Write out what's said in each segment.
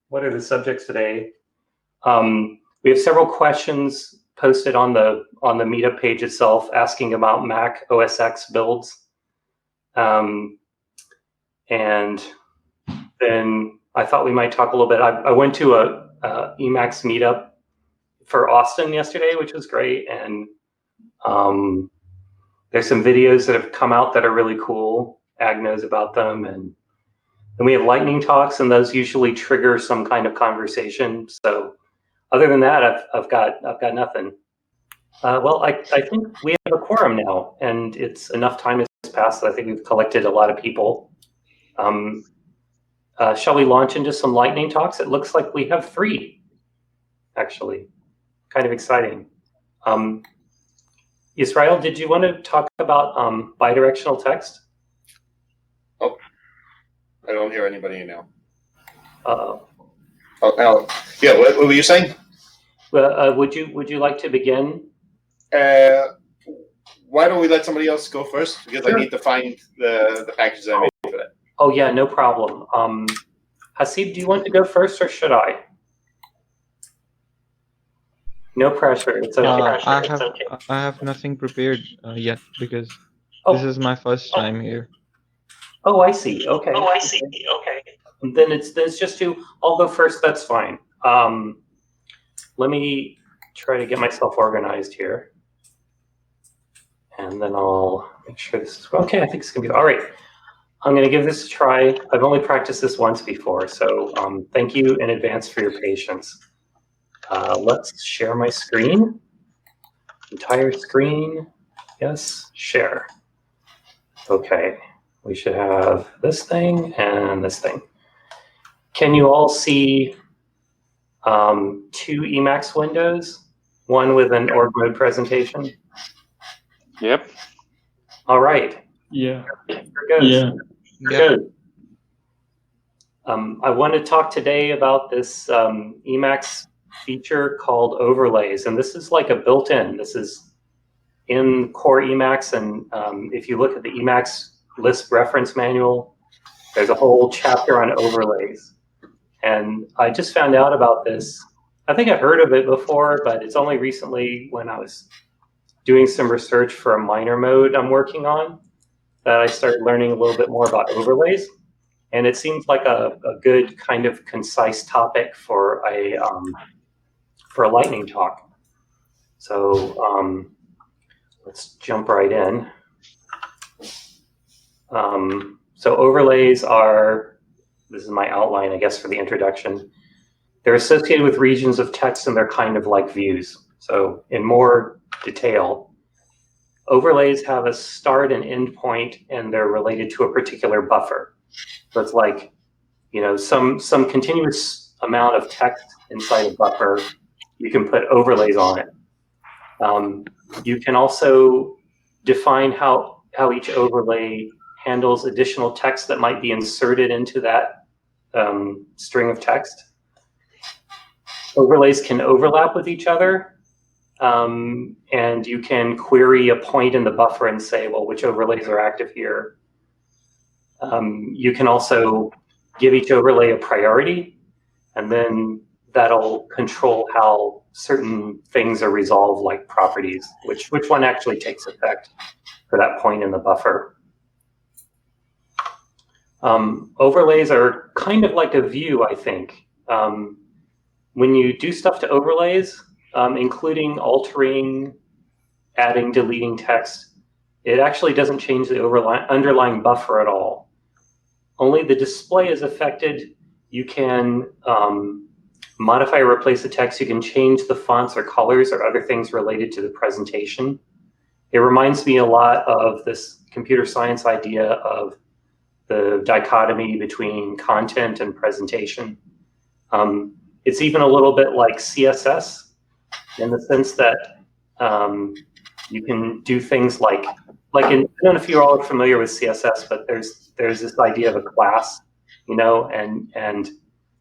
What are the subjects today? We have several questions posted on the Meetup page itself asking about Mac OS X builds. And then I thought we might talk a little bit. I went to a Emacs Meetup for Austin yesterday, which was great. And there's some videos that have come out that are really cool. Ag knows about them. And then we have lightning talks, and those usually trigger some kind of conversation. So other than that, I've got nothing. Well, I think we have a quorum now, and it's enough time has passed that I think we've collected a lot of people. Shall we launch into some lightning talks? It looks like we have 3, actually. Kind of exciting. Israel, did you want to talk about bidirectional text? Oh, I don't hear anybody now. Uh-oh. Oh, yeah. What were you saying? Would you like to begin? Why don't we let somebody else go first? Because sure. I need to find the packages I made for that. Oh yeah, no problem. Hasib, do you want to go first, or should I? No pressure. It's okay. I have nothing prepared yet because this is my first time here. Oh, I see. Okay. Okay. Then it's just I'll go first. That's fine. Let me try to get myself organized here, and then I'll make sure this is okay. I think it's gonna be all right. I'm gonna give this a try. I've only practiced this once before, so thank you in advance for your patience. Let's share my screen. Entire screen. Yes, share. Okay, we should have this thing and this thing. Can you all see 2 Emacs windows? One with an org mode presentation? Yep. All right. Yeah. Here goes. Yeah. Good. I want to talk today about this Emacs feature called overlays, and this is like a built-in. This is in core Emacs, and if you look at the Emacs Lisp reference manual, there's a whole chapter on overlays. And I just found out about this. I think I've heard of it before, but it's only recently when I was doing some research for a minor mode I'm working on that I started learning a little bit more about overlays. And it seems like a good kind of concise topic for a lightning talk. So let's jump right in. So overlays are, this is my outline, I guess, for the introduction. They're associated with regions of text, and they're kind of like views. So in more detail, overlays have a start and end point, and they're related to a particular buffer. So it's like, you know, some continuous amount of text inside a buffer. You can put overlays on it. You can also define how each overlay handles additional text that might be inserted into that string of text. Overlays can overlap with each other, and you can query a point in the buffer and say, well, which overlays are active here? You can also give each overlay a priority, and then that'll control how certain things are resolved, like properties, which one actually takes effect for that point in the buffer. Overlays are kind of like a view, I think. When you do stuff to overlays, including altering, adding, deleting text, it actually doesn't change the underlying buffer at all. Only the display is affected. You can modify or replace the text. You can change the fonts or colors or other things related to the presentation. It reminds me a lot of this computer science idea of the dichotomy between content and presentation. It's even a little bit like CSS in the sense that you can do things like I don't know if you all are familiar with CSS, but there's this idea of a class, you know, and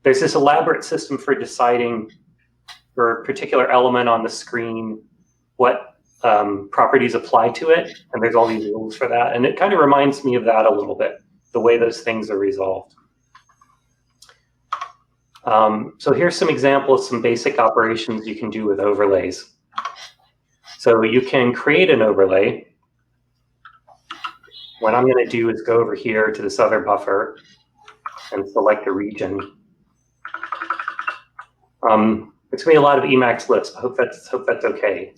there's this elaborate system for deciding for a particular element on the screen what properties apply to it, and there's all these rules for that, and it kind of reminds me of that a little bit, the way those things are resolved. So here's some examples, some basic operations you can do with overlays. So you can create an overlay. What I'm going to do is go over here to this other buffer and select a region. It's going to be a lot of Emacs lists. I hope that's okay.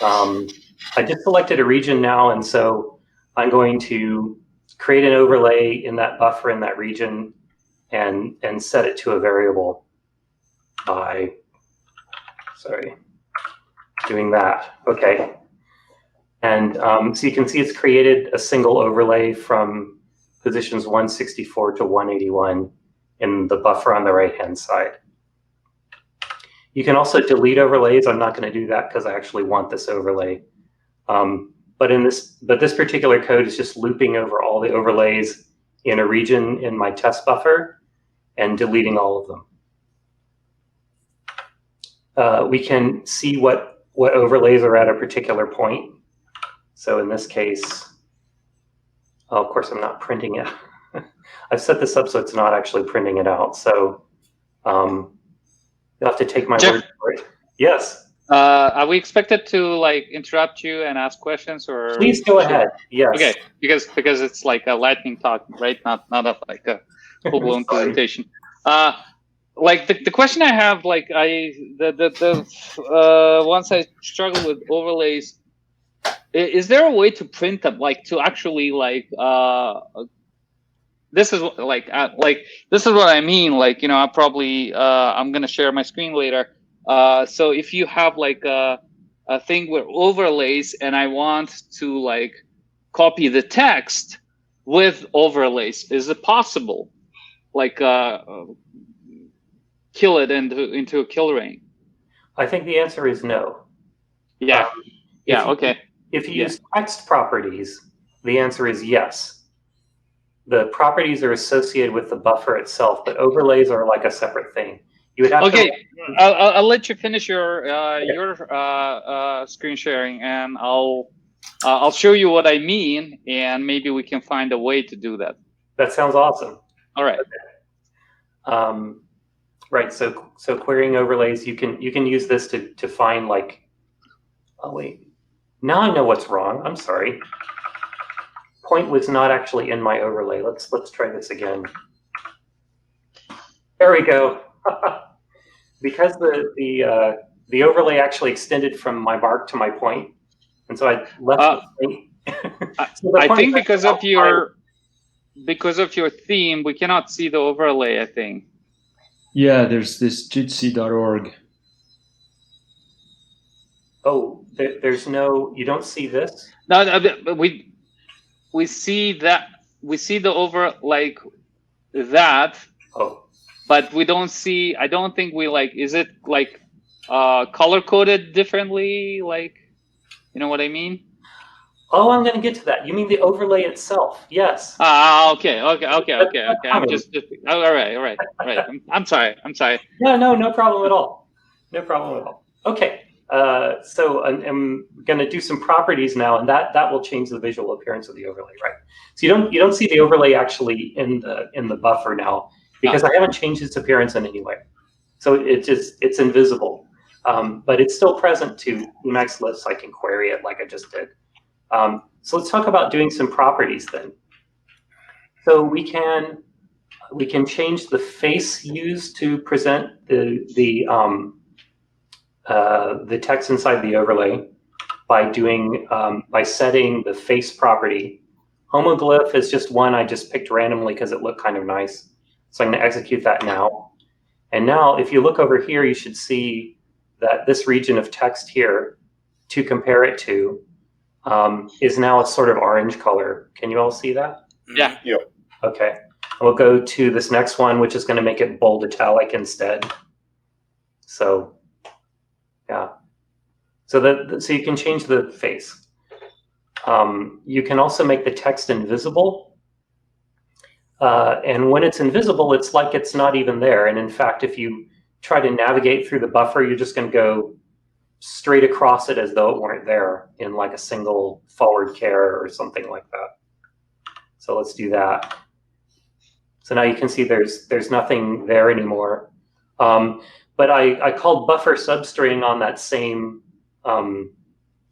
I just selected a region now, and so I'm going to create an overlay in that buffer in that region and set it to a variable by, doing that. Okay. And so you can see it's created a single overlay from positions 164 to 181 in the buffer on the right-hand side. You can also delete overlays. I'm not going to do that because I actually want this overlay. But this particular code is just looping over all the overlays in a region in my test buffer and deleting all of them. We can see what overlays are at a particular point. So in this case, of course, I'm not printing it. I've set this up so it's not actually printing it out. So you'll have to take my Jeff, word for it. Yes. Are we expected to like interrupt you and ask questions, or please go ahead? Yes. Okay, because it's like a lightning talk, right? Not like a full-blown presentation. Like the question I have, like once I struggle with overlays, is there a way to print them, like to actually like this is this is what I mean, like, you know, I probably I'm gonna share my screen later. So if you have like a thing with overlays and I want to like copy the text with overlays, is it possible? Like kill it into a kill ring? I think the answer is no. Yeah. Okay. If you use text properties, the answer is yes. The properties are associated with the buffer itself, but overlays are like a separate thing. You would have okay. to... I'll let you finish your screen sharing, and I'll show you what I mean, and maybe we can find a way to do that. That sounds awesome. All right. Okay. Right. So querying overlays, you can use this to find like. Oh wait. Now I know what's wrong. I'm sorry. Point was not actually in my overlay. Let's try this again. There we go. Because the overlay actually extended from my mark to my point, and so I left the point. So I think because of your theme, we cannot see the overlay, I think. Yeah, there's this jitsi.org. Oh, there's no. You don't see this? No, but we see that. We see the like that. Oh. But we don't see. I don't think we like. Is it like color coded differently? Like, you know what I mean? Oh, I'm going to get to that. You mean the overlay itself? Yes. Okay. I'm just all right. I'm sorry. No problem at all. No problem at all. Okay. So I'm going to do some properties now, and that will change the visual appearance of the overlay, right? So you don't see the overlay actually in the buffer now because I haven't changed its appearance in any way. So it's invisible, but it's still present to Emacs lists. I can query it like I just did. So let's talk about doing some properties then. So we can change the face used to present the text inside the overlay by setting the face property. Homoglyph is just one I just picked randomly because it looked kind of nice. So I'm going to execute that now. And now if you look over here, you should see that this region of text here to compare it to is now a sort of orange color. Can you all see that? Yeah. Okay. We'll go to this next one, which is going to make it bold italic instead. So, yeah. So so you can change the face. You can also make the text invisible. And when it's invisible, it's like it's not even there. And in fact, if you try to navigate through the buffer, you're just going to go straight across it as though it weren't there in like a single forward care or something like that. So let's do that. So now you can see there's nothing there anymore. But I called buffer substring on that same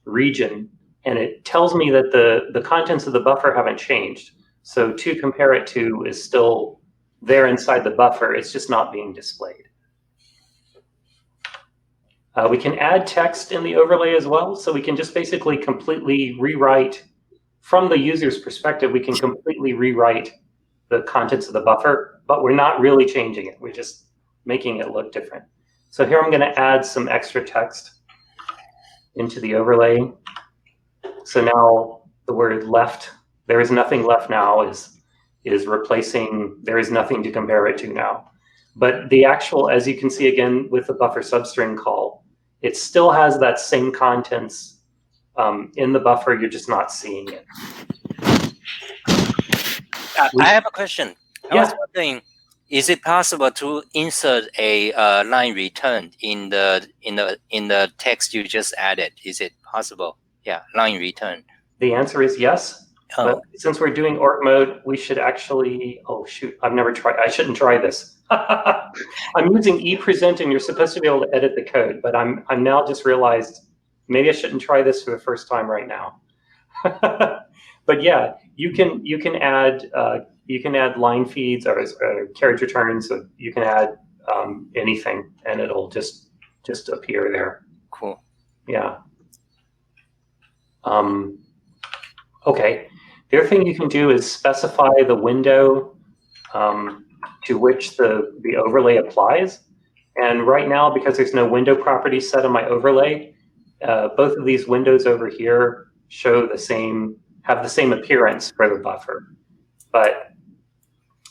region, and it tells me that the contents of the buffer haven't changed. So to compare it to is still there inside the buffer. It's just not being displayed. We can add text in the overlay as well. So we can just basically completely rewrite, from the user's perspective, we can completely rewrite the contents of the buffer, but we're not really changing it. We're just making it look different. So here I'm going to add some extra text into the overlay. So now the word left, there is nothing left now, is replacing there is nothing to compare it to now. But the actual, as you can see again with the buffer substring call, it still has that same contents in the buffer, you're just not seeing it. I have a question. I Yeah. was wondering, is it possible to insert a line return in the text you just added? Is it possible? Yeah, line return. The answer is yes. Oh. But since we're doing org mode, we should actually, oh shoot, I've never tried, I shouldn't try this. I'm using ePresent and you're supposed to be able to edit the code, but I'm now just realized maybe I shouldn't try this for the first time right now. But yeah, you can add line feeds or carriage returns. So you can add anything, and it'll just appear there. Cool. Yeah. Okay. The other thing you can do is specify the window to which the overlay applies. And right now, because there's no window property set on my overlay, both of these windows over here show have the same appearance for the buffer. But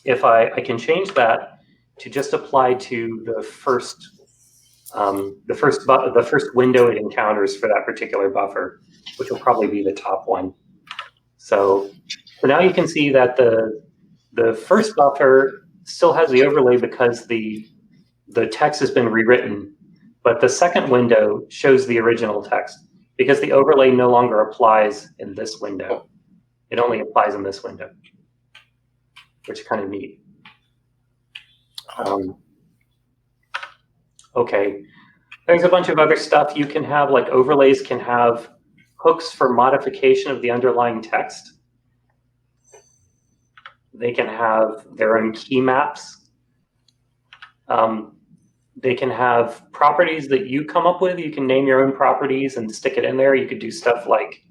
if I can change that to just apply to the first window it encounters for that particular buffer, which will probably be the top one. So now you can see that the first buffer still has the overlay because the text has been rewritten, but the second window shows the original text because the overlay no longer applies in this window. It only applies in this window, which is kind of neat. Okay, there's a bunch of other stuff you can have, like overlays can have hooks for modification of the underlying text. They can have their own key maps. They can have properties that you come up with. You can name your own properties and stick it in there. You could do stuff like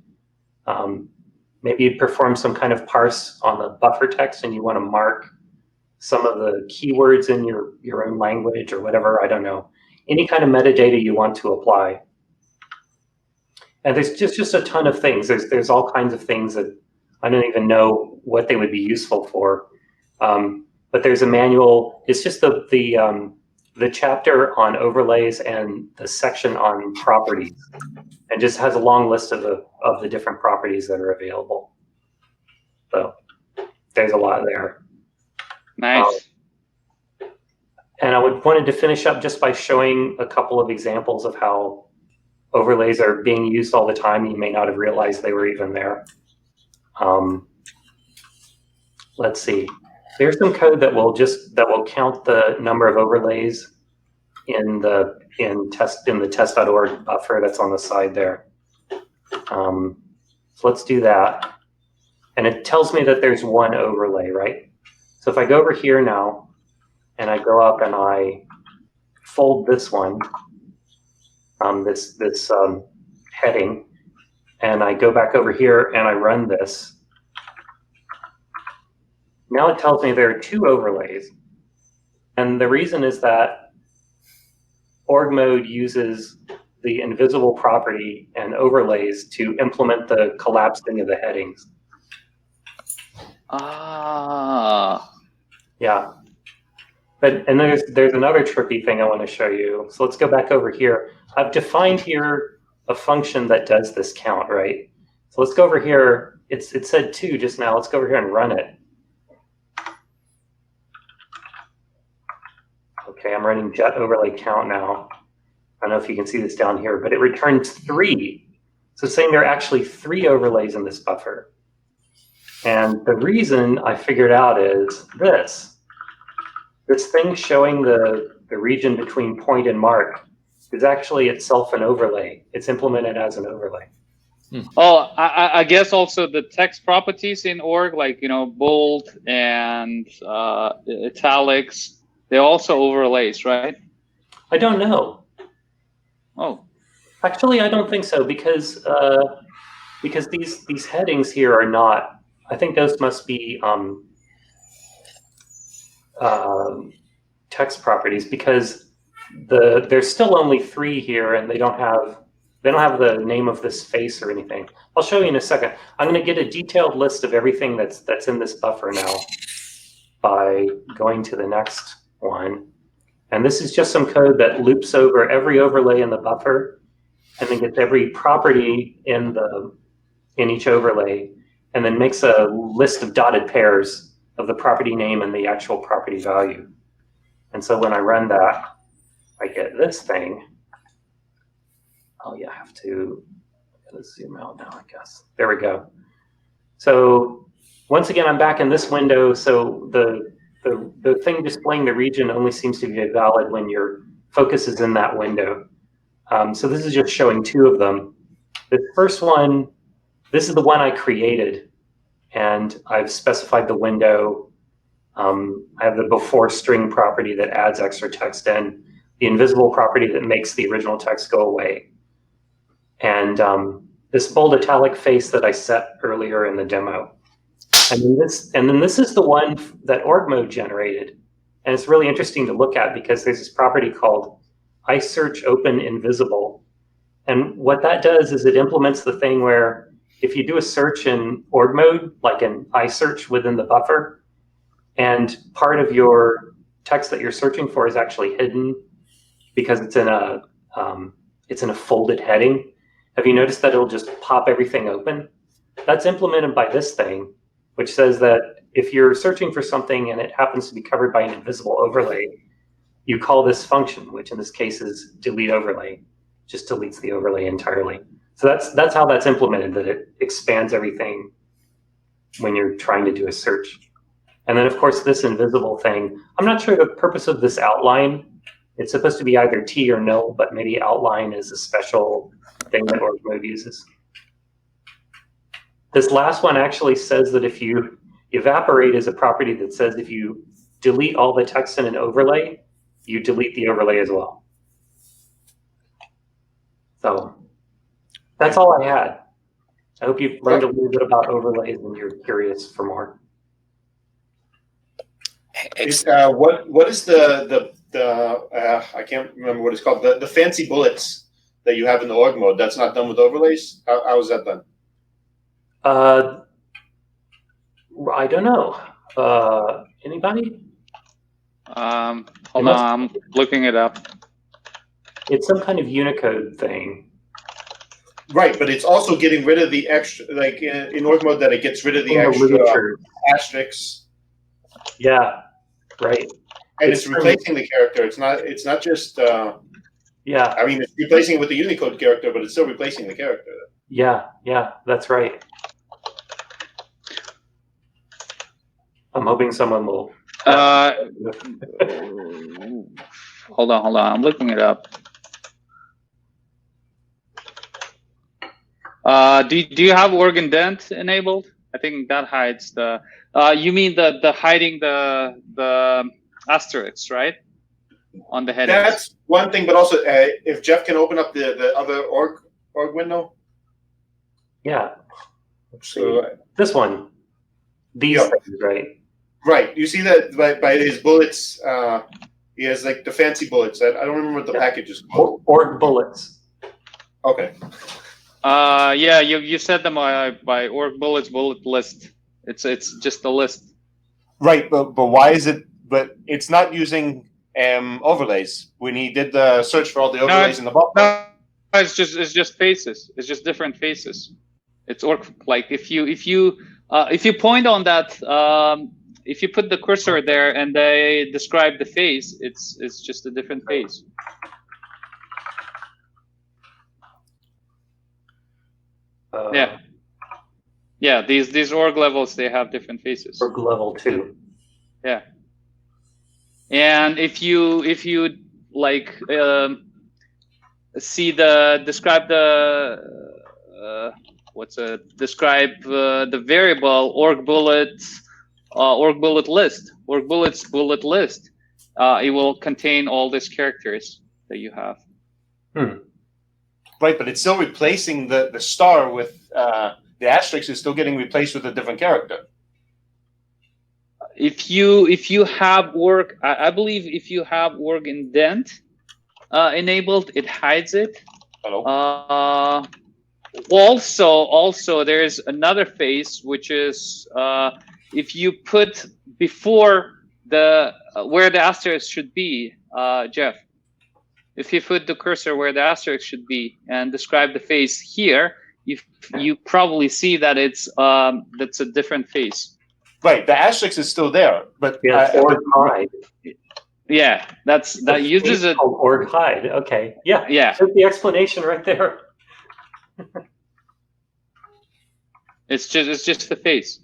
maybe you'd perform some kind of parse on the buffer text and you want to mark some of the keywords in your own language or whatever, I don't know. Any kind of metadata you want to apply. And there's just a ton of things. There's all kinds of things that I don't even know what they would be useful for. But there's a manual. It's just the chapter on overlays and the section on properties, and just has a long list of the different properties that are available. So there's a lot there. Nice. And I wanted to finish up just by showing a couple of examples of how overlays are being used all the time. You may not have realized they were even there. Let's see. There's some code that will count the number of overlays in the test.org buffer that's on the side there. So let's do that. And it tells me that there's one overlay, right? So if I go over here now, and I go up and I fold this one, this heading, and I go back over here and I run this. Now it tells me there are two overlays. And the reason is that org mode uses the invisible property and overlays to implement the collapsing of the headings. Ah. Yeah. And there's another trippy thing I want to show you. So let's go back over here. I've defined here a function that does this count, right? So let's go over here. It said 2 just now. Let's go over here and run it. Okay, I'm running jet overlay count now. I don't know if you can see this down here, but it returns 3. So it's saying there are actually 3 overlays in this buffer. And the reason I figured out is this thing showing the the region between point and mark, is actually itself an overlay. It's implemented as an overlay. Oh, I guess also the text properties in org, like, bold and italics, they're also overlays, right? I don't know. Oh. Actually, I don't think so, because these headings here are not. I think those must be text properties, because there's still only 3 here, and they don't have the name of this face or anything. I'll show you in a second. I'm going to get a detailed list of everything that's in this buffer now by going to the next one. And this is just some code that loops over every overlay in the buffer, and then gets every property in each overlay, and then makes a list of dotted pairs of the property name and the actual property value. And so when I run that, I get this thing. Oh yeah, I have to zoom out now, I guess. There we go. So once again, I'm back in this window. So the thing displaying the region only seems to be valid when your focus is in that window. So this is just showing 2 of them. The first one, this is the one I created, and I've specified the window. I have the before string property that adds extra text in, the invisible property that makes the original text go away, and this bold italic face that I set earlier in the demo. And then this is the one that org mode generated. And it's really interesting to look at, because there's this property called iSearch open invisible. And what that does is it implements the thing where if you do a search in org mode, like an iSearch within the buffer, and part of your text that you're searching for is actually hidden because it's in a folded heading, have you noticed that it'll just pop everything open? That's implemented by this thing, which says that if you're searching for something and it happens to be covered by an invisible overlay, you call this function, which in this case is delete overlay, just deletes the overlay entirely. So that's how that's implemented, that it expands everything when you're trying to do a search. And then of course this invisible thing, I'm not sure the purpose of this outline. It's supposed to be either T or nil, but maybe outline is a special thing that org mode uses. This last one actually says that if you evaporate is a property that says if you delete all the text in an overlay, you delete the overlay as well. So that's all I had. I hope you've learned a little bit about overlays and you're curious for more. What is the I can't remember what it's called, the fancy bullets that you have in the org mode that's not done with overlays? How is that done? I don't know. Anybody? Hold on, I'm looking it up. It's some kind of Unicode thing. Right, but it's also getting rid of the extra, like in org mode, that it gets rid of the extra asterisks. Yeah, right. And it's replacing the character. It's not just. Yeah. I mean, it's replacing it with the Unicode character, but it's still replacing the character. Yeah, that's right. I'm hoping someone will. Hold on. I'm looking it up. Do you have org indent enabled? I think that hides the. You mean the hiding the asterisks, right? On the headings. That's one thing, but also if Jeff can open up the other org window. Yeah. So this one. These things, right? Right. You see that by his bullets, he has like the fancy bullets. I don't remember what the package is called. Org bullets. Okay. Yeah, you said them by org bullets bullet list. It's just a list. Right, but why is it? But it's not using overlays when he did the search for all the overlays in the buffer. No, it's just faces. It's just different faces. It's org, like if you point on that, if you put the cursor there and they describe the face, it's just a different face. Yeah. These org levels, they have different faces. Org level 2. Yeah. And if you like describe the variable org bullets bullet list. It will contain all these characters that you have. Right, but it's still replacing the star with the asterisk is still getting replaced with a different character. If you have org, I believe if you have org indent enabled, it hides it. Hello. Also, there's another phase, which is if you put before the where the asterisk should be, Jeff. If you put the cursor where the asterisk should be and describe the phase here, you probably see that that's a different phase. Right, the asterisk is still there, but org hide. Yeah, that uses it. Org hide. Okay. Yeah. Yeah. There's the explanation right there. It's just the face.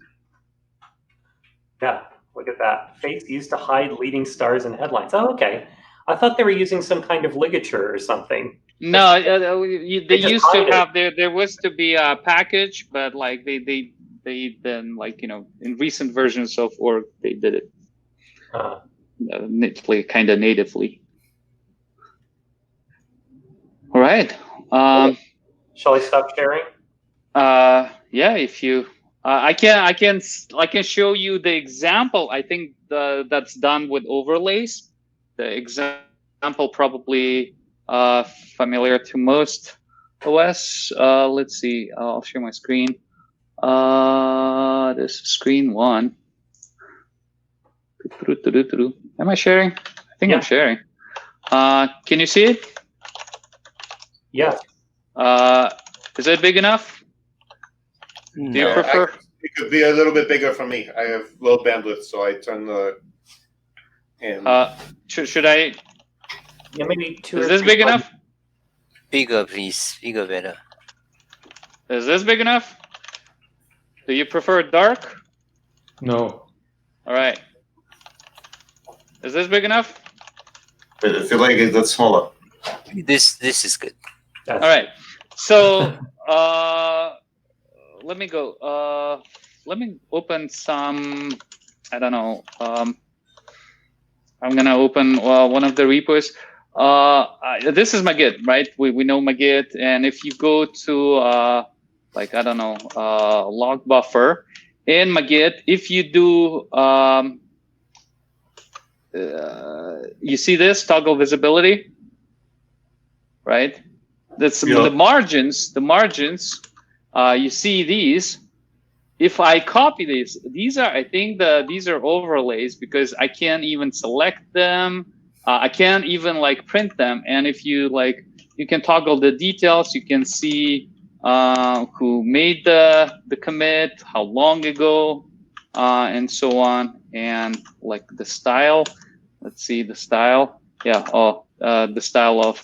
Yeah. Look at that. Face used to hide leading stars and headlines. Oh, okay. I thought they were using some kind of ligature or something. No, they used to have there was to be a package, but like they then, like, you know, in recent versions of org they did it kind of natively. All right. Shall I stop sharing? Yeah, if you I can show you the example. I think that's done with overlays. The example probably familiar to most OS. Let's see. I'll share my screen. This is screen 1. Am I sharing? I think I'm sharing. Can you see it? Yeah. Is it big enough? No. Do you prefer? It could be a little bit bigger for me. I have low bandwidth, so I turn the. Should I? Yeah, maybe 2. Is this big enough? Bigger, please. Bigger, better. Is this big enough? Do you prefer dark? No. All right. Is this big enough? I feel like that's smaller. This is good. All right. So let me go. Let me open some. I don't know. I'm gonna open one of the repos. This is my Git, right? We know my Git, and if you go to like, I don't know, log buffer in my Git, if you do you see this toggle visibility, right? That's the margins. The margins. You see these. If I copy these are, I think these are overlays because I can't even select them. I can't even like print them. And if you like, you can toggle the details. You can see who made the commit, how long ago, and so on. And like the style. Let's see the style. Yeah. The style of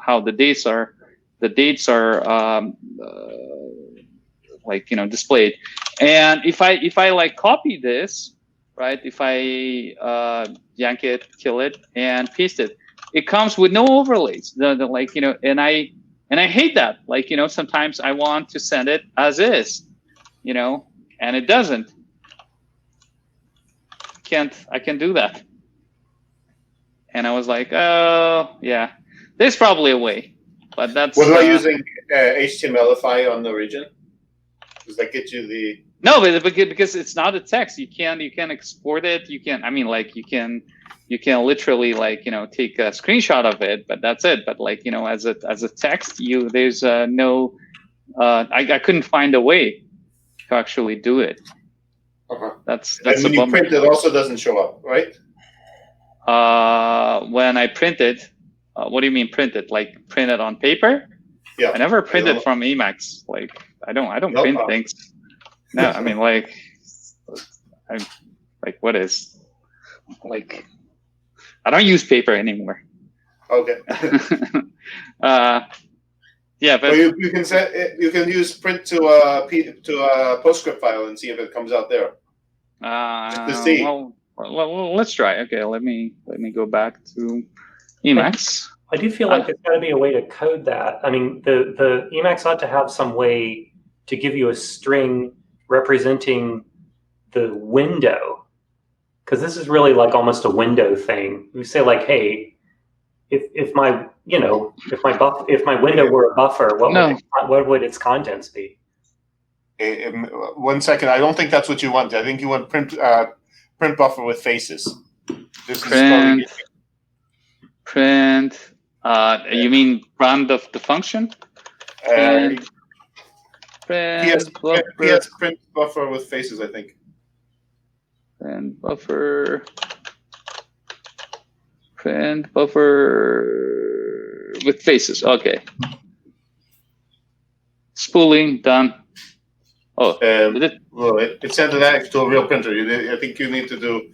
how the dates are. The dates are like, you know, displayed. And if I like copy this, right? If I yank it, kill it, and paste it, it comes with no overlays. The like, you know, and I hate that. Like, you know, sometimes I want to send it as is, you know, and it doesn't. I can do that. And I was like, oh yeah, there's probably a way, but that's. What about using HTMLify on the region? Does that get you the? No, but because it's not a text, you can export it. You can, I mean, like you can literally, like, you know, take a screenshot of it, but that's it. But like, you know, as a text, there's no. I couldn't find a way to actually do it. That's and when you print, it also doesn't show up, right? When I print it, what do you mean print it? Like print it on paper? Yeah. I never printed from Emacs. Like I don't print things. No, I mean, like, I'm like, what is, like, I don't use paper anymore. Okay. Yeah, but well, you can set it, you can use print to a PostScript file and see if it comes out there. Just to see. Well, let's try. Okay, let me go back to Emacs. I do feel like there's got to be a way to code that. I mean, the Emacs ought to have some way to give you a string representing the window, because this is really like almost a window thing. You say like, hey, if my window were a buffer, what would its contents be? 1 second. I don't think that's what you want. I think you want print buffer with faces. This print. is Print. You mean run the function? Print. PS print buffer with faces, I think. Print buffer. Print buffer with faces. Okay. Spooling done. Oh, did it? Well, it sent an X to a real printer. I think you need to do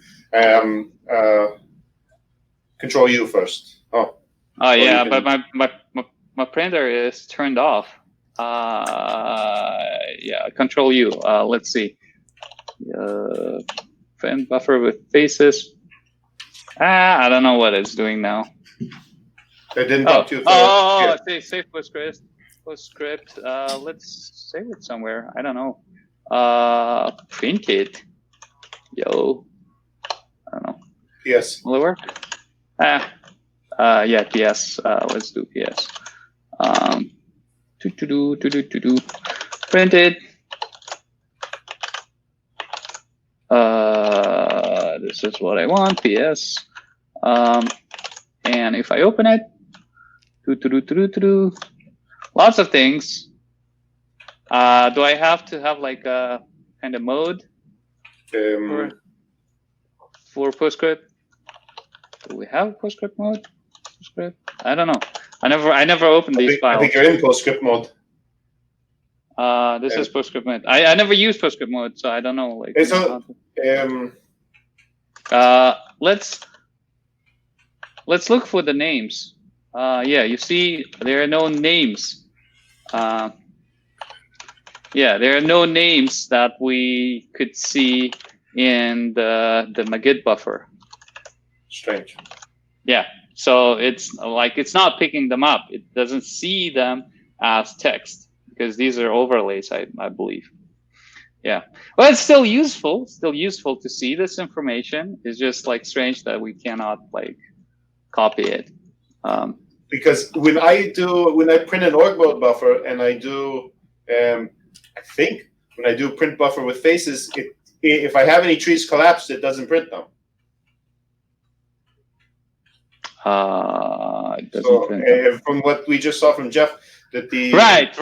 Control U first. Oh. Oh yeah, but my printer is turned off. Yeah, Control U. Let's see. Print buffer with faces. I don't know what it's doing now. It didn't talk to you. Save PostScript. Let's save it somewhere. I don't know. Print it. Yo. I don't know. PS. Will it work? Yeah, PS. Let's do PS. Print it. This is what I want. PS. And if I open it, lots of things. Do I have to have like a kind of mode for PostScript? Do we have PostScript mode? PostScript? I don't know. I never opened these files. I think you're in PostScript mode. This is PostScript mode. I never used PostScript mode, so I don't know. Like, let's look for the names. Yeah, you see, there are no names. Yeah, there are no names that we could see in the Magid buffer. Strange. Yeah, so it's like it's not picking them up. It doesn't see them as text because these are overlays, I believe. Yeah, well, it's still useful. Still useful to see this information. It's just like strange that we cannot like copy it. Because when I print an org mode buffer and I do, I think when I do print buffer with faces, if I have any trees collapsed, it doesn't print them. It doesn't print them. From what we just saw from Jeff, that the right,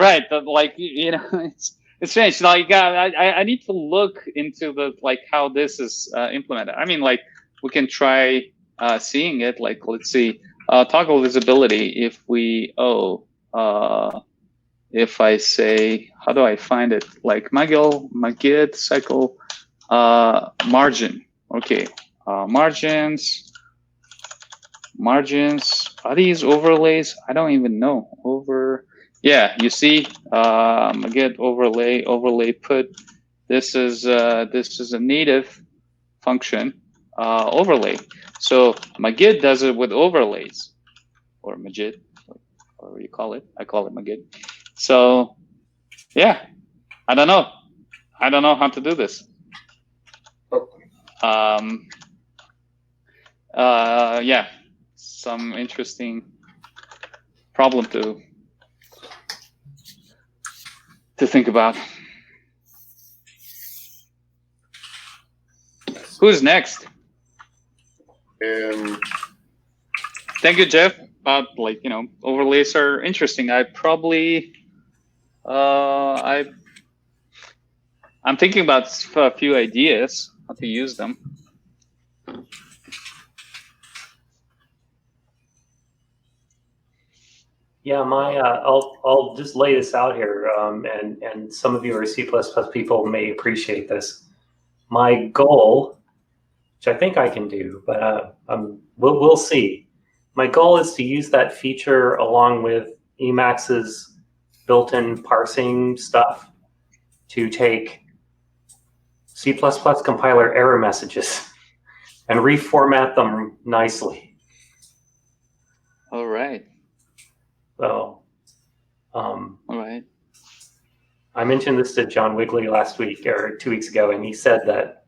like it's strange. Like I need to look into the like how this is implemented. I mean, like we can try seeing it. Like let's see. Toggle visibility. If we if I say, how do I find it? Like Magid cycle margin. Okay, margins. Are these overlays? I don't even know. Yeah, you see, Magid overlay put. This is a native function overlay. So Magid does it with overlays, or Magid, whatever you call it. I call it Magid. So, yeah, I don't know how to do this. Yeah, some interesting problem to think about. Who's next? Thank you, Jeff. Like, overlays are interesting. I probably, I'm thinking about a few ideas how to use them. Yeah, I'll just lay this out here, and some of you are C++ people may appreciate this. My goal, which I think I can do, but we'll see. My goal is to use that feature along with Emacs's built-in parsing stuff to take C++ compiler error messages and reformat them nicely. All right. So, All right. I mentioned this to John Wigley last week or 2 weeks ago, and he said that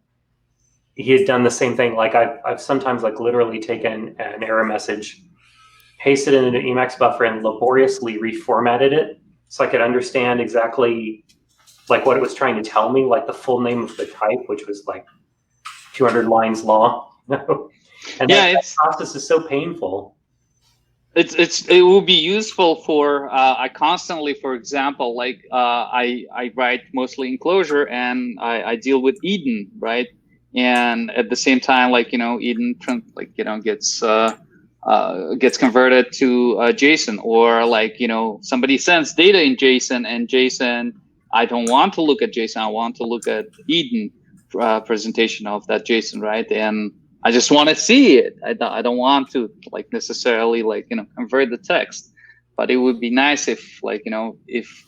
he had done the same thing. Like I've sometimes like literally taken an error message, pasted it into Emacs buffer, and laboriously reformatted it so I could understand exactly like what it was trying to tell me, like the full name of the type, which was like 200 lines long. And Yeah, that process is so painful. It will be useful for I constantly, for example, like I write mostly in Clojure, and I deal with Eden, right? And at the same time, like Eden gets converted to JSON, or like somebody sends data in JSON, and JSON, I don't want to look at JSON, I want to look at Eden presentation of that JSON, right? And I just want to see it. I don't want to like necessarily like convert the text, but it would be nice if if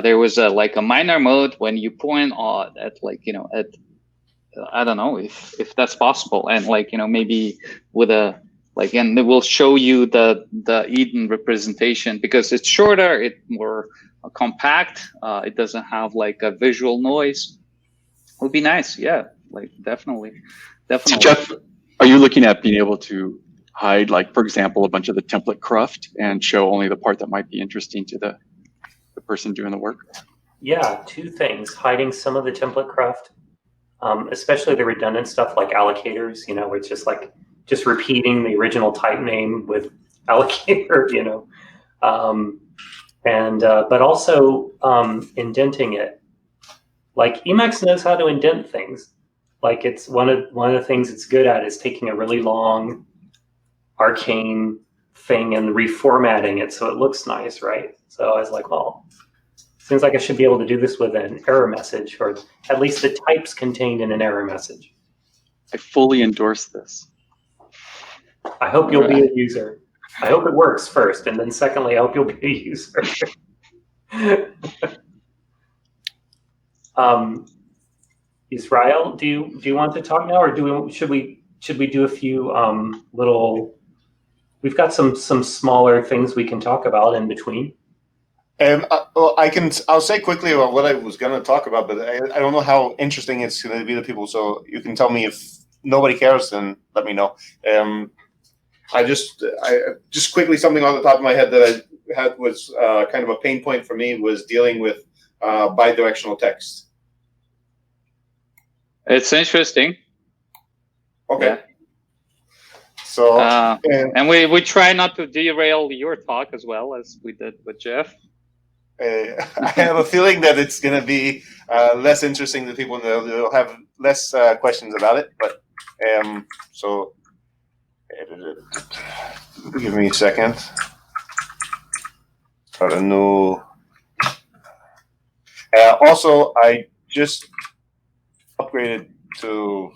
there was a like a minor mode when you point at like at I don't know if that's possible, and like maybe with a like, and it will show you the Eden representation because it's shorter, it's more compact, it doesn't have like a visual noise. It would be nice, yeah, like definitely. So Jeff, are you looking at being able to hide, like, for example, a bunch of the template cruft and show only the part that might be interesting to the person doing the work? Yeah, two things: hiding some of the template cruft, especially the redundant stuff like allocators. Where it's just like repeating the original type name with allocator. But also indenting it. Like Emacs knows how to indent things. Like it's one of the things it's good at is taking a really long, arcane thing and reformatting it so it looks nice, right? So I was like, well, seems like I should be able to do this with an error message, or at least the types contained in an error message. I fully endorse this. I hope you'll be a user. I hope it works first, and then secondly, I hope you'll be a user. Israel, do you want to talk now, or should we do a few little? We've got some smaller things we can talk about in between. I'll say quickly about what I was going to talk about, but I don't know how interesting it's going to be to people. So you can tell me if nobody cares, then let me know. I just quickly, something on the top of my head that I had was kind of a pain point for me was dealing with bidirectional text. It's interesting. Okay. Yeah. So and we try not to derail your talk as well as we did with Jeff. I have a feeling that it's going to be less interesting to people, and they'll have less questions about it. But so give me a second. Got a new. Also, I just upgraded to.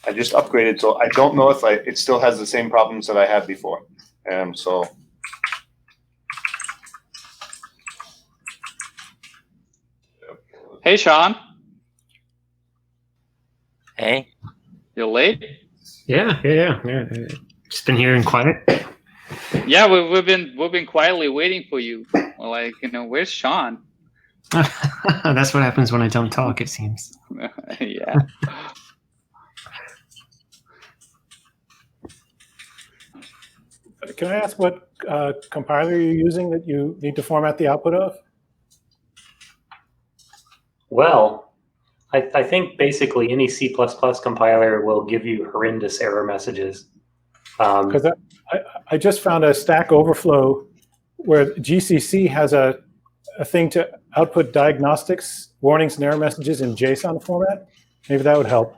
I just upgraded, so I don't know if it still has the same problems that I had before. So. Hey, Sean. Hey. You're late? Yeah. Just been here in quiet. Yeah, we've been quietly waiting for you. Like, where's Sean? That's what happens when I don't talk, it seems. Yeah. Can I ask what compiler you're using that you need to format the output of? Well, I think basically any C++ compiler will give you horrendous error messages. Because I just found a Stack Overflow where GCC has a thing to output diagnostics, warnings, and error messages in JSON format. Maybe that would help.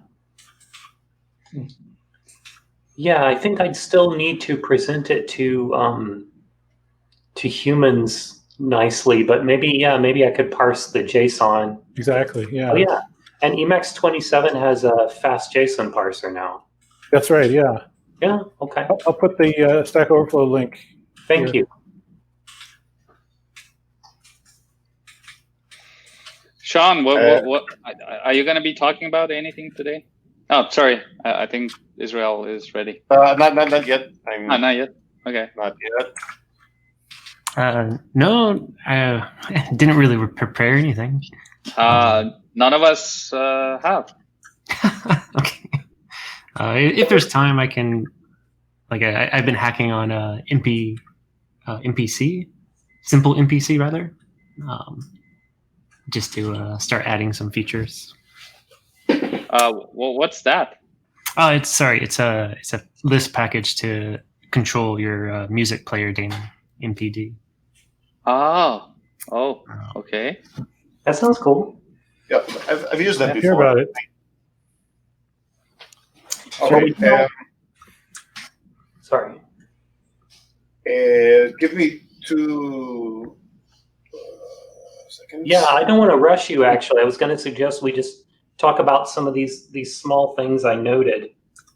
Yeah, I think I'd still need to present it to humans nicely, but maybe I could parse the JSON. Exactly. Yeah. Oh yeah, and Emacs 27 has a fast JSON parser now. That's right. Yeah. Yeah. Okay. I'll put the Stack Overflow link. Thank you. Sean, what are you going to be talking about? Anything today? Oh, sorry. I think Israel is ready. Not yet. Not yet. Okay. Not yet. No, I didn't really prepare anything. None of us have. Okay. If there's time, I can. Like I've been hacking on MPC, simple MPC rather, just to start adding some features. Well, what's that? It's a Lisp package to control your music player data, MPD. Oh, okay. That sounds cool. Yeah, I've used that I before. hear about it. Okay. Sorry. Give me 2 seconds. Yeah, I don't want to rush you, actually. I was going to suggest we just talk about some of these small things I noted.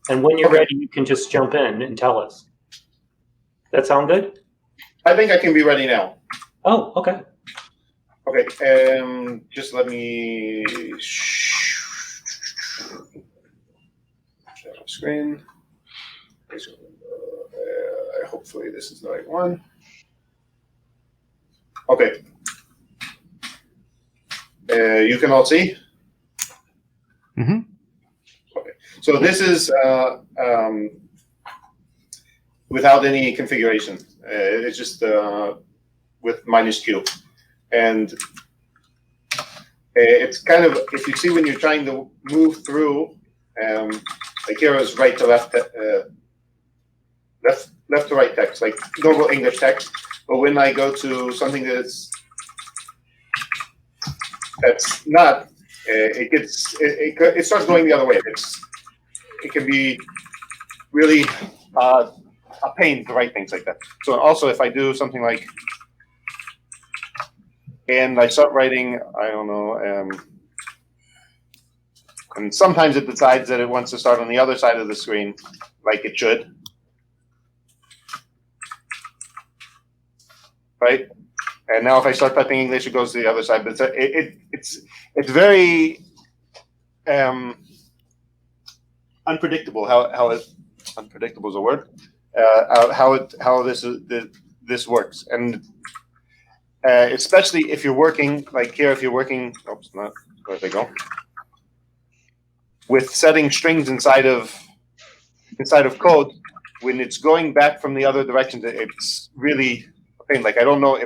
And when you're ready, you can just jump in and tell us. That sound good? I think I can be ready now. Oh, okay. Okay, just let me share my screen. Hopefully this is the right one. Okay. You can all see? Mm-hmm. Okay. So this is without any configuration. It's just with -Q. And it's kind of, if you see when you're trying to move through, like here is right to left, left to right text, like normal English text. But when I go to something that's not, it starts going the other way. It can be really a pain to write things like that. So also, if I do something like, and I start writing, I don't know, and sometimes it decides that it wants to start on the other side of the screen, like it should. Right? And now if I start typing English, it goes to the other side. But it's very unpredictable how it, unpredictable is a word, how this works. And especially if you're working, like here, if you're working, oops, not, where they go, with setting strings inside of code, when it's going back from the other direction, it's really a pain. Like I don't know,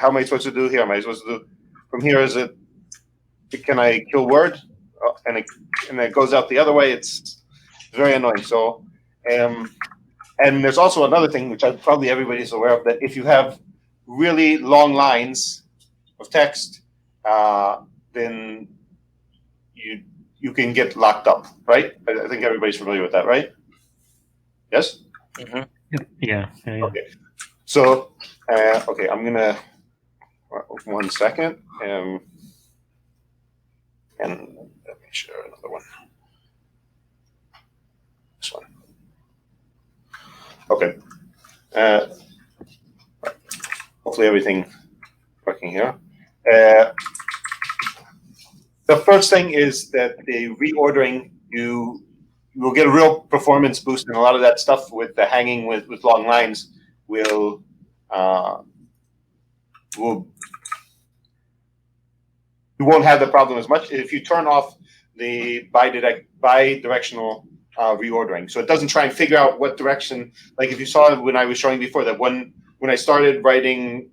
how am I supposed to do here? Am I supposed to do from here? Is it? Can I kill word? And it goes out the other way. It's very annoying. So, and there's also another thing which probably everybody's aware of, that if you have really long lines of text, then you can get locked up, right? I think everybody's familiar with that, right? Yes? Mm-hmm. Yeah. Okay. So, okay, I'm gonna, 1 second, and let me share another one. This one. Okay. Hopefully everything working here. The first thing is that the reordering, you will get a real performance boost, and a lot of that stuff with the hanging with long lines will you won't have the problem as much if you turn off the bidirectional reordering. So it doesn't try and figure out what direction. Like if you saw when I was showing before that when I started writing,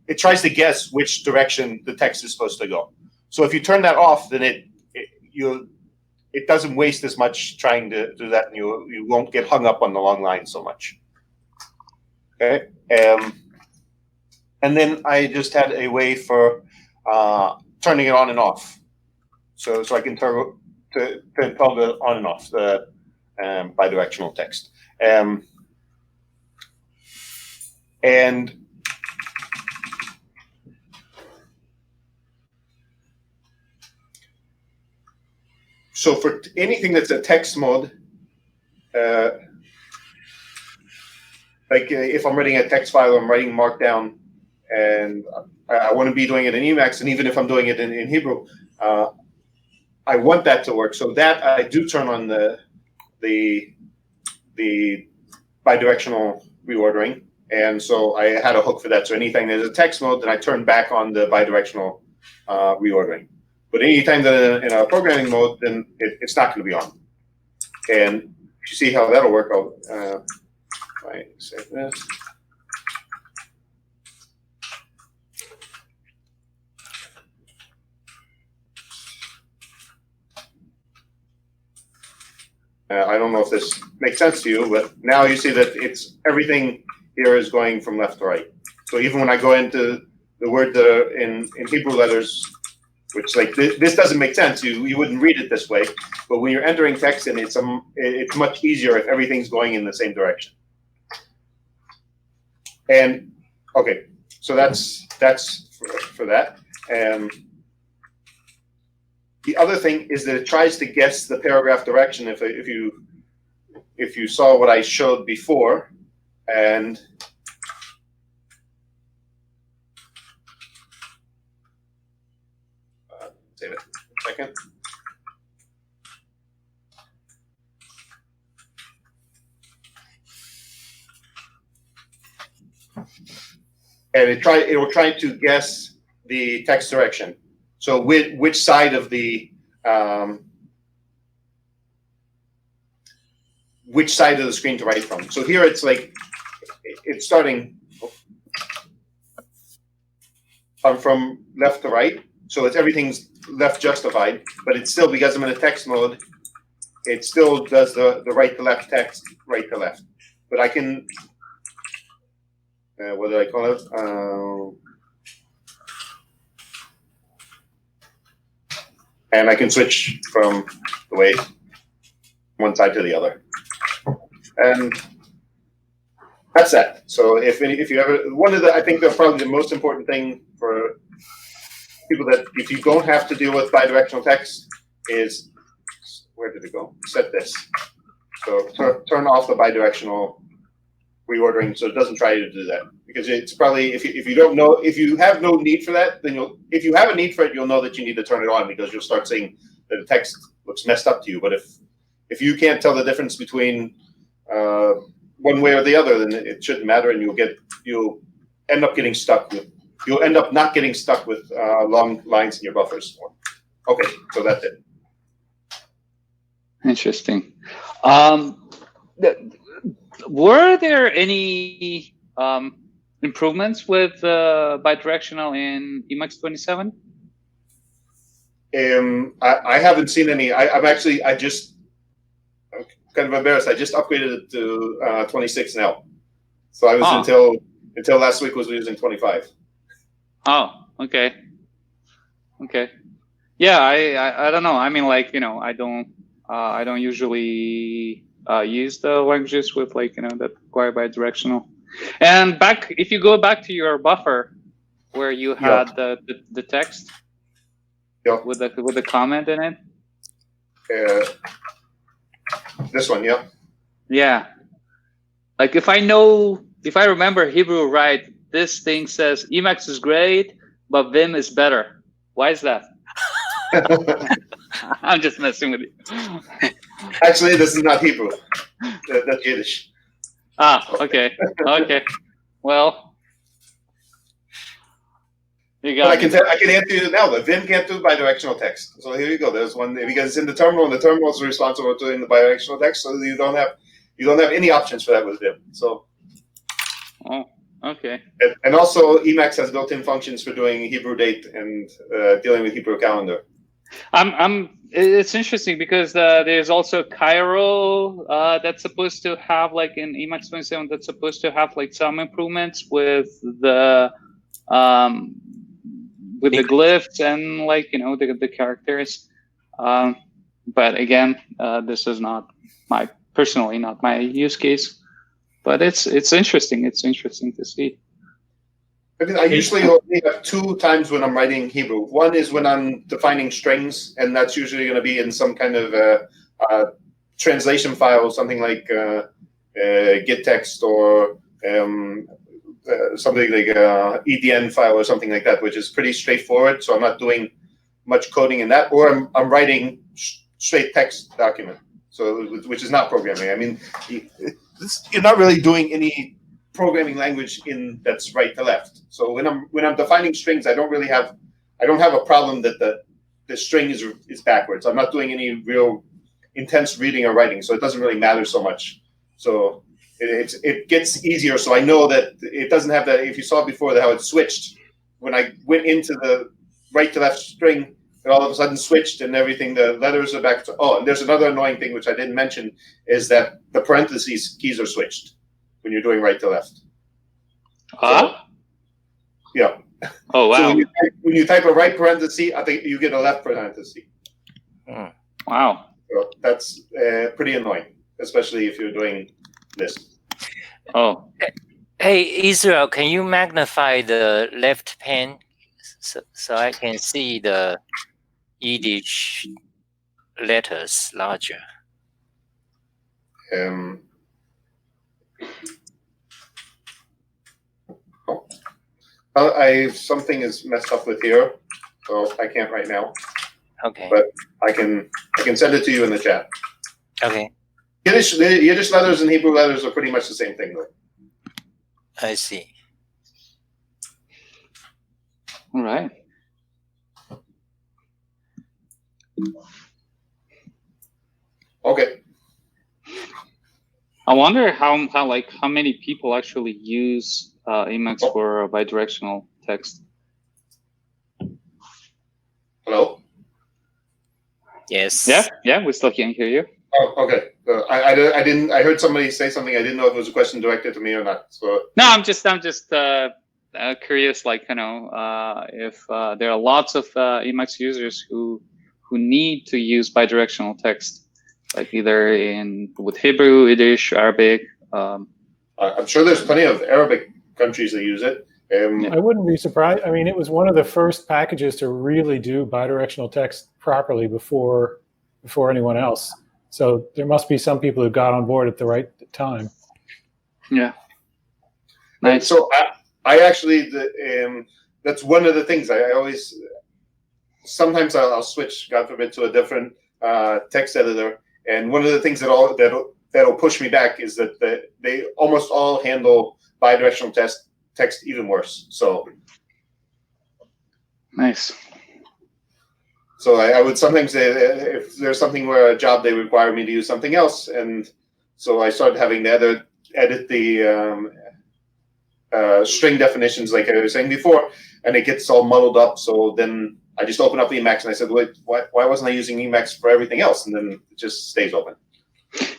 it tries to guess which direction the text is supposed to go. So if you turn that off, then it doesn't waste as much trying to do that, and you won't get hung up on the long line so much. Okay, and then I just had a way for turning it on and off, so I can toggle it on and off the bidirectional text, and so for anything that's a text mode, like if I'm writing a text file, I'm writing Markdown, and I want to be doing it in Emacs, and even if I'm doing it in Hebrew, I want that to work. So that I do turn on the bidirectional reordering. And so I had a hook for that. So anytime there's a text mode, then I turn back on the bidirectional reordering. But anytime that in a programming mode, then it's not going to be on. And you see how that'll work out. If I save this. I don't know if this makes sense to you, but now you see that it's everything here is going from left to right. So even when I go into the word that are in Hebrew letters, which like this doesn't make sense, you wouldn't read it this way, but when you're entering text in, it's much easier if everything's going in the same direction. And okay, so that's for that. The other thing is that it tries to guess the paragraph direction. If you saw what I showed before, and save it a second. And it will try to guess the text direction. So which side of the screen to write from. So here it's like it's starting from left to right. So everything's left justified, but it's still, because I'm in a text mode, it still does the right to left text, right to left. But I can, what did I call it? And I can switch from the way one side to the other. And that's that. So if you ever, I think that's probably the most important thing for people, that if you don't have to deal with bidirectional text, is, where did it go? Set this. So turn off the bidirectional reordering so it doesn't try to do that. Because it's probably, if you don't know, if you have no need for that, then if you have a need for it, you'll know that you need to turn it on, because you'll start seeing that the text looks messed up to you. But if you can't tell the difference between one way or the other, then it shouldn't matter, and you'll end up getting stuck with, you'll end up not getting stuck with long lines in your buffers. Okay, so that's it. Interesting. Were there any improvements with bidirectional in Emacs 27? I haven't seen any. I just, I'm kind of embarrassed. I just upgraded it to 26 now. So I was until last week was using 25. Oh, okay. Okay. Yeah, I don't know. I mean, like, I don't usually use the languages with, like, that require bidirectional. And if you go back to your buffer where you had the text with the comment in it. This one, yeah. Yeah. Like if I remember Hebrew right, this thing says Emacs is great, but Vim is better. Why is that? I'm just messing with you. Actually, this is not Hebrew. That's Yiddish. Ah, okay. Okay. Well, you got. I can answer you now. The Vim can't do bidirectional text. So here you go. There's one, because it's in the terminal, and the terminal is responsible for doing the bidirectional text. So you don't have any options for that with Vim. So. Oh, okay. And also, Emacs has built-in functions for doing Hebrew date and dealing with Hebrew calendar. It's interesting because there's also Cairo that's supposed to have, like, in Emacs 27, that's supposed to have, like, some improvements with the glyphs and, like, the characters. But again, this is not personally not my use case. But it's interesting. It's interesting to see. I usually only have two times when I'm writing Hebrew. One is when I'm defining strings, and that's usually going to be in some kind of translation file, something like getText or something like EDN file or something like that, which is pretty straightforward. So I'm not doing much coding in that, or I'm writing straight text document, so which is not programming. I mean, you're not really doing any programming language in that's right to left. So when I'm defining strings, I don't have a problem that the string is backwards. I'm not doing any real intense reading or writing, so it doesn't really matter so much. So it gets easier. So I know that it doesn't have that. If you saw before how it switched when I went into the right to left string, it all of a sudden switched and everything. The letters are back to. Oh, and there's another annoying thing which I didn't mention is that the parentheses keys are switched when you're doing right to left. So, yeah. Oh wow. So when you type a right parenthesis, I think you get a left parenthesis. Wow. So that's pretty annoying, especially if you're doing this. Oh. Hey, Israel, can you magnify the left pane so I can see the Yiddish letters larger? Something is messed up with here, so I can't right now. Okay. But I can send it to you in the chat. Okay. Yiddish letters and Hebrew letters are pretty much the same thing, though. I see. All right. Okay. I wonder how many people actually use Emacs for bidirectional text. Hello? Yes. Yeah, we still can't hear you. Oh, okay. I heard somebody say something. I didn't know if it was a question directed to me or not. So no, I'm just curious, like, if there are lots of Emacs users who need to use bidirectional text, like either with Hebrew, Yiddish, Arabic. I'm sure there's plenty of Arabic countries that use it. I wouldn't be surprised. I mean, it was one of the first packages to really do bidirectional text properly before anyone else. So there must be some people who got on board at the right time. Yeah. Nice. So I actually, that's one of the things I always, sometimes I'll switch, God forbid, to a different text editor. And one of the things that'll push me back is that they almost all handle bidirectional text even worse. So nice. So I would sometimes say if there's something where a job they require me to use something else, and so I started having to edit the string definitions, like I was saying before, and it gets all muddled up. So then I just open up Emacs and I said, wait, why wasn't I using Emacs for everything else? And then it just stays open.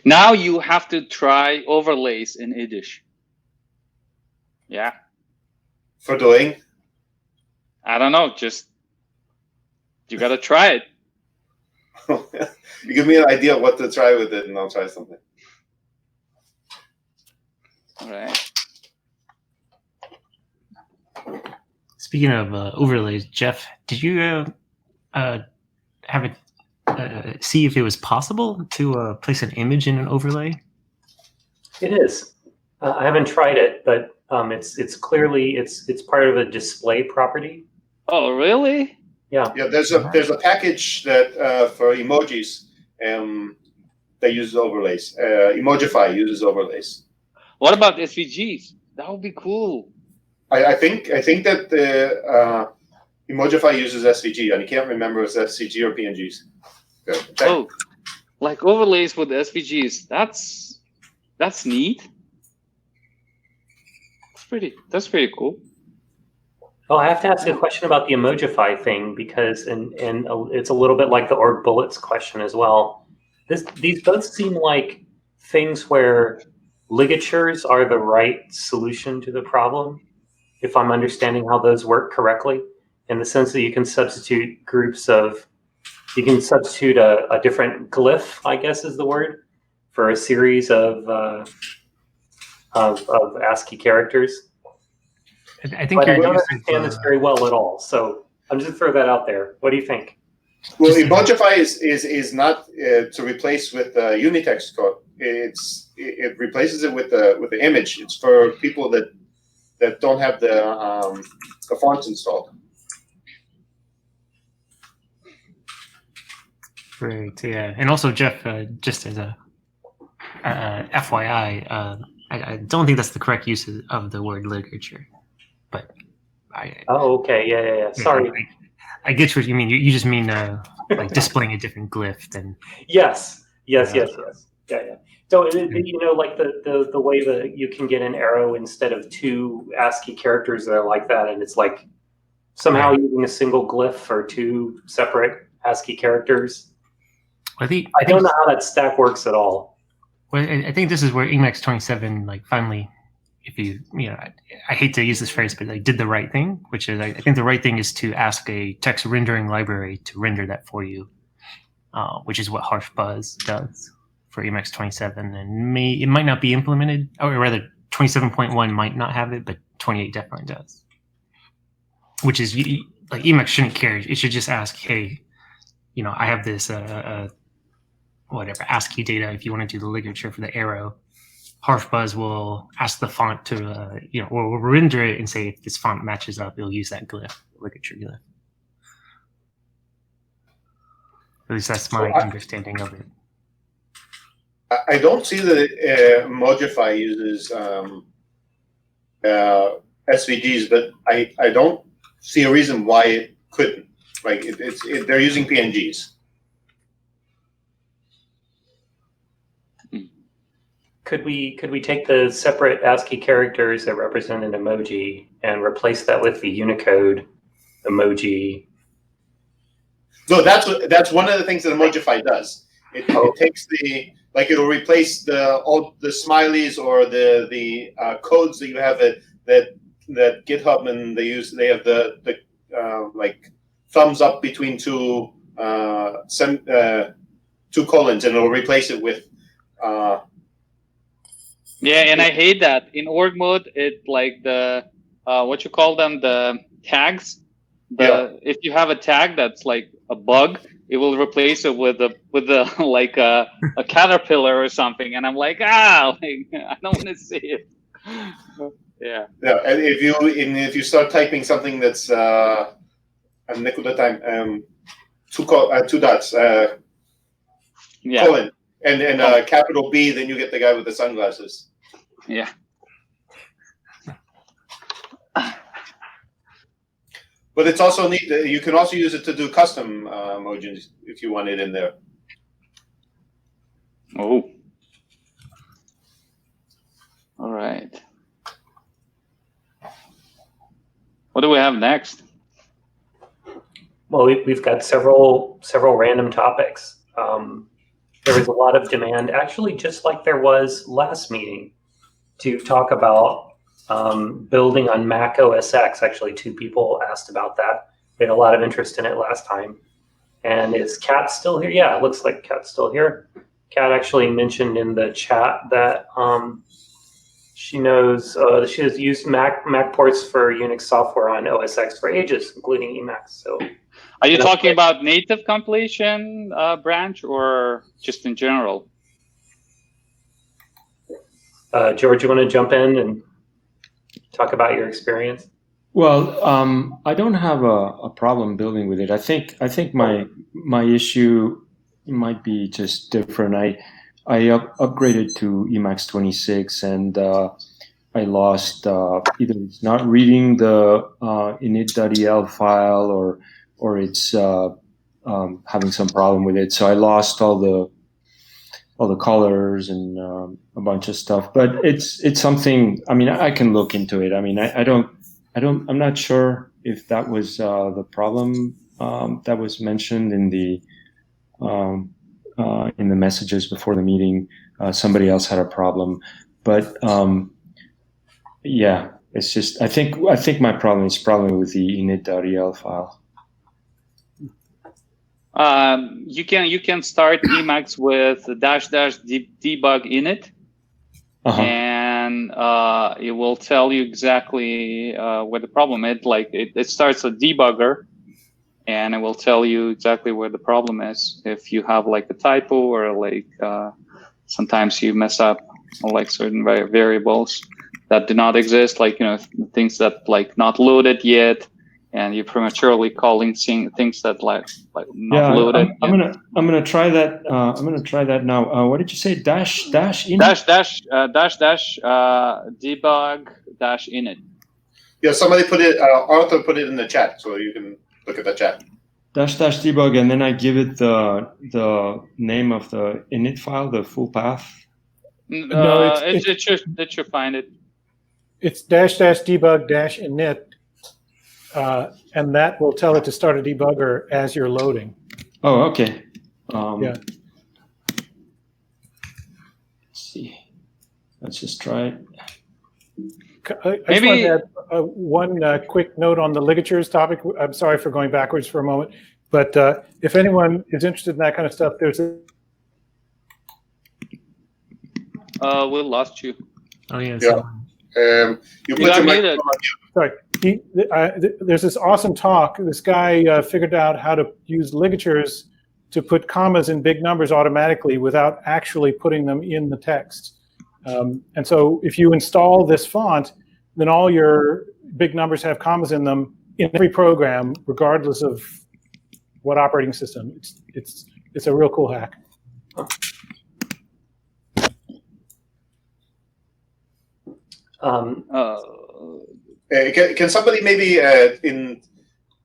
Now you have to try overlays in Yiddish. Yeah. For doing? I don't know. Just you got to try it. You give me an idea of what to try with it, and I'll try something. All right. Speaking of overlays, Jeff, did you have it see if it was possible to place an image in an overlay? It is. I haven't tried it, but it's clearly it's part of a display property. Oh, really? Yeah. Yeah. There's a package that for emojis that uses overlays. Emojify uses overlays. What about SVGs? That would be cool. I think that the Emojify uses SVG, and I can't remember if it's SVG or PNGs. Okay. Oh, like overlays with SVGs. That's neat. That's pretty cool. Oh, I have to ask a question about the Emojify thing because, and it's a little bit like the org bullets question as well. These both seem like things where ligatures are the right solution to the problem, if I'm understanding how those work correctly, in the sense that you can substitute you can substitute a different glyph, I guess is the word, for a series of ASCII characters. I think but I don't understand this very well at all. So I'm just throw that out there. What do you think? Well, Emojify is not to replace with Unitext code. It replaces it with the image. It's for people that don't have the fonts installed. Great, yeah. And also, Jeff, just as a FYI, I don't think that's the correct use of the word literature, but Oh, okay, yeah. Sorry. I get what you mean. You just mean like displaying a different glyph than. Yes. Yeah. So you know, like the way that you can get an arrow instead of two ASCII characters that are like that, and it's like somehow using a single glyph for two separate ASCII characters. I don't know how that stack works at all. Well, I think this is where Emacs 27 like finally, if you know, I hate to use this phrase, but like did the right thing, which is I think the right thing is to ask a text rendering library to render that for you, which is what HarshBuzz does for Emacs 27, and it might not be implemented, or rather 27.1 might not have it, but 28 definitely does. Which is like Emacs shouldn't care. It should just ask, hey, you know, I have this whatever ASCII data. If you want to do the ligature for the arrow, HarshBuzz will ask the font to you know, or we'll render it and say if this font matches up, it'll use that glyph, ligature glyph. At least that's my understanding of it. I don't see that Mojify uses SVGs, but I don't see a reason why it couldn't. Like they're using PNGs. Could we take the separate ASCII characters that represent an emoji and replace that with the Unicode emoji? No, that's one of the things that Emojify does. It takes it'll replace all the smileys or the codes that you have that GitHub, and they have the like thumbs up between two colons, and it'll replace it with. Yeah, and I hate that in org mode. It like the what you call them, the tags. If you have a tag that's like a bug, it will replace it with a like a caterpillar or something, and I'm like, I don't want to see it. Yeah. Yeah, and if you start typing something that's a nickel at a time, two dots, colon, and capital B, then you get the guy with the sunglasses. Yeah. But it's also neat. You can also use it to do custom emojis if you want it in there. Oh. All right. What do we have next? Well, we've got several random topics. There was a lot of demand, actually, just like there was last meeting, to talk about building on Mac OS X. Actually, 2 people asked about that. We had a lot of interest in it last time. And is Kat still here? Yeah, it looks like Kat's still here. Kat actually mentioned in the chat that she knows she has used Mac ports for Unix software on OS X for ages, including Emacs. So, are you talking about native compilation branch or just in general? George, you want to jump in and talk about your experience? Well, I don't have a problem building with it. I think my issue might be just different. I upgraded to Emacs 26, and I lost either it's not reading the init.el file or it's having some problem with it. So I lost all the colors and a bunch of stuff. But it's something. I mean, I can look into it. I mean, I'm not sure if that was the problem that was mentioned in the messages before the meeting. Somebody else had a problem, but yeah, it's just I think my problem is probably with the init.el file. You can start Emacs with --debug init, and it will tell you exactly where the problem is. Like it starts a debugger, and it will tell you exactly where the problem is. If you have like a typo or like sometimes you mess up like certain variables that do not exist, like things that like not loaded yet, and you're prematurely calling things that like not loaded. I'm gonna try that. I'm gonna try that now. What did you say? Dash init? Dash debug dash init. Yeah, somebody put it. Arthur put it in the chat, so you can look at the chat. Dash debug, and then I give it the name of the init file, the full path. No, it should find it. It's dash debug dash init, and that will tell it to start a debugger as you're loading. Oh, okay. Yeah. Let's see. Let's just try it. I just wanted to add one quick note on the ligatures topic. I'm sorry for going backwards for a moment, but if anyone is interested in that kind of stuff, there's a... We lost you. Oh, yeah. You put your microphone on mute. Sorry. There's this awesome talk. This guy figured out how to use ligatures to put commas in big numbers automatically without actually putting them in the text. And so if you install this font, then all your big numbers have commas in them in every program, regardless of what operating system. It's a real cool hack. Can somebody maybe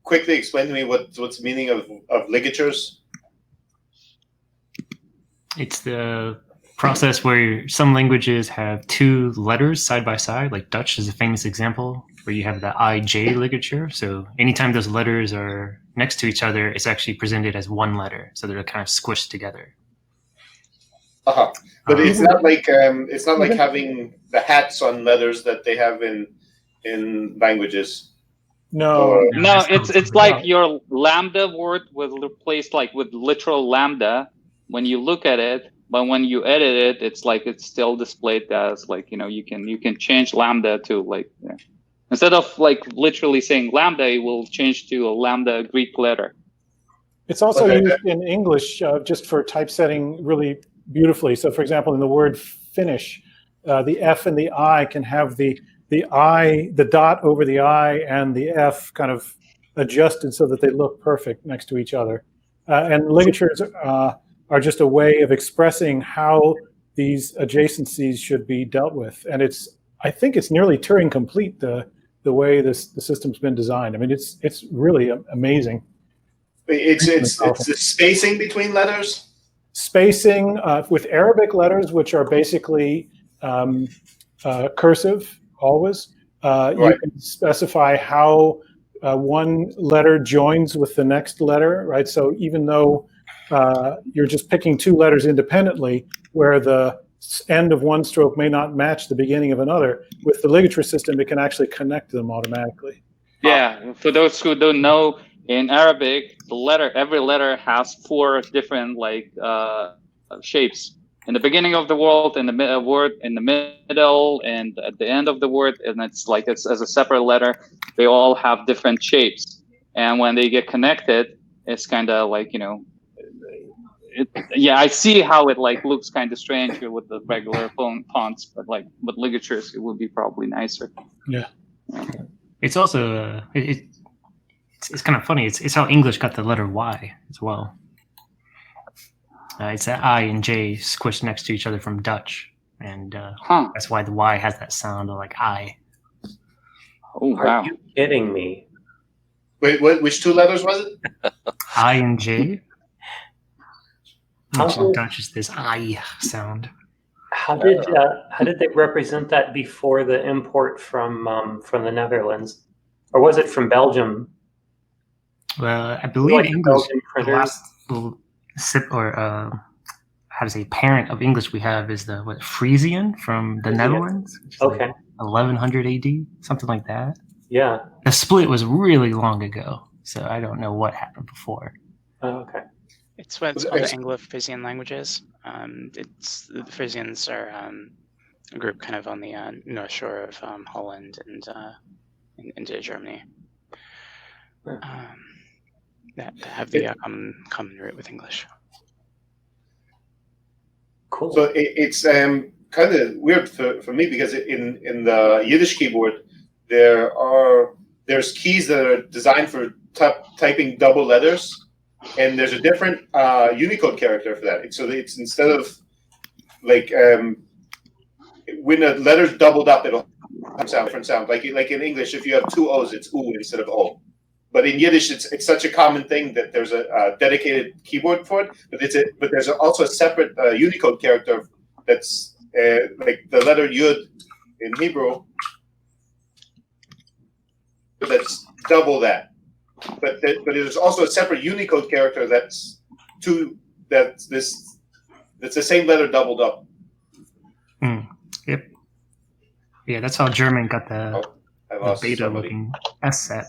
quickly explain to me what's the meaning of ligatures? It's the process where some languages have two letters side by side, like Dutch is a famous example, where you have the IJ ligature. So anytime those letters are next to each other, it's actually presented as one letter. So they're kind of squished together. But it's not like having the hats on letters that they have in languages. No, it's like your lambda word was replaced like with literal lambda when you look at it, but when you edit it, it's like it's still displayed as like, you can change lambda to like, instead of like literally saying lambda, it will change to a lambda Greek letter. It's also used in English just for typesetting really beautifully. So for example, in the word finish, the F and the I can have the dot over the I and the F kind of adjusted so that they look perfect next to each other. And ligatures are just a way of expressing how these adjacencies should be dealt with. And I think it's nearly Turing complete, the way the system's been designed. I mean, it's really amazing. It's the spacing between letters? Spacing with Arabic letters, which are basically cursive always. You can specify how one letter joins with the next letter, right? So even though you're just picking two letters independently, where the end of one stroke may not match the beginning of another, with the ligature system, it can actually connect them automatically. Yeah, for those who don't know, in Arabic, every letter has four different shapes. In the beginning of the word, in the middle, and at the end of the word, and it's as a separate letter. They all have different shapes, and when they get connected, it's kind of like I see how it like looks kind of strange here with the regular fonts, but like with ligatures, it would be probably nicer. Yeah. It's also it's kind of funny. It's how English got the letter Y as well. It's that I and J squished next to each other from Dutch, and that's why the Y has that sound of like I. Oh wow! Are you kidding me? Wait, which two letters was it? I and J. Which in How- Dutch is this I sound. How did they represent that before the import from the Netherlands, or was it from Belgium? Well, I believe Like English, Belgian the printers? last little how to say parent of English we have is the Frisian from the Netherlands. Which is Okay. like 1100 AD, something like that. Yeah. The split was really long ago, so I don't know what happened before. Oh, okay. It's what's called the Anglo-Frisian languages. The Frisians are a group kind of on the north shore of Holland and into Germany. That have the common root with English. Cool. So it's kind of weird for me because in the Yiddish keyboard there's there's keys that are designed for typing double letters, and there's a different Unicode character for that. So it's instead of like when a letter's doubled up, it'll sound different sound. Like in English, if you have two O's, it's U instead of O. But in Yiddish, it's such a common thing that there's a dedicated keyboard for it. But there's also a separate Unicode character that's like the letter Yud in Hebrew. That's double that. But there's also a separate Unicode character that's the same letter doubled up. Yep. Yeah, that's how German got the beta looking S set.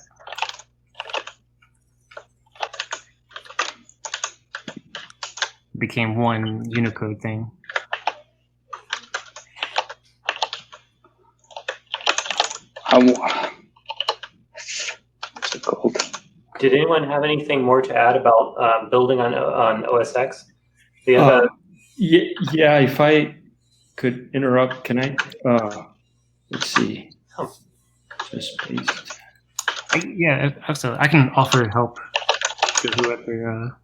Became one Unicode thing. What's it called? Did anyone have anything more to add about building on OS X? Do you have yeah, if I could interrupt, can I? Let's see. Just paste. Yeah, absolutely. I can offer help to whoever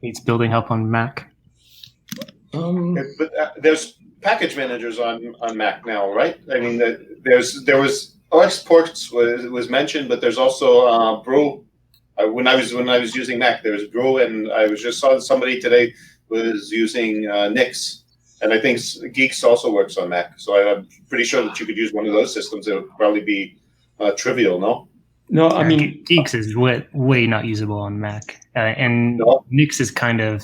needs building help on Mac. But there's package managers on Mac now, right? I mean, there was OXports was mentioned, but there's also Brew. When I was using Mac, there was Brew, and I just saw somebody today was using Nix. And I think Geeks also works on Mac, so I'm pretty sure that you could use one of those systems. It would probably be trivial, no? No, I mean Geeks is way not usable on Mac, and Nix is kind of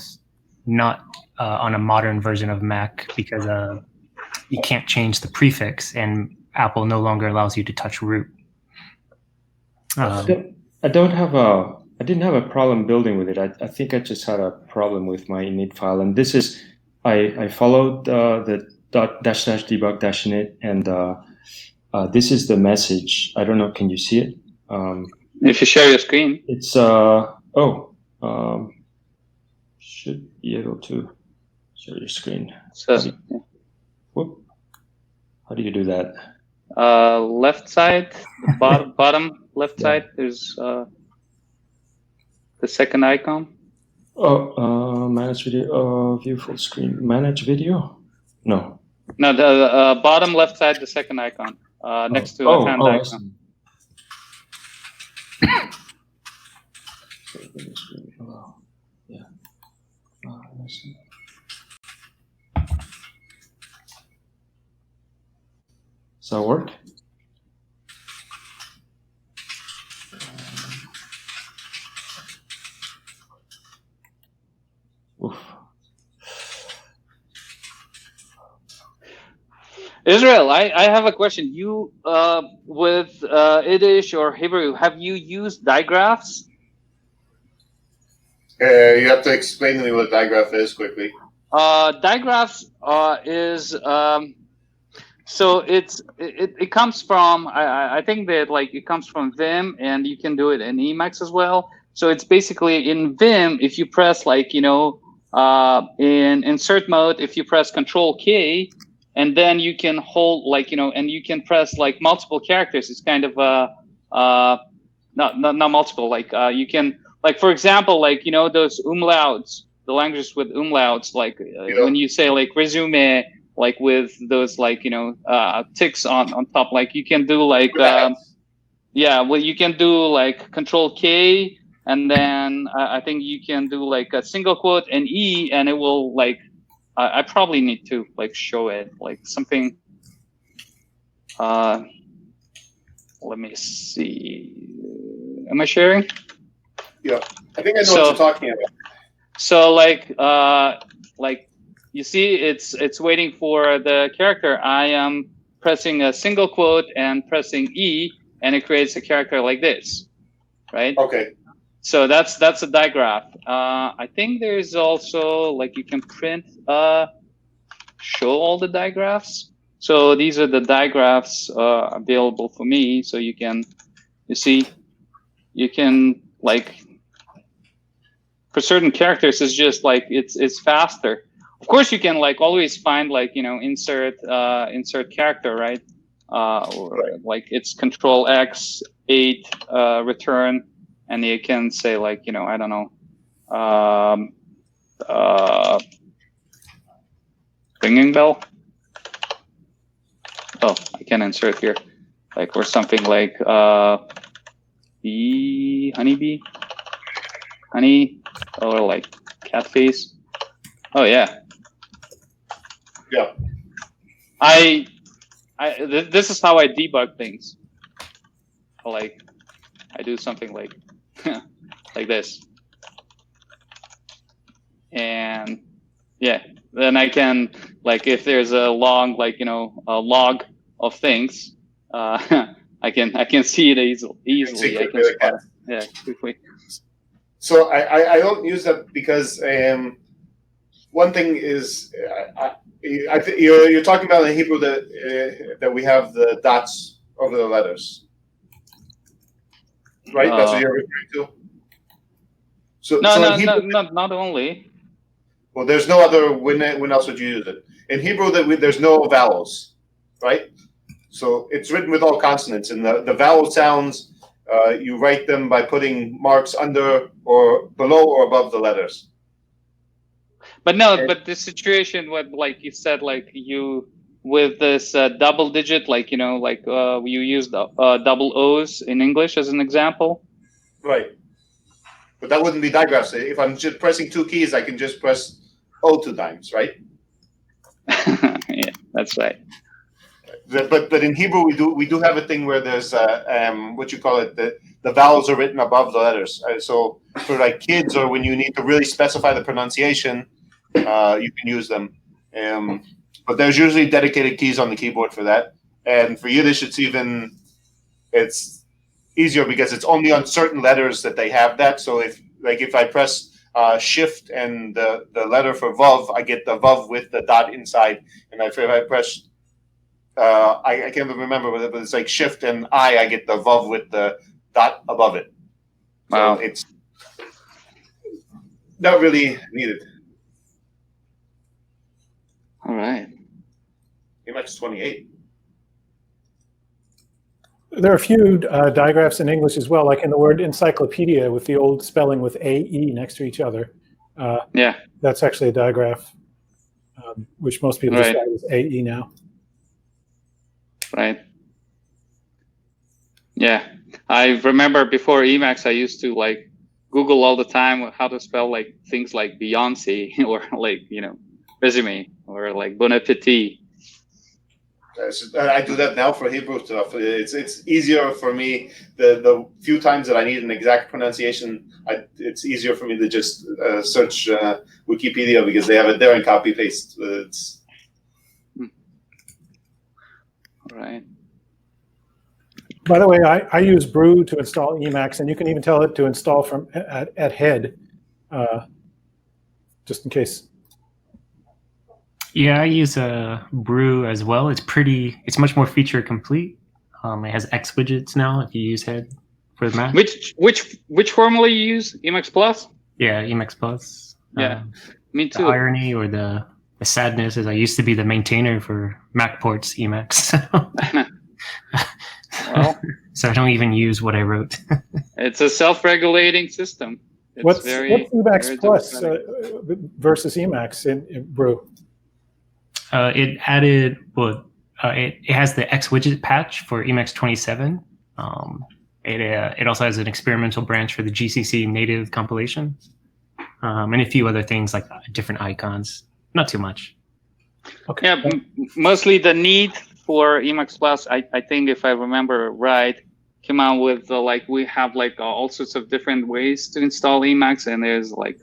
not on a modern version of Mac because you can't change the prefix, and Apple no longer allows you to touch root. I didn't have a problem building with it. I think I just had a problem with my init file, and this is. I followed the --debug-init, and this is the message. I don't know. Can you see it? If you share your screen. It's should be able to share your screen. Whoop. How do you do that? Left side, bottom left side. There's the second icon. Manage video. View full screen. Manage video? No. No, the bottom left side, the second icon, next to the hand icon. Yeah. Does that work? Oof. Israel, I have a question. You, with Yiddish or Hebrew, have you used digraphs? You have to explain to me what a digraph is quickly. Digraphs is so it comes from I think that like it comes from Vim, and you can do it in Emacs as well. So it's basically in Vim, if you press like in insert mode, if you press Control K, and then you can hold like and you can press like multiple characters. It's kind of not multiple, like you can, like for example, like those umlauts, the languages with umlauts, like when you say like resume, like with those like ticks on top, like you can do like you can do like Control K, and then I think you can do like a single quote and E, and it will like I probably need to like show it like something. Let me see. Am I sharing? Yeah, I think I know what you're talking about. So like you see, it's waiting for the character. I am pressing a single quote and pressing E, and it creates a character like this, right? Okay. So that's a digraph. I think there's also like you can print show all the digraphs. So these are the digraphs available for me. So you can like for certain characters, it's just like it's faster. Of course, you can like always find like insert character, right? Or like it's Control X return, and you can say like, you know, I don't know, ringing bell. Oh, I can insert here, like, or something like honeybee, honey, or like cat face. Oh yeah. Yeah. This is how I debug things. Like, I do something like like this, and yeah, then I can, like, if there's a long, like, you know, a log of things, I can see it easily. I can spot it. Yeah, quickly. So I don't use that because one thing is you're talking about in Hebrew that we have the dots over the letters, right? That's what you're referring to. So No, in Hebrew, not only. Well, there's no other. When else would you use it? In Hebrew, there's no vowels, right? So it's written with all consonants, and the vowel sounds you write them by putting marks under or below or above the letters. But no, but the situation with, like you said, like you with this double digit, like, you know, like you use double O's in English as an example. Right. But that wouldn't be digraphs. If I'm just pressing two keys, I can just press O 2 times, right? Yeah, that's right. But in Hebrew we do have a thing where there's what you call it, the vowels are written above the letters. So for like kids, or when you need to really specify the pronunciation, you can use them. But there's usually dedicated keys on the keyboard for that. And for Yiddish, it's easier because it's only on certain letters that they have that. So if I press shift and the letter for vav, I get the vav with the dot inside. And if I press I can't remember, but it's like shift and I get the vav with the dot above it. Wow. So it's not really needed. All right. Emacs 28. There are a few digraphs in English as well, like in the word encyclopedia with the old spelling with A-E next to each other. Yeah. That's actually a digraph, which most people just Right. write as A-E now. Right. Yeah. I remember before Emacs, I used to like Google all the time how to spell like things like Beyonce or like, you know, resume or like Bon Appetit. I do that now for Hebrew stuff. It's easier for me. The few times that I need an exact pronunciation, it's easier for me to just search Wikipedia because they have it there and copy paste. Right. By the way, I use Brew to install Emacs, and you can even tell it to install from at head, just in case. Yeah, I use Brew as well. It's much more feature complete. It has X widgets now if you use head for the Mac. Which formula you use? Emacs Plus? Yeah, Emacs Plus. Yeah, me too. The irony or the sadness is I used to be the maintainer for MacPort's Emacs. Well, so I don't even use what I wrote. It's a self-regulating system. What's Emacs Plus versus Emacs in Brew? It added, it has the X widget patch for Emacs 27. It also has an experimental branch for the GCC native compilation, and a few other things like different icons. Not too much. Okay. Yeah, mostly the need for Emacs Plus, I think if I remember right, came out with we have all sorts of different ways to install Emacs, and there's like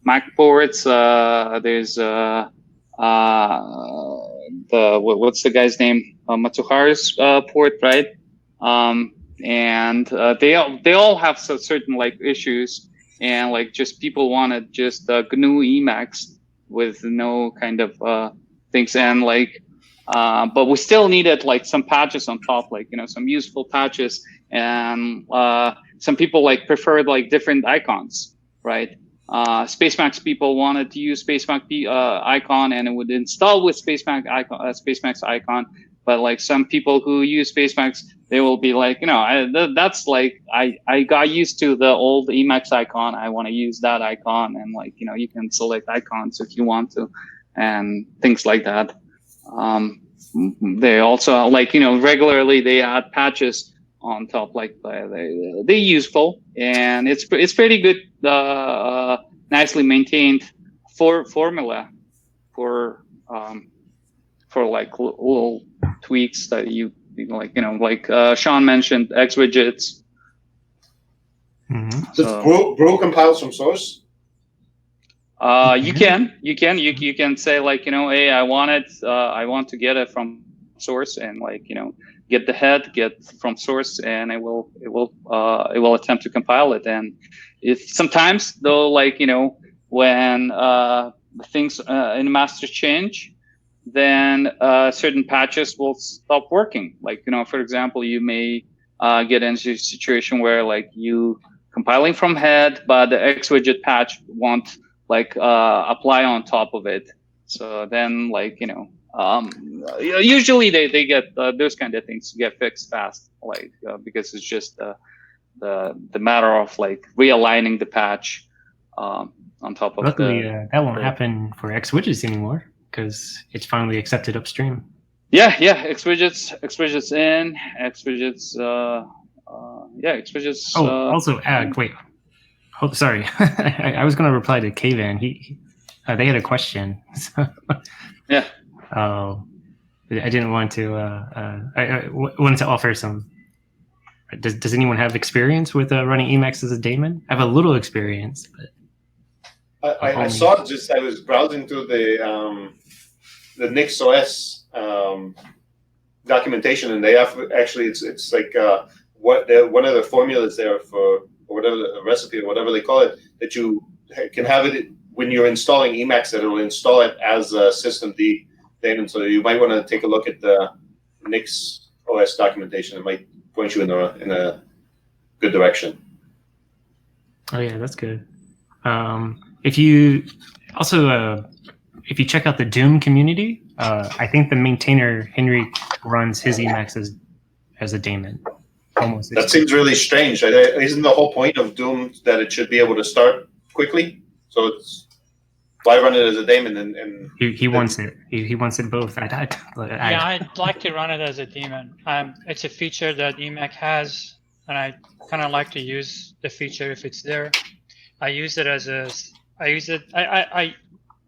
Mac ports. There's what's the guy's name? Matsuharu's port, right? And they all have certain issues, and just people want to just GNU Emacs with no kind of things, and but we still needed some patches on top, some useful patches, and some people preferred different icons, right? Spacemacs people wanted to use Spacemac icon, and it would install with Spacemac icon, But like some people who use Spacemacs, they will be like, that's like I got used to the old Emacs icon. I want to use that icon, and like you can select icons if you want to, and things like that. They also regularly they add patches on top, like they're useful, and it's pretty good, nicely maintained formula for like little tweaks that you like Sean mentioned, X widgets. Mm-hmm. Does Brew compiles from source? You can say like hey, I want to get it from source, and like get the head, get from source, and it will attempt to compile it. And if sometimes though, like when things in master change, then certain patches will stop working. Like for example, you may get into a situation where like you compiling from head, but the X widget patch won't like apply on top of it. So then like usually they get those kind of things get fixed fast, like because it's just the matter of like realigning the patch on top of. Luckily, that won't happen for X widgets anymore, because it's finally accepted upstream. Yeah, X widgets in, X widgets. X widgets. Also, wait. Oh, sorry. I was going to reply to Kvan. They had a question. So. Yeah. I didn't want to. I wanted to offer some. Does anyone have experience with running Emacs as a daemon? I have a little experience, but I saw just. I was browsing through the NixOS documentation, and they have actually it's like one of the formulas there for whatever the recipe or whatever they call it, that you can have it when you're installing Emacs, that it will install it as a systemd daemon. So you might want to take a look at the NixOS documentation. It might point you in a good direction. Oh yeah, that's good. If you check out the Doom community, I think the maintainer Henry runs his Emacs as a daemon. Almost. That seems really strange. Isn't the whole point of Doom that it should be able to start quickly? So it's why run it as a daemon? And he wants it. He wants it both. I'd like to run it as a daemon. It's a feature that Emacs has, and I kind of like to use the feature if it's there. I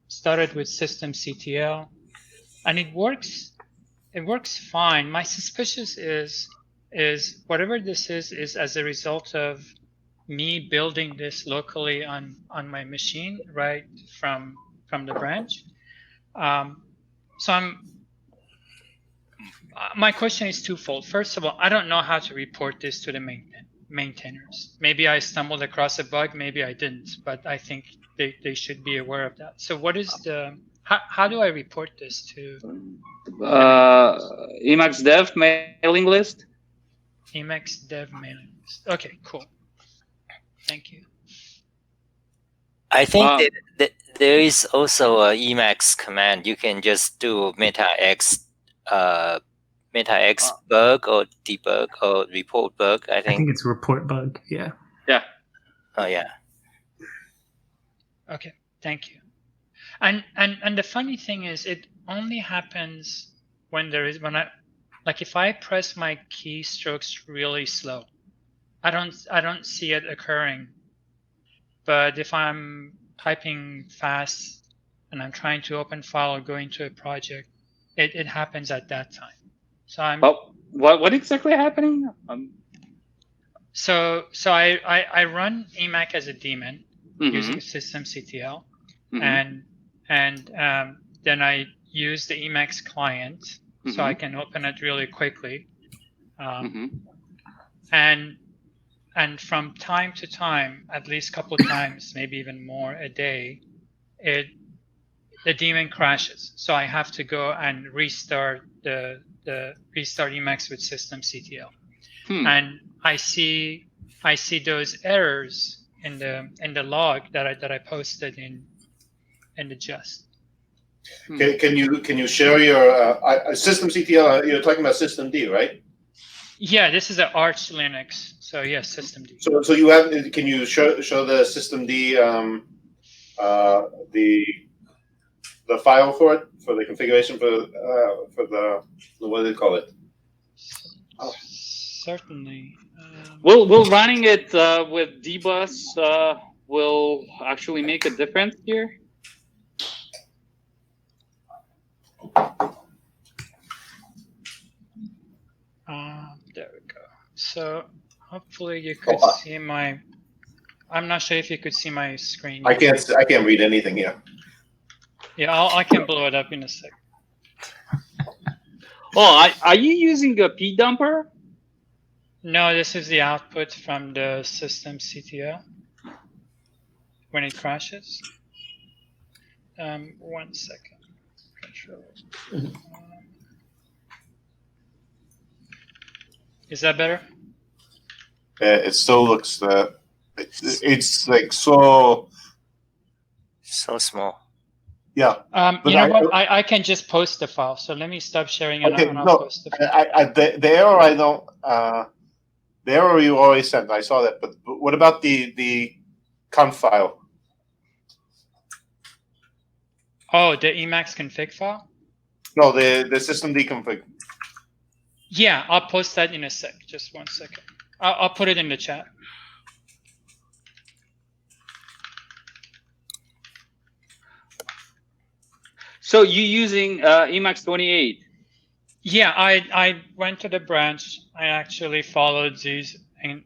started with systemctl, and it works. It works fine. My suspicion is whatever this is as a result of me building this locally on my machine, right from the branch. So my question is twofold. First of all, I don't know how to report this to the maintainers. Maybe I stumbled across a bug, maybe I didn't, but I think they should be aware of that. So what is how do I report this to Emacs dev mailing list? Emacs dev mailing list. Okay, cool. Thank you. I think that there is also a Emacs command. You can just do meta-x bug or debug or report bug. I think it's report bug. Yeah. Yeah. Oh yeah. Okay. Thank you. And the funny thing is, it only happens when if I press my keystrokes really slow, I don't see it occurring. But if I'm typing fast and I'm trying to open file or go into a project, it happens at that time. So what exactly happening? So I run Emacs as a daemon using systemctl, and then I use the Emacs client so I can open it really quickly, and from time to time, at least a couple of times, maybe even more a day, the daemon crashes. So I have to go and restart restart Emacs with systemctl, and I see those errors in the log that I posted in the jest. Can you share your systemctl? You're talking about systemd, right? Yeah, this is an Arch Linux. So yes, systemd. So you have? Can you show the systemd the file for it, for the configuration for the what do they call it? Certainly. Will running it with dbus will actually make a difference here? There we go. So hopefully you could see my. I'm not sure if you could see my screen. I can't read anything here. Yeah, I can blow it up in a sec. Oh, are you using a pdumper? No, this is the output from the systemctl when it crashes. 1 second. Control. Is that better? It still looks it's like so small. Yeah. You know what? I can just post the file. So let me stop sharing and I'll post the file. The error I don't. The error you already sent, I saw that. But what about the conf file? Oh, the Emacs config file? No, the systemd config. Yeah, I'll post that in a sec. Just 1 second. I'll put it in the chat. So you're using Emacs 28? Yeah, I went to the branch. I actually followed these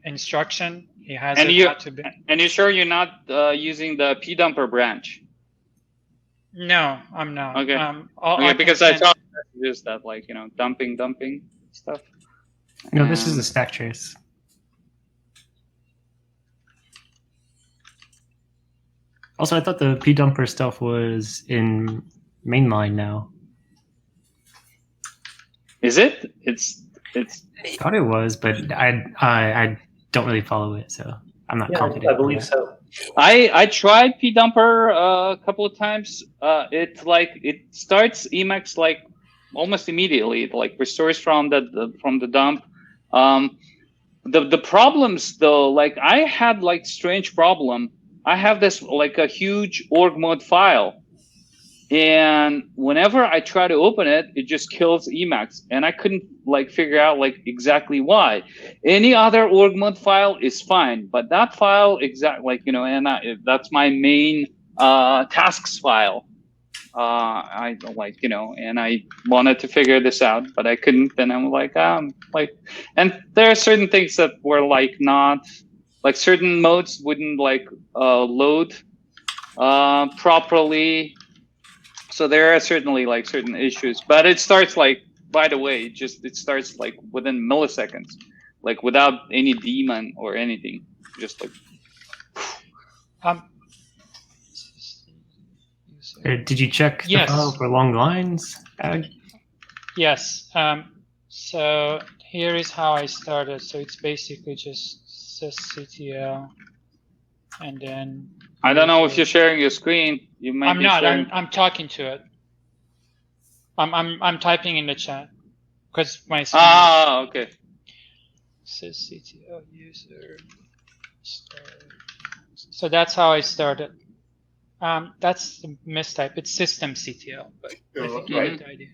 instruction. He has and you're sure you're not using the pdumper branch? No, I'm not. Okay. Because I saw messages that dumping stuff. No, this is the stack trace. Also, I thought the pdumper stuff was in mainline now. Is it? It's. I thought it was, but I don't really follow it, so I'm not confident. I believe so. I tried pdumper a couple of times. It starts Emacs almost immediately. It restores from the dump. The problems though, I had strange problem. I have this a huge org mode file, and whenever I try to open it, it just kills Emacs, and I couldn't figure out exactly why. Any other org mode file is fine, but that file that's my main tasks file. And I wanted to figure this out, but I couldn't. And I'm and there are certain things that were not certain modes wouldn't load properly. So there are certainly certain issues, but it starts by the way, it starts within milliseconds, without any daemon or anything, just Did you check the file for long lines? Yes. So here is how I started. So it's basically just sysctl, and then. I don't know if you're sharing your screen. You might. I'm not. I'm talking to it. I'm typing in the chat because my. Okay. Sysctl user. So that's how I started. That's the mistype. It's systemctl, but I think you get the idea.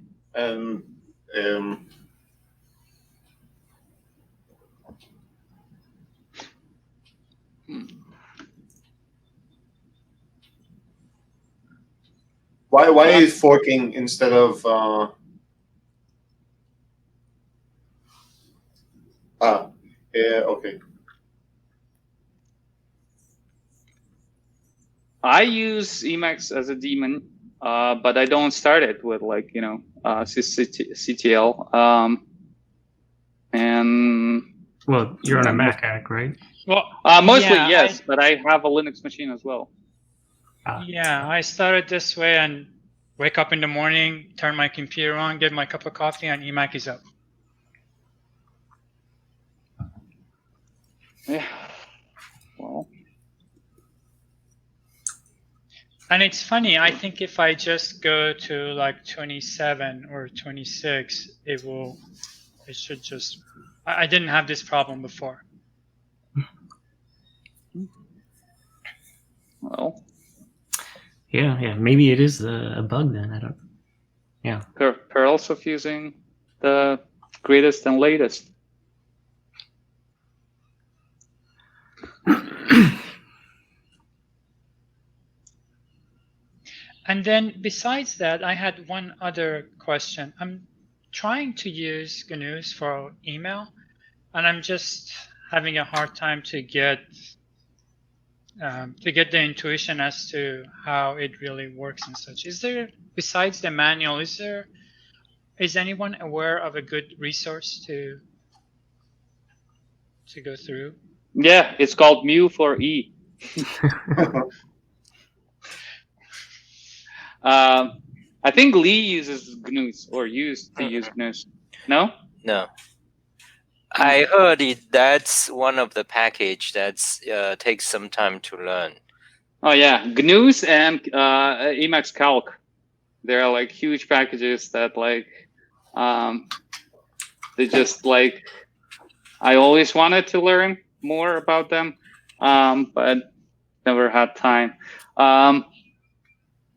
Why is forking instead of okay. I use Emacs as a daemon, but I don't start it with sysctl. And well, you're on a Mac hack, right? Well, mostly yes, but I have a Linux machine as well. Yeah, I started this way and wake up in the morning, turn my computer on, get my cup of coffee, and Emacs is up. Yeah. Well. And it's funny, I think if I just go to like 27 or 26, it should just, I didn't have this problem before. Well, yeah, maybe it is a bug then. I don't. Yeah. Perils of using the greatest and latest. And then besides that, I had one other question. I'm trying to use GNUs for email, and I'm just having a hard time to get the intuition as to how it really works and such. Is there, besides the manual, is anyone aware of a good resource to go through? Yeah, it's called Mu for E. I think Lee uses GNUs or used to use GNUs. No? No. I heard that's one of the package that's takes some time to learn. Oh yeah, GNUs and Emacs Calc. They're like huge packages that like they just like I always wanted to learn more about them, but never had time.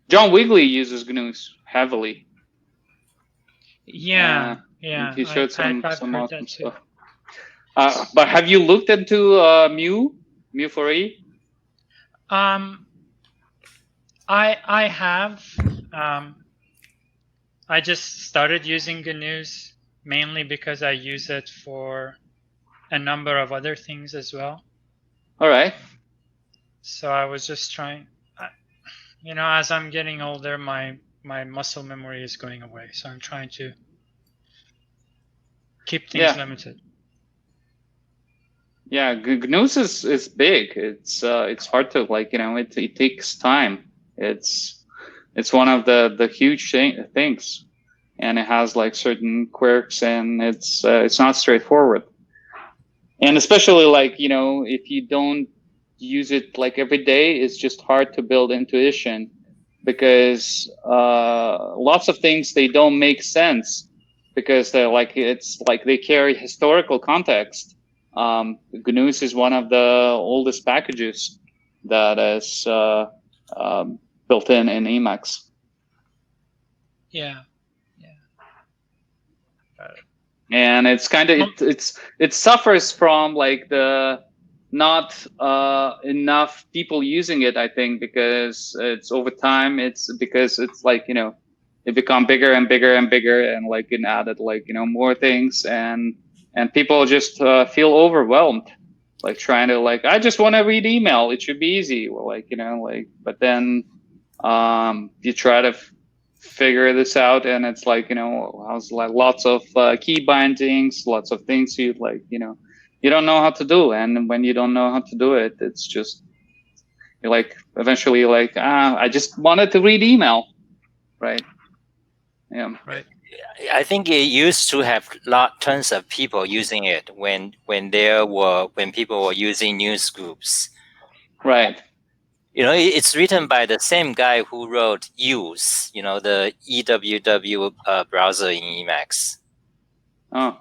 John Wigley uses GNUs heavily. Yeah, he showed some I've heard awesome that too. stuff. But have you looked into Mu for E? I have. I just started using GNUs mainly because I use it for a number of other things as well. All right. So I was just trying. You know, as I'm getting older, my muscle memory is going away. So I'm trying to keep things limited. Yeah, GNUs is big. It's hard to like, you know, it takes time. It's one of the huge things, and it has like certain quirks, and it's not straightforward. And especially like, you know, if you don't use it like every day, it's just hard to build intuition, because lots of things, they don't make sense because they're like, it's like they carry historical context. GNUs is one of the oldest packages that is built in Emacs. Yeah. And it's kind of it suffers from like the not enough people using it, I think, because it's over time. It's because it's like, you know, it become bigger and bigger and bigger, and like it added like, you know, more things, and people just feel overwhelmed, like trying to like, I just want to read email. It should be easy. Well, like, you know, like, but then you try to figure this out, and it's like, you know, how's like lots of key bindings, lots of things you like, you know, you don't know how to do. And when you don't know how to do it, it's just, you're like, eventually you're like, I just wanted to read email, right? Yeah. Right. I think it used to have tons of people using it when people were using news groups. Right. You know, it's written by the same guy who wrote Use, you know, the EWW browser in Emacs. Oh,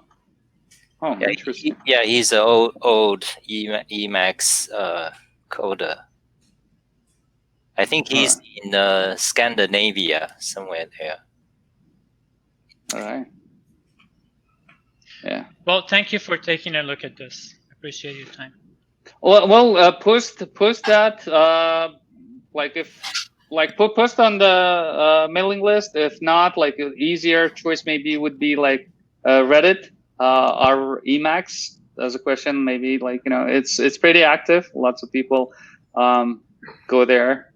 yeah, interesting. He's an old Emacs coder. I think he's in Scandinavia, somewhere there. All right. Yeah. Well, thank you for taking a look at this. Appreciate your time. Well, post that. Like if like post on the mailing list. If not, like an easier choice maybe would be like Reddit or Emacs. As a question, maybe like, you know, it's pretty active. Lots of people go there,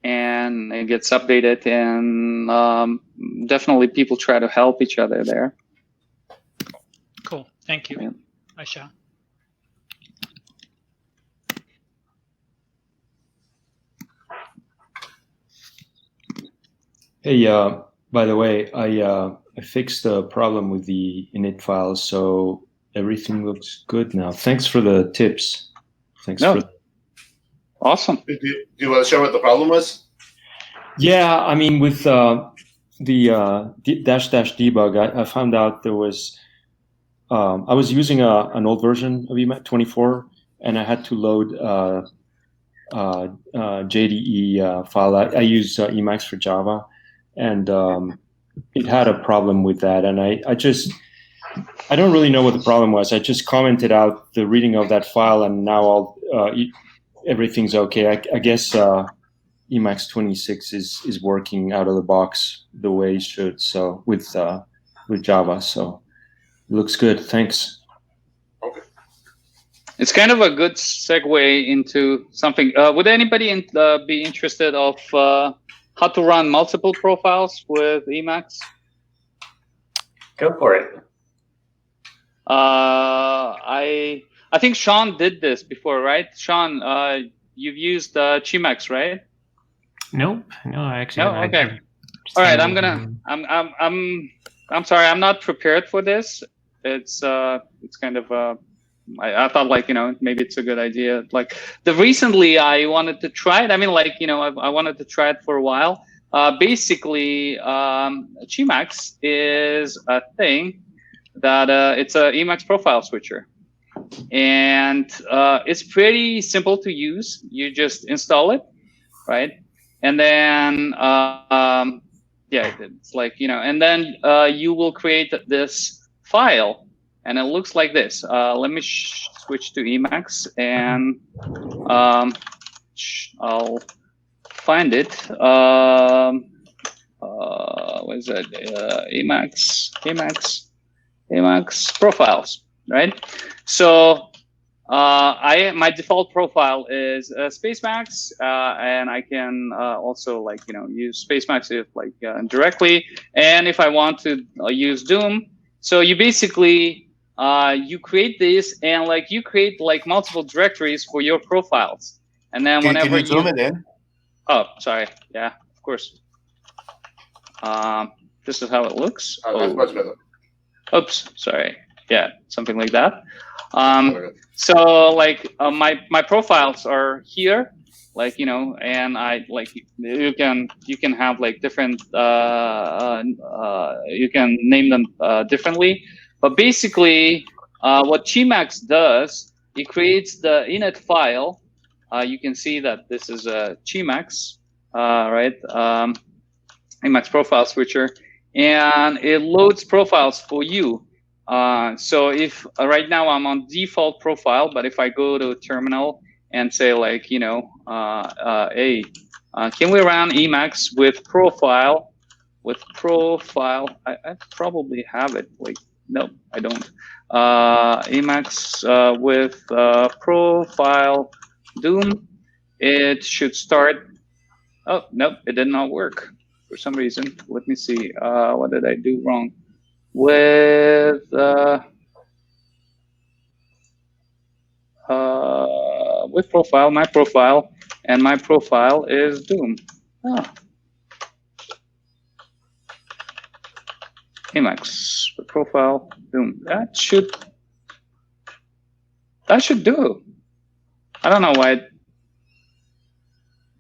and it gets updated, and definitely people try to help each other there. Cool. Thank you. Yeah. I shall. Hey, by the way, I fixed the problem with the init files, so everything looks good now. Thanks for the tips. Thanks. Awesome. Do you want to share what the problem was? Yeah, I mean, with the --debug, I found out there was I was using an old version of Emacs 24, and I had to load JDE file. I use Emacs for Java, and it had a problem with that. And I don't really know what the problem was. I just commented out the reading of that file, and now everything's okay. I guess Emacs 26 is working out of the box the way it should. So with Java, so it looks good. Thanks. Okay. It's kind of a good segue into something. Would anybody be interested of how to run multiple profiles with Emacs? Go for it. I think Sean did this before, right? Sean, you've used Emacs, right? Nope. No, I actually. No. Okay. All right. I'm sorry. I'm not prepared for this. It's kind of I thought, like, maybe it's a good idea. Like, recently I wanted to try it. I mean, like, I wanted to try it for a while. Basically, Emacs is a thing that it's a Emacs profile switcher, and it's pretty simple to use. You just install it, right? And then yeah, it's like, and then you will create this file, and it looks like this. Let me switch to Emacs, and I'll find it. What is it? Emacs profiles, right? So my default profile is Spacemacs, and I can also, like, use Spacemacs directly. And if I want to use Doom, so you basically you create this, and like you create like multiple directories for your profiles, and then whenever can you zoom it in? Oh, sorry. Yeah, of course. This is how it looks. That's much better. Oops, sorry. Yeah, something like that. So like my profiles are here, like, and I like you can have like different you can name them differently, but basically what Emacs does, it creates the init file. You can see that this is a Emacs, right? Emacs profile switcher, and it loads profiles for you. So if right now I'm on default profile, but if I go to terminal and say, like, hey, can we run Emacs with profile? I probably have it. Wait, no, I don't. Emacs with profile Doom. It should start. Oh, nope, it did not work for some reason. Let me see. What did I do wrong? With profile, my profile, and my profile is Doom. Oh. Emacs profile Doom. That should do. I don't know why.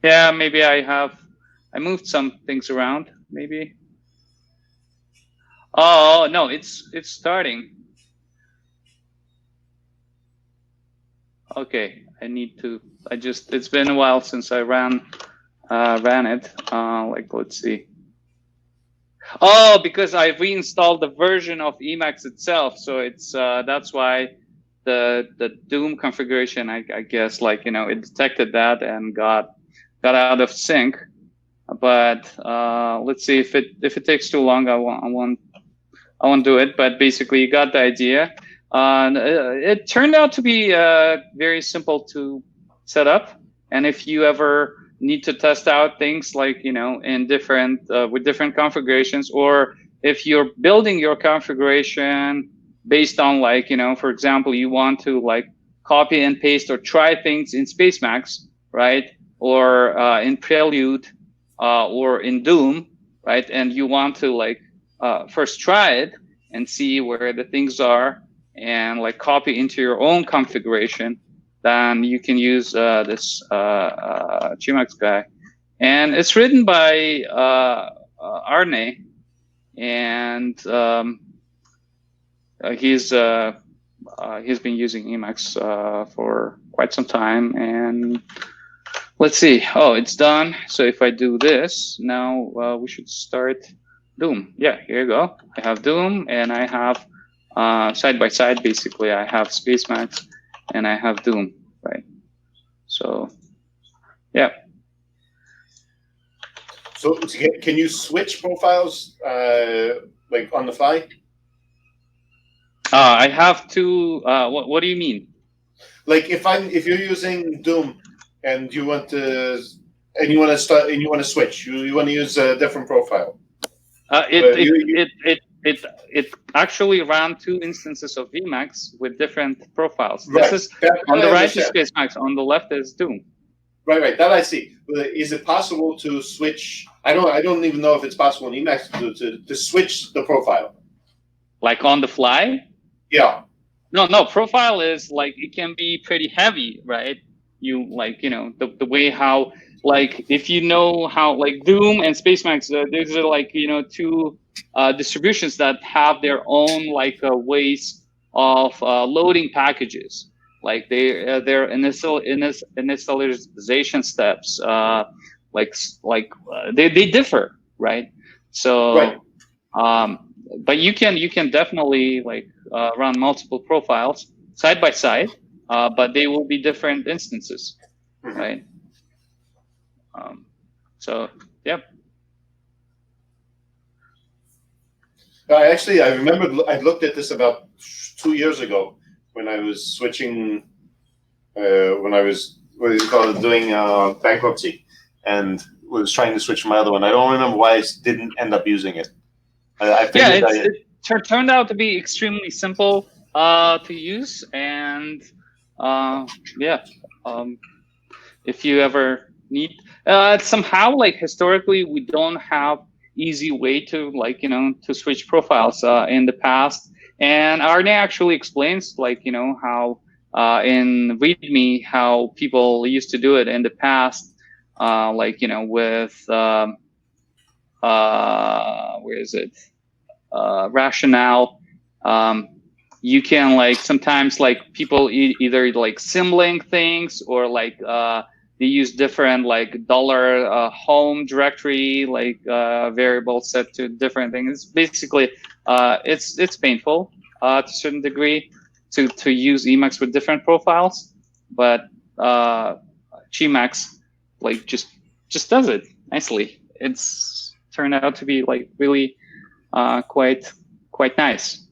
Yeah, maybe I moved some things around. Maybe. Oh no, it's starting. Okay, I need to. It's been a while since I ran it. Like, let's see. Oh, because I reinstalled the version of Emacs itself, so it's that's why the Doom configuration, I guess, like, it detected that and got out of sync. But let's see, if it takes too long, I won't do it. But basically, you got the idea. It turned out to be very simple to set up, and if you ever need to test out things, like, in different with different configurations, or if you're building your configuration based on, like, for example, you want to like copy and paste or try things in Spacemacs, right, or in Prelude, or in Doom, right, and you want to like first try it and see where the things are, and like copy into your own configuration, then you can use this Emacs guy. and it's written by Arne, and he's been using Emacs for quite some time. And let's see. Oh, it's done. So if I do this now, we should start Doom. Yeah, here you go. I have Doom, and I have side by side. Basically, I have Spacemacs, and I have Doom. Right. So, yeah. So can you switch profiles like on the fly? I have to. What do you mean? Like if you're using Doom and you want to switch, you want to use a different profile. It actually ran 2 instances of Emacs with different profiles. This is on the right is Spacemacs, on the left is Doom. Right. That I see. But is it possible to switch? I don't even know if it's possible in Emacs to switch the profile. Like on the fly? Yeah. No. Profile is like, it can be pretty heavy, right? You the way how, like, if you know how, like, Doom and Spacemacs, these are like 2 distributions that have their own like ways of loading packages. Like their initialization steps, they differ, right? So, right. But you can definitely like run multiple profiles side by side, but they will be different instances, right? So, yep. I remember I looked at this about 2 years ago when I was switching, when I was doing bankruptcy, and was trying to switch my other one. I don't remember why I didn't end up using it. It turned out to be extremely simple to use, and if you ever need, somehow, like, historically we don't have easy way to, like, to switch profiles in the past. And Arne actually explains, like, how in README how people used to do it in the past, like, with where is it? Rationale. You can, like, sometimes, like, people either like symlink things, or like they use different, like, $home directory, like variables set to different things. Basically, it's painful to a certain degree to use Emacs with different profiles, but Gmacs, like, just does it nicely. It's turned out to be, like, really quite nice.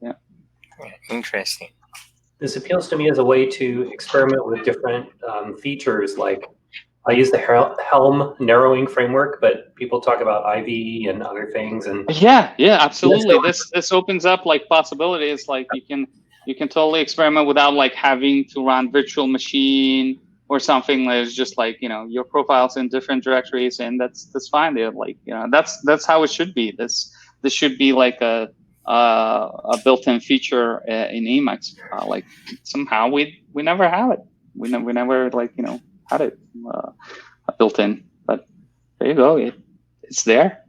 Yeah. Interesting. This appeals to me as a way to experiment with different features. Like, I use the Helm narrowing framework, but people talk about IVE and other things. And yeah, absolutely. This opens up, like, possibilities. Like, you can totally experiment without, like, having to run virtual machine or something. There's just, like, your profiles in different directories, and that's fine. They're like, that's how it should be. This should be like a built-in feature in Emacs. Like, somehow we never have it. We never like, had it built in. But there you go. It's there.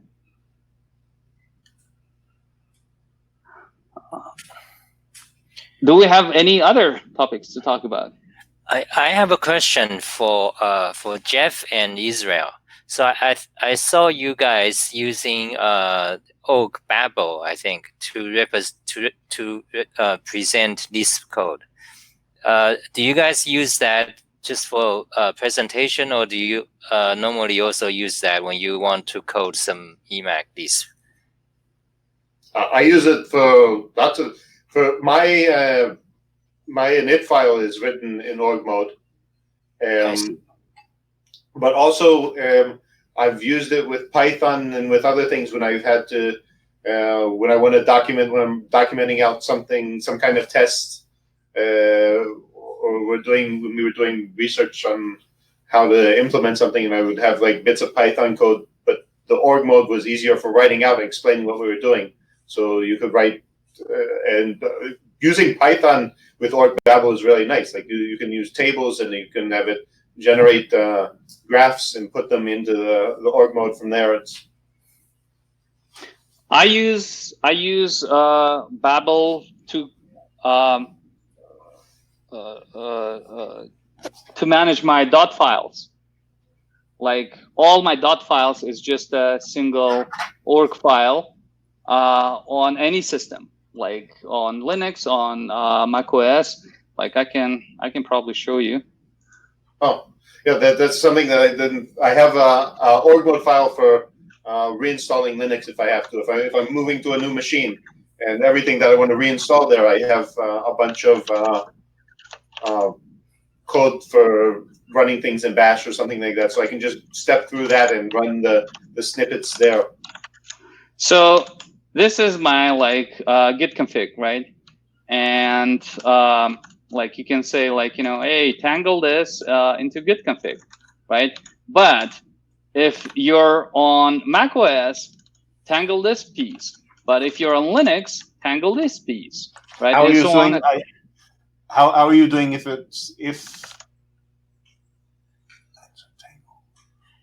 Do we have any other topics to talk about? I have a question for Jeff and Israel. So I saw you guys using Oak Babel, I think, to present this code. Do you guys use that just for presentation, or do you normally also use that when you want to code some Emacs Lisp? I use it for lots of, for my my init file is written in org mode, but also I've used it with Python and with other things when I've had to when I want to document, when I'm documenting out something, some kind of test, or when we were doing research on how to implement something, and I would have, like, bits of Python code, but the org mode was easier for writing out and explaining what we were doing. So you could write, and using Python with org Babel is really nice. Like, you can use tables, and you can have it generate graphs and put them into the org mode from there. I use Babel to manage my dot files. Like all my dot files is just a single org file on any system, like on Linux, on Mac OS. Like I can probably show you. Oh, yeah, that's something that I didn't. I have a org mode file for reinstalling Linux if I have to. If I'm moving to a new machine and everything that I want to reinstall there, I have a bunch of code for running things in Bash or something like that. So I can just step through that and run the snippets there. So this is my like git config, right? And like you can say like, hey, tangle this into git config, right? But if you're on Mac OS, tangle this piece. But if you're on Linux, tangle this piece, right? How are you doing? How are you doing if?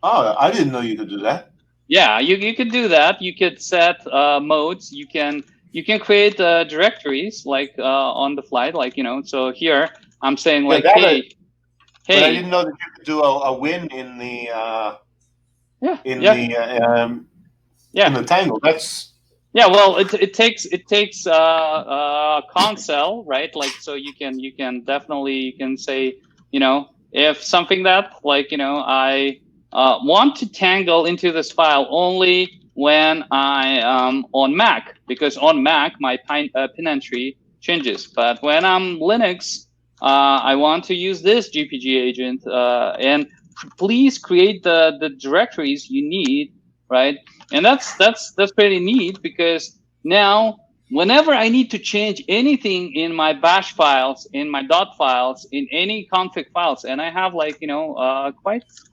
Oh, I didn't know you could do that. Yeah, you could do that. You could set modes. You can create directories like on the fly, like So here I'm saying like, hey. But I didn't know that you could do a win in the in the tangle. That's well, it takes console, right? Like so you can definitely say if something that like I want to tangle into this file only when I am on Mac, because on Mac my pin entry changes, but when I'm Linux, I want to use this GPG agent, and please create the directories you need, right? And that's pretty neat, because now whenever I need to change anything in my bash files, in my dot files, in any config files, and I have like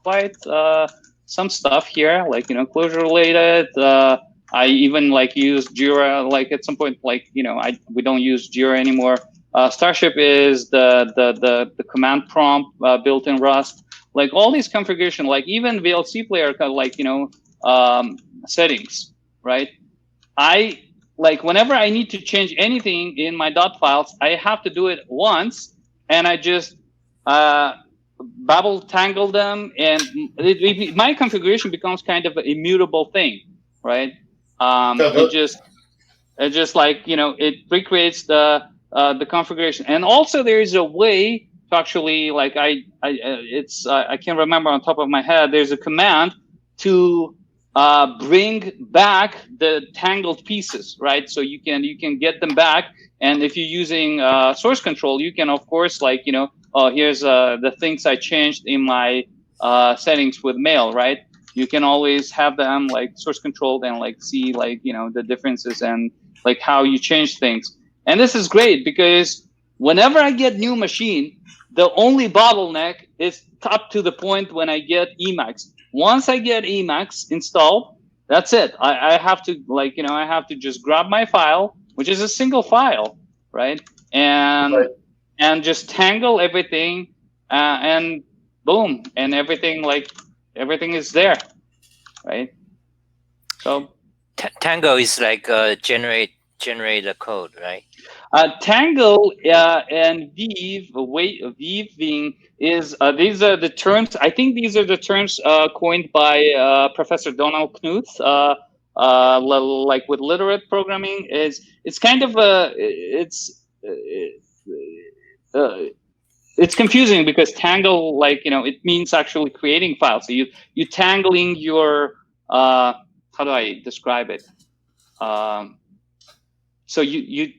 quite some stuff here, like closure related. I even like use Jira. Like at some point, like we don't use Jira anymore. Starship is the command prompt built in Rust. Like all these configuration, like even VLC player, like settings, right? I like whenever I need to change anything in my dot files, I have to do it once, and I just Babel tangle them, and my configuration becomes kind of an immutable thing, right? It just like it recreates the configuration, and also there is a way to actually like I can't remember on top of my head. There's a command to bring back the tangled pieces, right? So you can get them back, and if you're using source control, you can of course like oh, here's the things I changed in my settings with mail, right? You can always have them like source controlled and like see like the differences and like how you change things. And this is great because whenever I get new machine, the only bottleneck is up to the point when I get Emacs. Once I get Emacs installed, that's it. I have to like I have to just grab my file, which is a single file, right? And just tangle everything, and boom, and everything is there, right? So Tango is like generate a code, right? Tangle and weaving is these are the terms. I think these are the terms coined by Professor Donald Knuth. Like with literate programming, it's kind of it's confusing because tangle, like it means actually creating files. So you tangling your how do I describe it? So you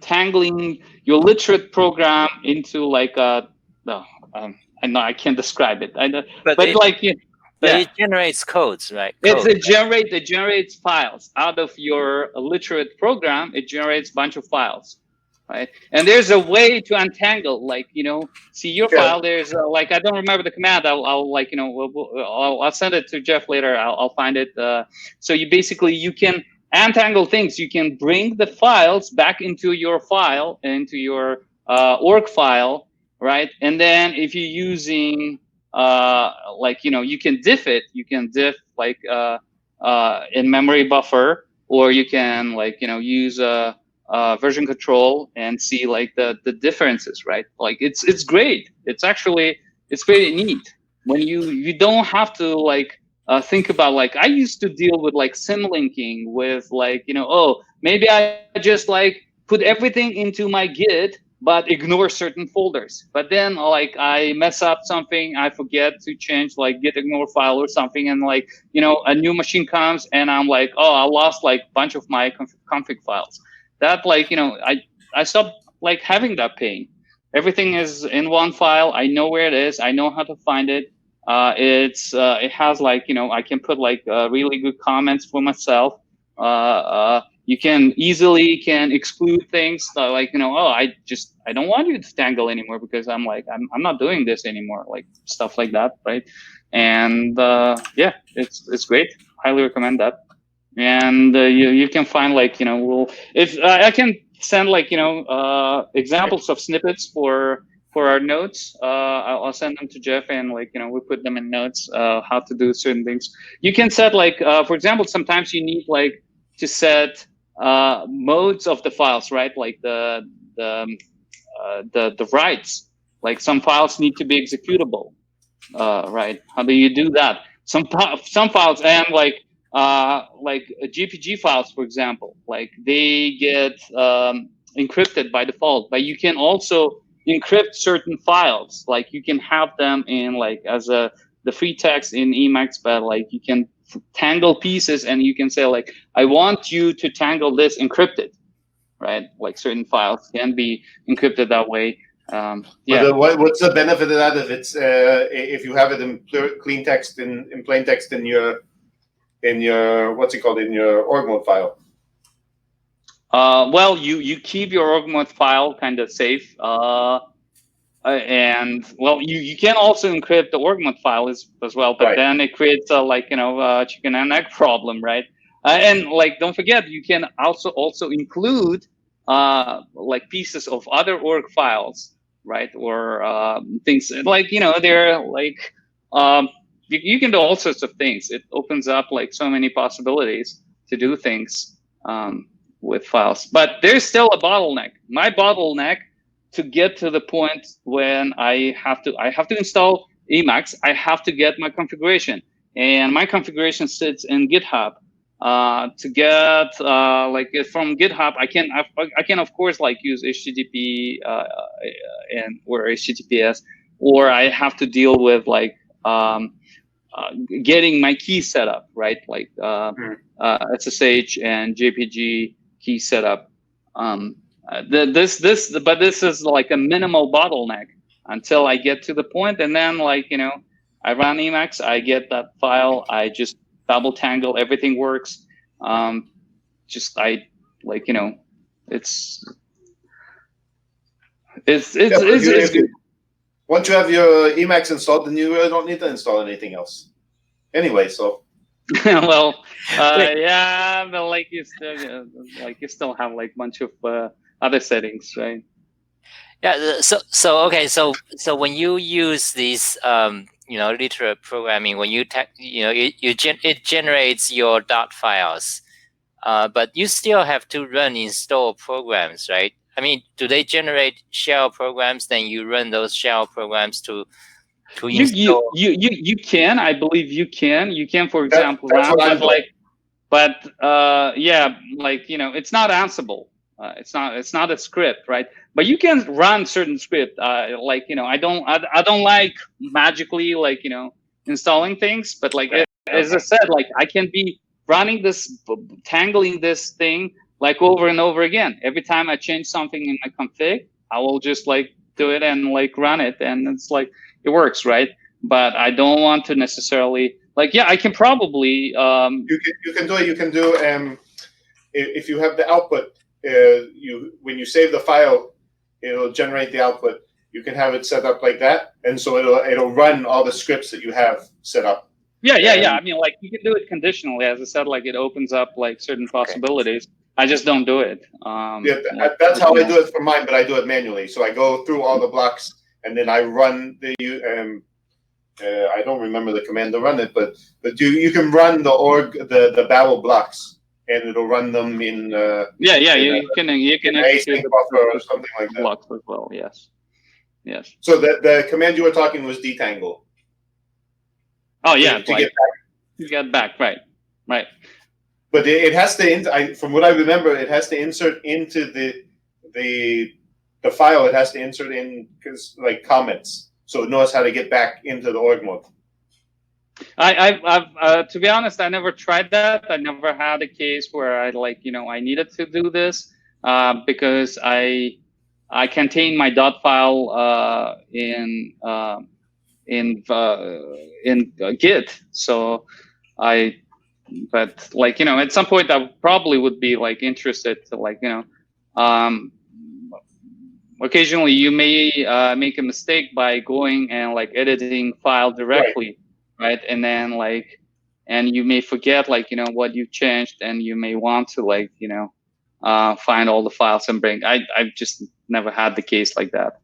tangling your literate program into like I know I can't describe it. I know, but like it generates codes, right? It generates files out of your literate program. It generates a bunch of files, right? And there's a way to untangle, like see your file. There's like I don't remember the command. I'll like I'll send it to Jeff later. I'll find it. So you can untangle things. You can bring the files back into your file, into your org file, right? And then if you're using like, you know, you can diff it. You can diff like in memory buffer, or you can like, you know, use a version control and see like the differences, right? Like it's great. It's actually, it's very neat when you don't have to like think about, like, I used to deal with like symlinking with like, you know, oh, maybe I just like put everything into my Git but ignore certain folders. But then like I mess up something, I forget to change like git ignore file or something, and like, you know, a new machine comes and I'm like, oh, I lost like a bunch of my config files. That like, you know, I stopped like having that pain. Everything is in one file. I know where it is. I know how to find it. It has like, you know, I can put like really good comments for myself. You can easily exclude things like, you know, oh, I don't want you to tangle anymore because I'm like, I'm not doing this anymore, like stuff like that, right? And yeah, it's great. Highly recommend that. And you can find like, you know, if I can send like, you know, examples of snippets for our notes. I'll send them to Jeff, and like, you know, we put them in notes, how to do certain things. You can set like, for example, sometimes you need like to set modes of the files, right? Like the writes, like some files need to be executable, right? How do you do that? Some files, and like GPG files, for example, like they get encrypted by default, but you can also encrypt certain files. Like you can have them in like as the free text in Emacs, but like you can tangle pieces, and you can say like, I want you to tangle this encrypted, right? Like certain files can be encrypted that way. Yeah. What's the benefit of that if it's if you have it in clean text in plain text in your what's it called, in your org mode file? Well, you keep your org mode file kind of safe. And well, you can also encrypt the org mode file as well, but then it creates a like, you know, chicken and egg problem, right? And like, don't forget, you can also include like pieces of other org files, right? Or things like, you know, they're like you can do all sorts of things. It opens up like so many possibilities to do things with files, but there's still a bottleneck. My bottleneck to get to the point when I have to install Emacs, I have to get my configuration, and my configuration sits in GitHub. To get like from GitHub, I can of course like use HTTP and or HTTPS, or I have to deal with like getting my key set up, right? Like SSH and JPG key setup. But this is like a minimal bottleneck until I get to the point, and then like, you know, I run Emacs, I get that file, I just double tangle, everything works. Just I like, you know, it's good. Once you have your Emacs installed, then you really don't need to install anything else. Anyway, so. Well, yeah, but like you still have like a bunch of other settings, right? Yeah. So okay. So when you use these you know, literal programming, when you you know, it generates your dot files, but you still have to run install programs, right? I mean, do they generate shell programs? Then you run those shell programs to install. You can, I believe you can, for example, run, but like, but yeah, like, you know, it's not Ansible. It's not a script, right? But you can run certain script. Like, you know, I don't like magically like, you know, installing things, but like as I said, like I can be running this, tangling this thing like over and over again. Every time I change something in my config, I will just like do it and like run it, and it's like it works, right? But I don't want to necessarily like, yeah, I can probably you can do it. You can do if you have the output. When you save the file, it'll generate the output. You can have it set up like that, and so it'll run all the scripts that you have set up. Yeah. I mean, like you can do it conditionally, as I said. Like it opens up like certain possibilities. I just don't do it. Yeah, that's how I do it for mine, but I do it manually. So I go through all the blocks and then I run the. I don't remember the command to run it, but you can run the Babel blocks, and it'll run them in. You can async buffer or something like that. Blocks as well. Yes. So the command you were talking was detangle. Oh yeah, to get back. You get back, right. But it has to. From what I remember, it has to insert into the file. It has to insert in like comments, so it knows how to get back into the org mode. I've to be honest, I never tried that. I never had a case where I I needed to do this because I contain my dot file in Git. So but at some point I probably would be interested to occasionally you may make a mistake by going and editing file directly, right? And then and you may forget what you changed, and you may want to find all the files and bring. I've just never had the case like that.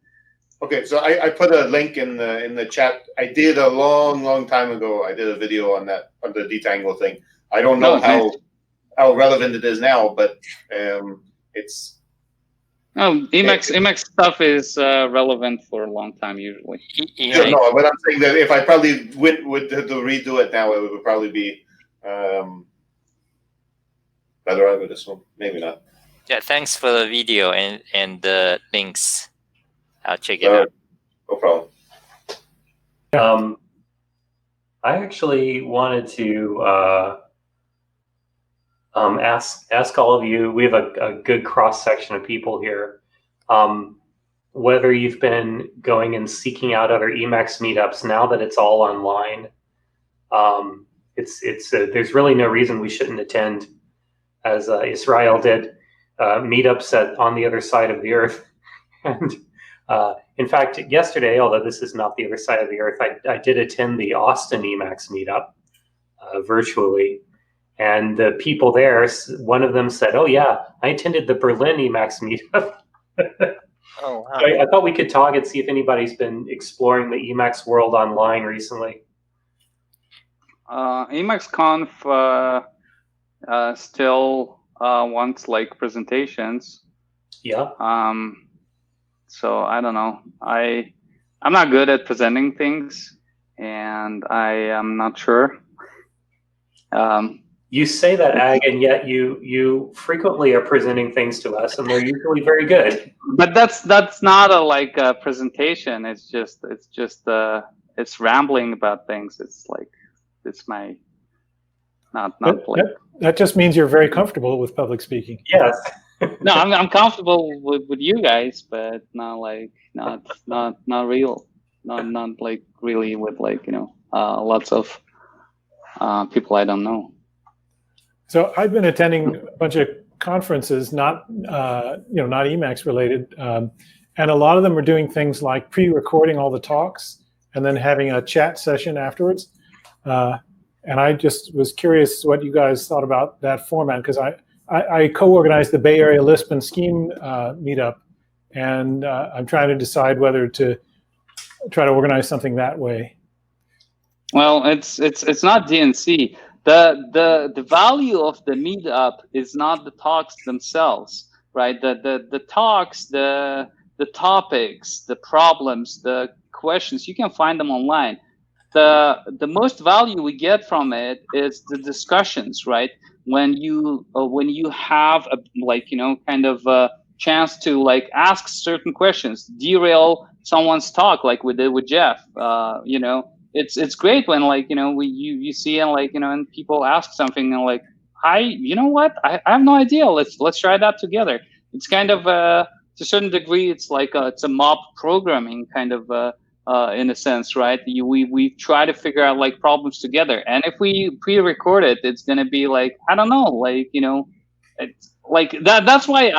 Okay, so I put a link in the chat. I did a long time ago. I did a video on the detangle thing. I don't know how relevant it is now, but it's. Oh, Emacs stuff is relevant for a long time usually. Yeah, no, but I'm saying that if I probably would to redo it now, it would probably be better. I would assume, maybe not. Yeah, thanks for the video and the links. I'll check it out. No problem. I actually wanted to ask all of you. We have a good cross section of people here. Whether you've been going and seeking out other Emacs meetups now that it's all online, there's really no reason we shouldn't attend, as Israel did, meetups on the other side of the earth. And in fact, yesterday, although this is not the other side of the earth, I did attend the Austin Emacs meetup virtually. And the people there, one of them said, "Oh yeah, I attended the Berlin Emacs meetup." Oh, wow. So I thought we could talk and see if anybody's been exploring the Emacs world online recently. Emacs Conf still wants presentations. Yeah. So I don't know. I'm not good at presenting things, and I am not sure. You say that, Ag, and yet you frequently are presenting things to us, and they're usually very good. But that's not a presentation. It's it's rambling about things. It's my not that just means you're very comfortable with public speaking. Yes. No, I'm comfortable with you guys, but not real, not really with lots of people I don't know. So I've been attending a bunch of conferences, not Emacs related, and a lot of them are doing things like pre-recording all the talks and then having a chat session afterwards. And I just was curious what you guys thought about that format, because I co-organized the Bay Area Lisp and Scheme meetup, and I'm trying to decide whether to try to organize something that way. Well, it's not DNC. The value of the meetup is not the talks themselves, right? The talks, the topics, the problems, the questions, you can find them online. The most value we get from it is the discussions, right? When you have a kind of a chance to ask certain questions, derail someone's talk like we did with Jeff. It's great when you see and people ask something and you know what, I have no idea. Let's try that together. It's kind of to a certain degree it's it's a mob programming kind of in a sense, right? We try to figure out problems together, and if we pre-record it, it's gonna be I don't know, it's that's why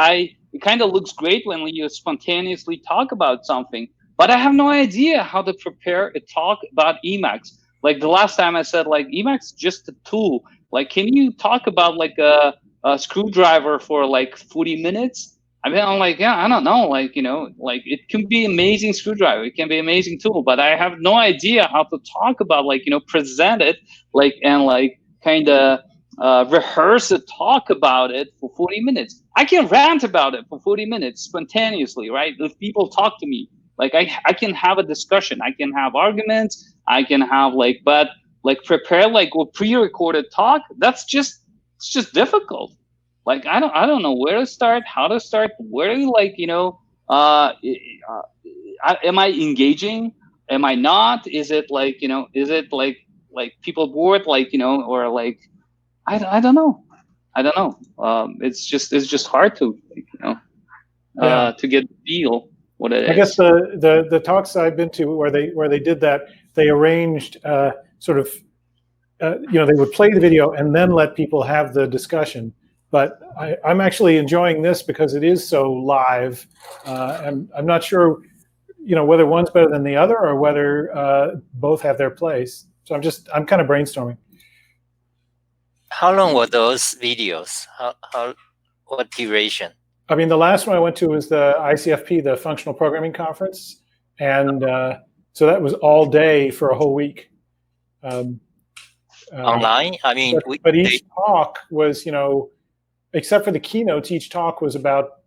it kind of looks great when you spontaneously talk about something. But I have no idea how to prepare a talk about Emacs. The last time I said, Emacs is just a tool. Can you talk about a screwdriver for 40 minutes? I mean, I'm like, yeah, I don't know, like, you know, like it can be amazing screwdriver, it can be amazing tool, but I have no idea how to talk about, like, you know, present it, like, and like kind of rehearse a talk about it for 40 minutes. I can rant about it for 40 minutes spontaneously, right? If people talk to me, like I can have a discussion, I can have arguments, I can have like, but like prepare like a pre-recorded talk, it's just difficult. Like I don't know where to start, how to start, where to, like, you know, am I engaging? Am I not? Is it like, you know, is it like people bored, like, you know, or like I don't know. I don't know. It's just hard to, you know, to get the feel what it is. I guess the talks I've been to where they did that, they arranged sort of, you know, they would play the video and then let people have the discussion. But I'm actually enjoying this because it is so live, and I'm not sure, you know, whether one's better than the other or whether both have their place. So I'm kind of brainstorming. How long were those videos? What duration? I mean, the last one I went to was the ICFP, the Functional Programming Conference, and so that was all day for a whole week. Online? I mean, but each talk was, you know, except for the keynotes, each talk was about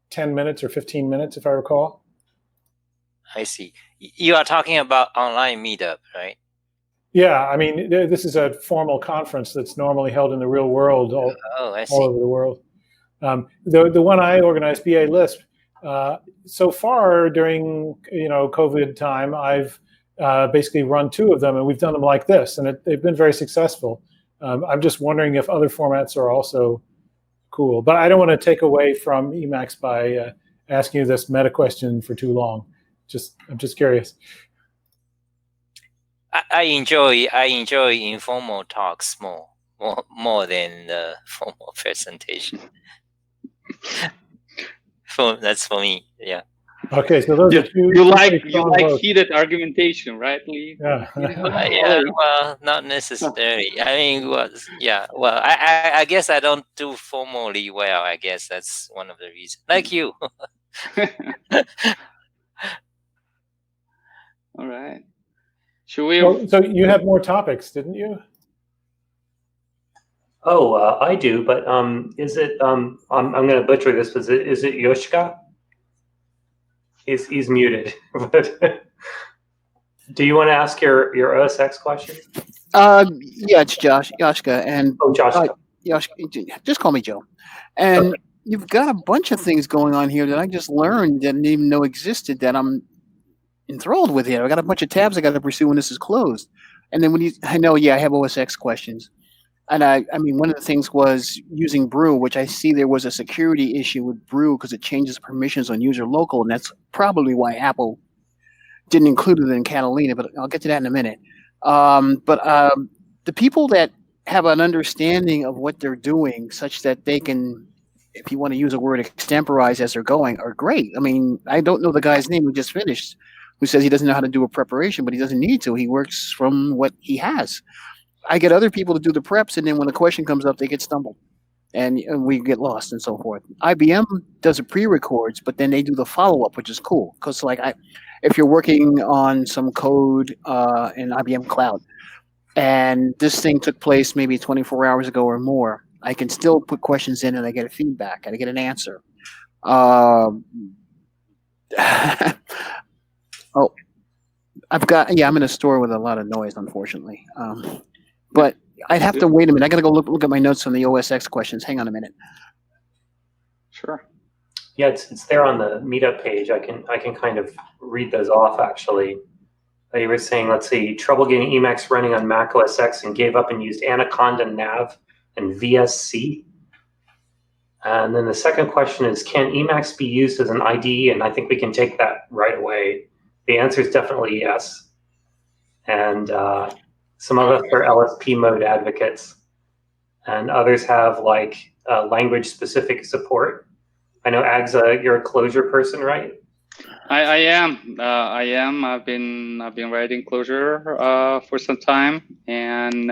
10 minutes or 15 minutes, if I recall. I see. You are talking about Online Meetup, right? Yeah, I mean, this is a formal conference that's normally held in the real world, all over the world. The one I organized, BA Lisp, so far during, you know, COVID time, I've basically run 2 of them, and we've done them like this, and they've been very successful. I'm just wondering if other formats are also cool, but I don't want to take away from Emacs by asking you this meta question for too long. I'm just curious. I enjoy informal talks more than the formal presentation. That's for me, yeah. Okay, so those are two. You like heated argumentation, right, Lee? Yeah. Yeah, well, not necessarily. I mean, yeah. Well, I guess I don't do formally well. I guess that's one of the reasons. Like you. All right. Should we? So you have more topics, didn't you? Oh, I do, but is it? I'm going to butcher this. Is it Yoshika? He's muted. But do you want to ask your OSX question? Yeah, it's Yoshika, and Joshka. Just call me Joe. And you've got a bunch of things going on here that I just learned that I didn't even know existed that I'm enthralled with here. I got a bunch of tabs I got to pursue when this is closed. And then I have OSX questions. And I mean, one of the things was using Brew, which I see there was a security issue with Brew because it changes permissions on user local, and that's probably why Apple didn't include it in Catalina, but I'll get to that in a minute. The people that have an understanding of what they're doing such that they can, if you want to use a word, extemporize as they're going, are great. I mean, I don't know the guy's name who just finished, who says he doesn't know how to do a preparation, but he doesn't need to. He works from what he has. I get other people to do the preps, and then when a question comes up, they get stumbled, and we get lost and so forth. IBM does the pre-records, but then they do the follow-up, which is cool. Because if you're working on some code in IBM Cloud, and this thing took place maybe 24 hours ago or more, I can still put questions in, and I get a feedback, and I get an answer. I'm in a store with a lot of noise, unfortunately. But I'd have to wait a minute. I got to go look at my notes on the OSX questions. Hang on a minute. Sure. Yeah, it's there on the Meetup page. I can kind of read those off, actually. You were saying, let's see, trouble getting Emacs running on Mac OS X and gave up and used Anaconda Nav and VSC. And then the second question is, can Emacs be used as an IDE? And I think we can take that right away. The answer is definitely yes. And some of us are LSP mode advocates, and others have like language-specific support. I know Agza, you're a Clojure person, right? I am. I've been writing Clojure for some time, and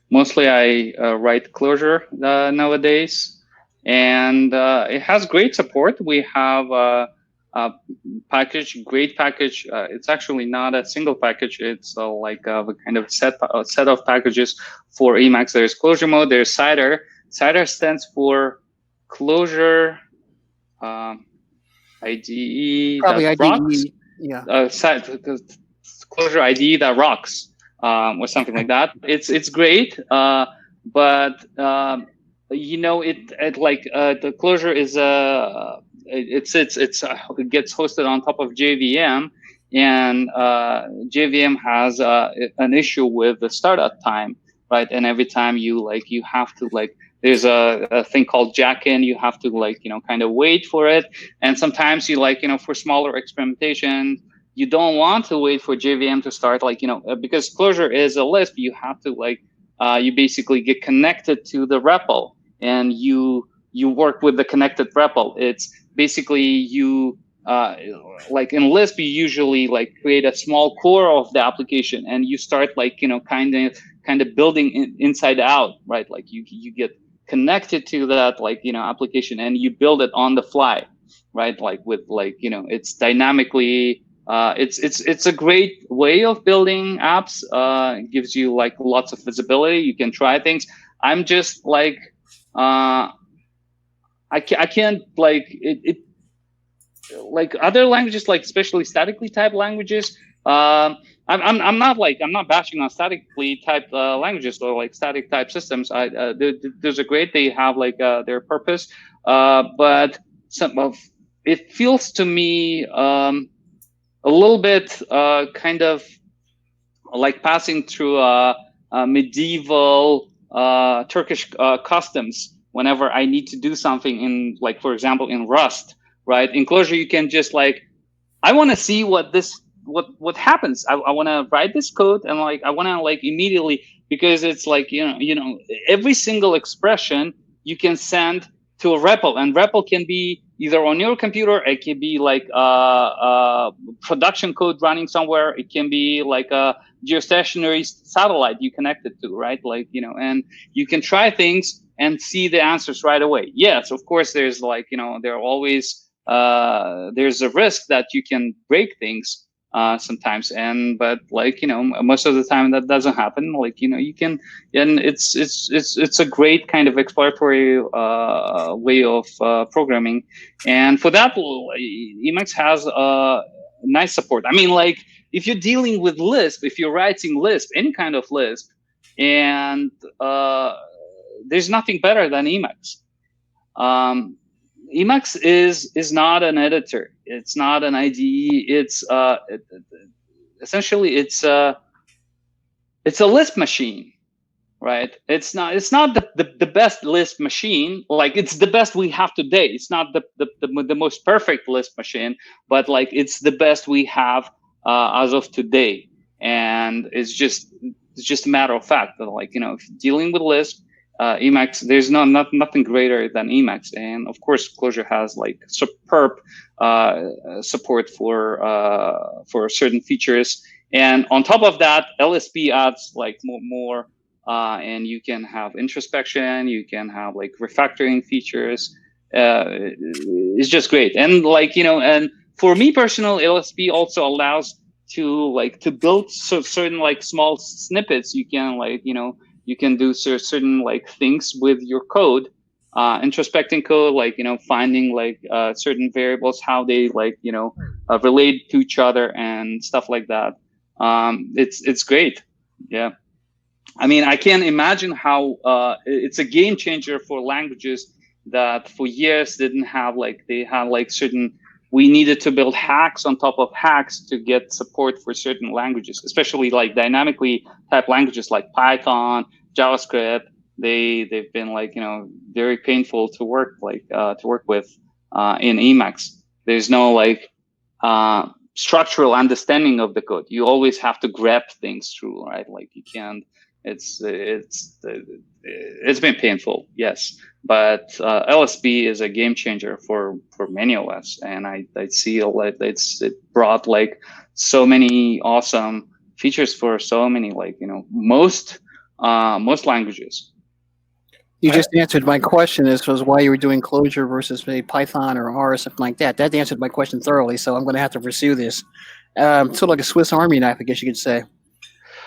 mostly I write Clojure nowadays. and it has great support. We have a great package. It's actually not a single package. It's like a kind of set of packages for Emacs. There's closure mode. There's CIDR. CIDR stands for Closure IDE Probably that IDE. rocks. Yeah. Closure IDE that rocks, or something like that. It's great, but you know, it like the Closure is it gets hosted on top of JVM, and JVM has an issue with the startup time, right? And every time you have to there's a thing called jack-in. You have to kind of wait for it, and sometimes you for smaller experimentation, you don't want to wait for JVM to start, because Closure is a Lisp. You have to you basically get connected to the REPL, and you work with the connected REPL. It's basically you in Lisp, you usually create a small core of the application, and you start kind of building inside out, right? You get connected to that application, and you build it on the fly, right? With it's dynamically. It's a great way of building apps. It gives you lots of visibility. You can try things. I'm just I can't other languages, especially statically typed languages. I'm not bashing on statically typed languages or static type systems. Those are great. They have their purpose, but it feels to me a little bit kind of like passing through medieval Turkish customs whenever I need to do something in, for example, in Rust, right? In Closure, you can just I want to see what happens. I want to write this code, and I want to immediately, because it's every single expression you can send to a REPL, and REPL can be either on your computer, it can be production code running somewhere, it can be a geostationary satellite you connected to, right? And you can try things and see the answers right away. Yes, of course, there's there are always there's a risk that you can break things sometimes, but most of the time that doesn't happen. You can, and it's a great kind of exploratory way of programming, and for that Emacs has nice support. I mean, if you're dealing with Lisp, if you're writing Lisp, any kind of Lisp, and there's nothing better than Emacs. Emacs is not an editor. It's not an IDE. It's essentially it's a Lisp machine, right? It's not the best Lisp machine. It's the best we have today. It's not the most perfect Lisp machine, but it's the best we have as of today. And it's just a matter of fact that if you're dealing with Lisp, Emacs, there's nothing greater than Emacs, and of course Closure has superb support for certain features, and on top of that LSP adds more, and you can have introspection, you can have refactoring features. It's just great, and and for me personally, LSP also allows to build certain certain snippets. You can you can do certain things with your code, introspecting code, finding certain variables, how they relate to each other and stuff like that. It's great. Yeah. I mean, I can't imagine how it's a game changer for languages that for years didn't have they had certain. We needed to build hacks on top of hacks to get support for certain languages, especially dynamically typed languages like Python, JavaScript. They've been very painful to work with in Emacs. There's no structural understanding of the code. You always have to grab things through, right? You can't. It's been painful, yes, but LSP is a game changer for many of us, and I see it brought so many awesome features for so many most languages. You just answered my question. This was why you were doing Clojure versus maybe Python or R or something like that. That answered my question thoroughly, so I'm going to have to pursue this. Sort of like a Swiss Army knife, I guess you could say.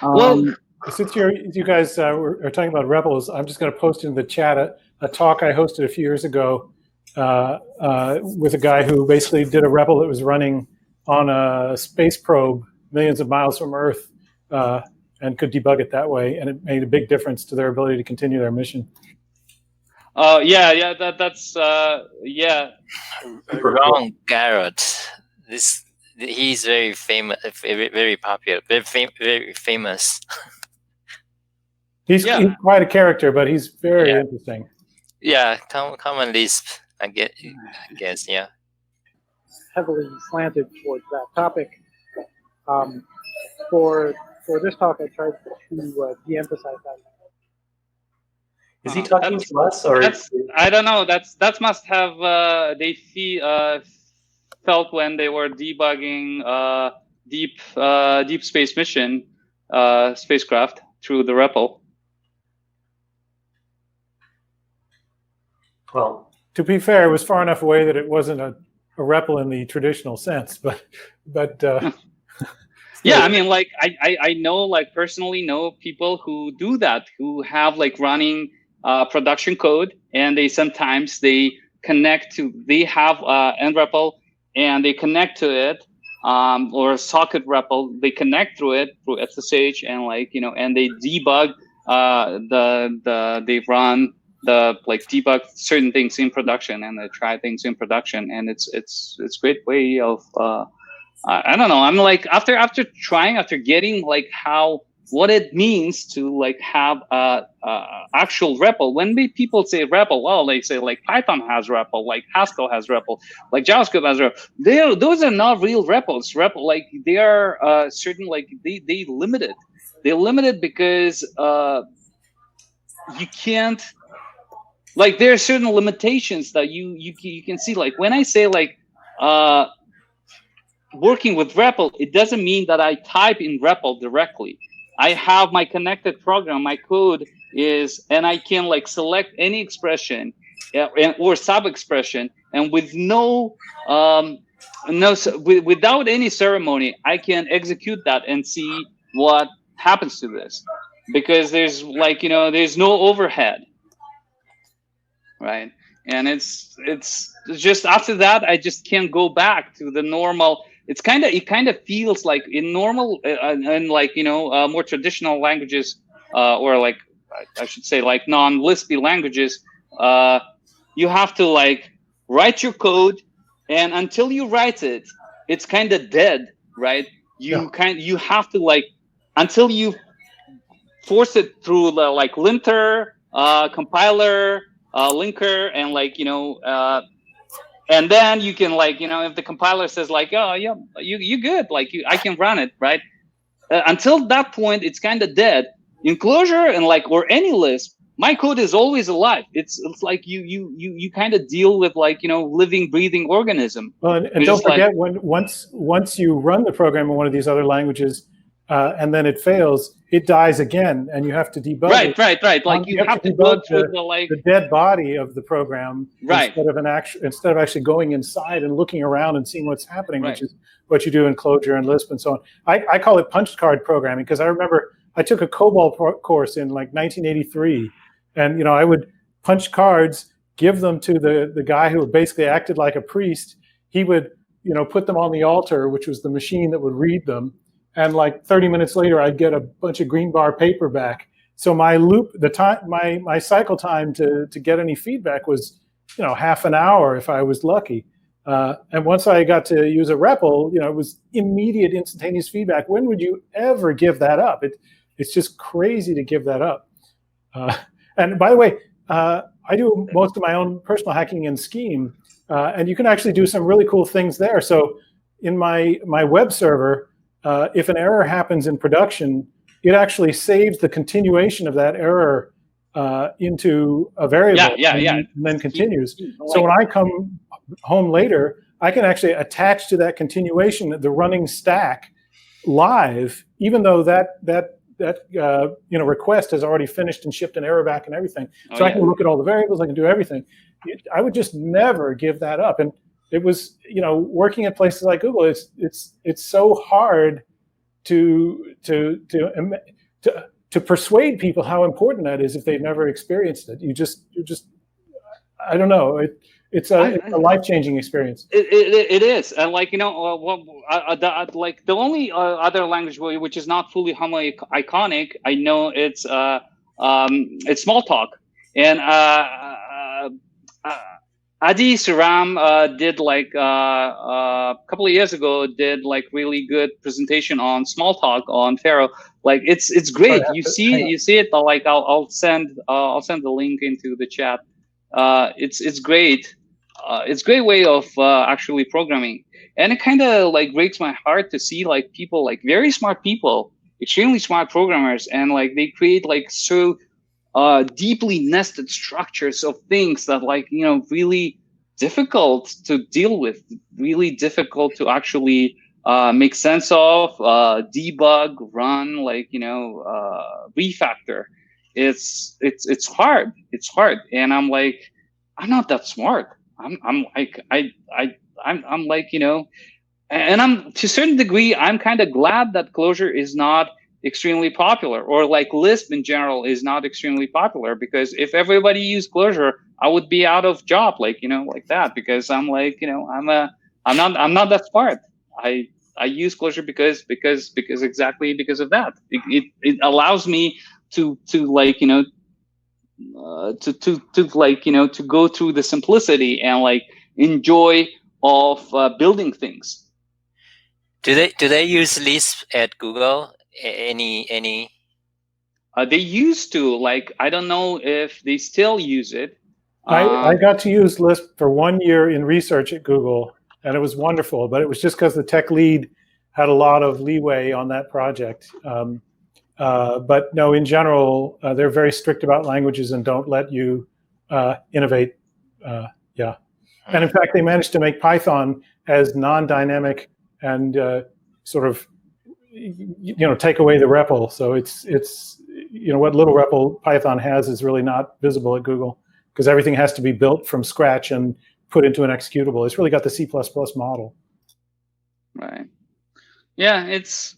Well, since you guys are talking about REPLs, I'm just going to post in the chat a talk I hosted a few years ago with a guy who basically did a REPL that was running on a space probe millions of miles from Earth and could debug it that way, and it made a big difference to their ability to continue their mission. That's Wrong, Garrett. He's very famous, very popular, very famous. He's quite a character, but he's very interesting. Yeah, common Lisp, I guess, yeah. Heavily slanted towards that topic. For this talk, I tried to de-emphasize that. Is he talking to us, or I don't know. That must have they felt when they were debugging deep space mission spacecraft through the REPL. Well, to be fair, it was far enough away that it wasn't a REPL in the traditional sense, but yeah, I mean, like I know, like personally know people who do that, who have like running production code, and they sometimes connect to, they have NREPL and they connect to it, or socket REPL, they connect through it through SSH, and like, you know, and they debug they run debug certain things in production, and they try things in production, and it's a great way of I don't know. I'm like after getting like what it means to like have actual REPL. When people say REPL, well, they say like Python has REPL, like Haskell has REPL, like JavaScript has REPL. Those are not real REPLs. REPL, like they are certain, like they limit it. They limit it because you can't, like there are certain limitations that you can see. Like when I say like working with REPL, it doesn't mean that I type in REPL directly. I have my connected program, my code is, and I can like select any expression or sub expression, and with without any ceremony, I can execute that and see what happens to this, because there's like, you know, there's no overhead, right? And it's just after that, I just can't go back to the normal. It kind of feels like in normal and like, you know, more traditional languages, or like I should say like non-Lispy languages, you have to like write your code, and until you write it, it's kind of dead, right? You have to like, until you force it through the like linter, compiler, linker, and like, you know, and then you can like, you know, if the compiler says like, oh yeah, you good, like I can run it, right? Until that point, it's kind of dead. In Clojure and like, or any Lisp, my code is always alive. It's like you kind of deal with like, you know, living, breathing organism. Well, and don't forget, once you run the program in one of these other languages, and then it fails, it dies again, and you have to debug it. Right. Like you have to go through the dead body of the program, right? Instead of actually going inside and looking around and seeing what's happening, which is what you do in Clojure and Lisp and so on. I call it punch card programming, because I remember I took a COBOL course in like 1983, and you know, I would punch cards, give them to the guy who basically acted like a priest. He would, you know, put them on the altar, which was the machine that would read them. And like 30 minutes later, I'd get a bunch of green bar paper back. So my my cycle time to get any feedback was, you know, half an hour if I was lucky. And once I got to use a REPL, you know, it was immediate, instantaneous feedback. When would you ever give that up? It's just crazy to give that up. And by the way, I do most of my own personal hacking in Scheme, and you can actually do some really cool things there. So in my web server, if an error happens in production, it actually saves the continuation of that error into a variable, and then continues. So when I come home later, I can actually attach to that continuation the running stack live, even though that request has already finished and shipped an error back and everything. So Oh, I can look at all the variables, I can do everything. I would just never give that up. And it was, working at places like Google, it's so hard to persuade people how important that is if they've never experienced it. You're just I don't know. It's a life-changing experience. It is, and like the only other language which is not fully homo-iconic, I know it's Smalltalk, and IDEs and REPLs did like a couple of years ago did like really good presentation on Smalltalk on Pharo. Like it's great. You see it. Like I'll send the link into the chat. It's great. It's a great way of actually programming, and it kind of like breaks my heart to see like people, like very smart people, extremely smart programmers, and like they create like so deeply nested structures of things that like really difficult to deal with, really difficult to actually make sense of, debug, run, like refactor. It's hard. It's hard, and I'm like, I'm not that smart. I'm like I'm like and I'm to a certain degree I'm kind of glad that Clojure is not extremely popular, or like Lisp in general is not extremely popular, because if everybody used Clojure, I would be out of job, like like that, because I'm like I'm not that smart. I use Clojure because exactly because of that. It allows me to like to go through the simplicity and like enjoy of building things. Do they use Lisp at Google? Any? They used to. Like, I don't know if they still use it. I got to use Lisp for 1 year in research at Google, and it was wonderful. But it was just because the tech lead had a lot of leeway on that project. But no, in general, they're very strict about languages and don't let you innovate. Yeah, and in fact, they managed to make Python as non-dynamic and sort of take away the REPL. So it's what little REPL Python has is really not visible at Google, because everything has to be built from scratch and put into an executable. It's really got the C++ model. Right. Yeah, it's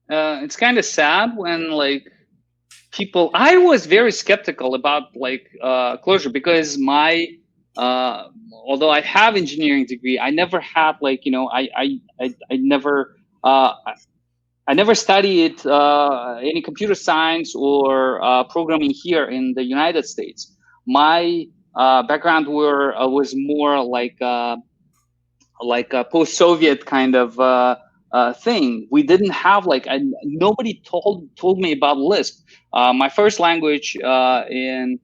kind of sad when like people. I was very skeptical about like Clojure, because my although I have engineering degree, I never had like I never studied any computer science or programming here in the United States. My background was more like a post-Soviet kind of thing. We didn't have like nobody told me about Lisp. My first language in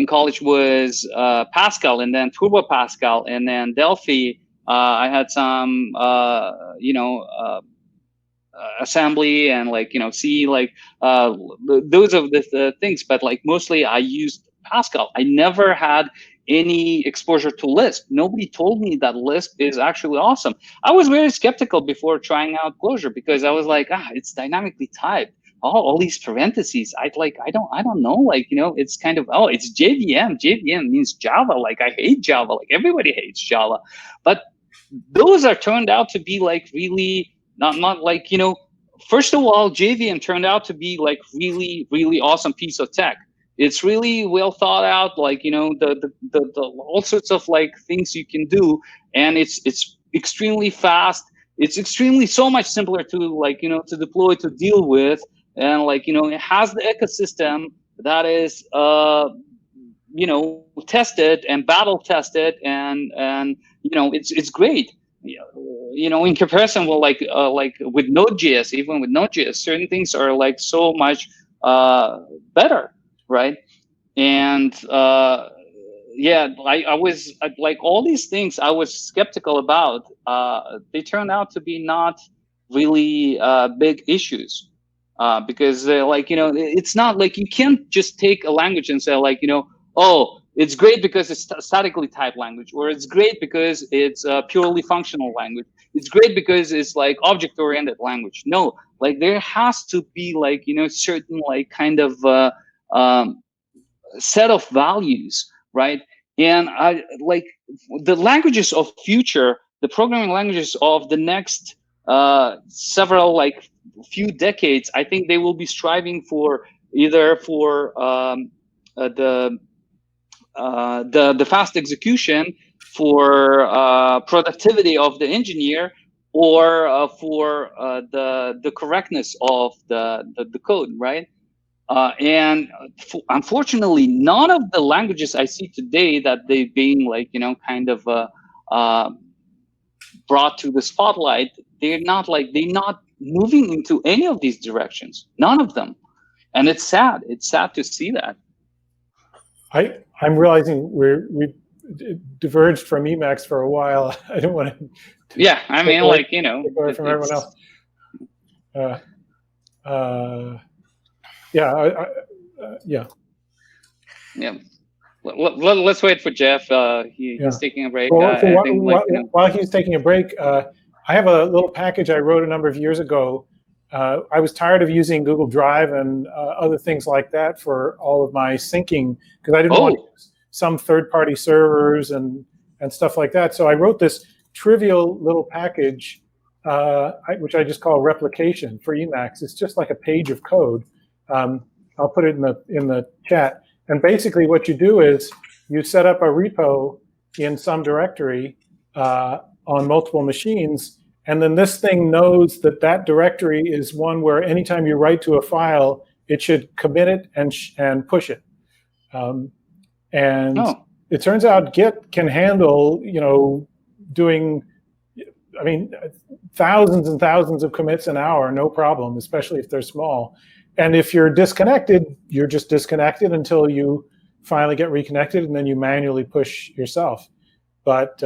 college was Pascal, and then Turbo Pascal, and then Delphi. I had some assembly and like C, like those are the things, but like mostly I used Pascal. I never had any exposure to Lisp. Nobody told me that Lisp is actually awesome. I was very skeptical before trying out Clojure, because I was like, it's dynamically typed. All these parentheses. I don't know. Like, it's kind of, it's JVM. JVM means Java. Like, I hate Java. Like, everybody hates Java. But those are turned out to be like really not like, first of all, JVM turned out to be like really, really awesome piece of tech. It's really well thought out, like, the all sorts of like things you can do. And it's extremely fast. It's extremely so much simpler to like, to deploy, to deal with. And like, it has the ecosystem that is, tested and battle tested, and it's great. In comparison with like with Node.js, even with Node.js, certain things are like so much better, right? And I was like all these things I was skeptical about. They turned out to be not really big issues, because like it's not like you can't just take a language and say like it's great because it's a statically typed language, or it's great because it's a purely functional language. It's great because it's like object-oriented language. No, like there has to be like, you know, certain like kind of set of values, right? And I like the languages of future, the programming languages of the next several like few decades, I think they will be striving for either for the fast execution, for productivity of the engineer, or for the correctness of the code, right? And unfortunately, none of the languages I see today that they've been like, you know, kind of brought to the spotlight, they're not moving into any of these directions. None of them. And it's sad. It's sad to see that. I'm realizing we diverged from Emacs for a while. I don't want to. Yeah, I mean, like, you know, from everyone else. Yeah, yeah. Yeah. Let's wait for Jeff. He's taking a break. Well, while he's taking a break, I have a little package I wrote a number of years ago. I was tired of using Google Drive and other things like that for all of my syncing, because I didn't want to use some third-party servers and stuff like that. So I wrote this trivial little package, which I just call replication for Emacs. It's just like a page of code. I'll put it in the chat. And basically what you do is you set up a repo in some directory on multiple machines, and then this thing knows that that directory is one where anytime you write to a file, it should commit it and push it. It turns out Git can handle, you know, doing, I mean, thousands and thousands of commits an hour, no problem, especially if they're small. And if you're disconnected, you're just disconnected until you finally get reconnected, and then you manually push yourself. But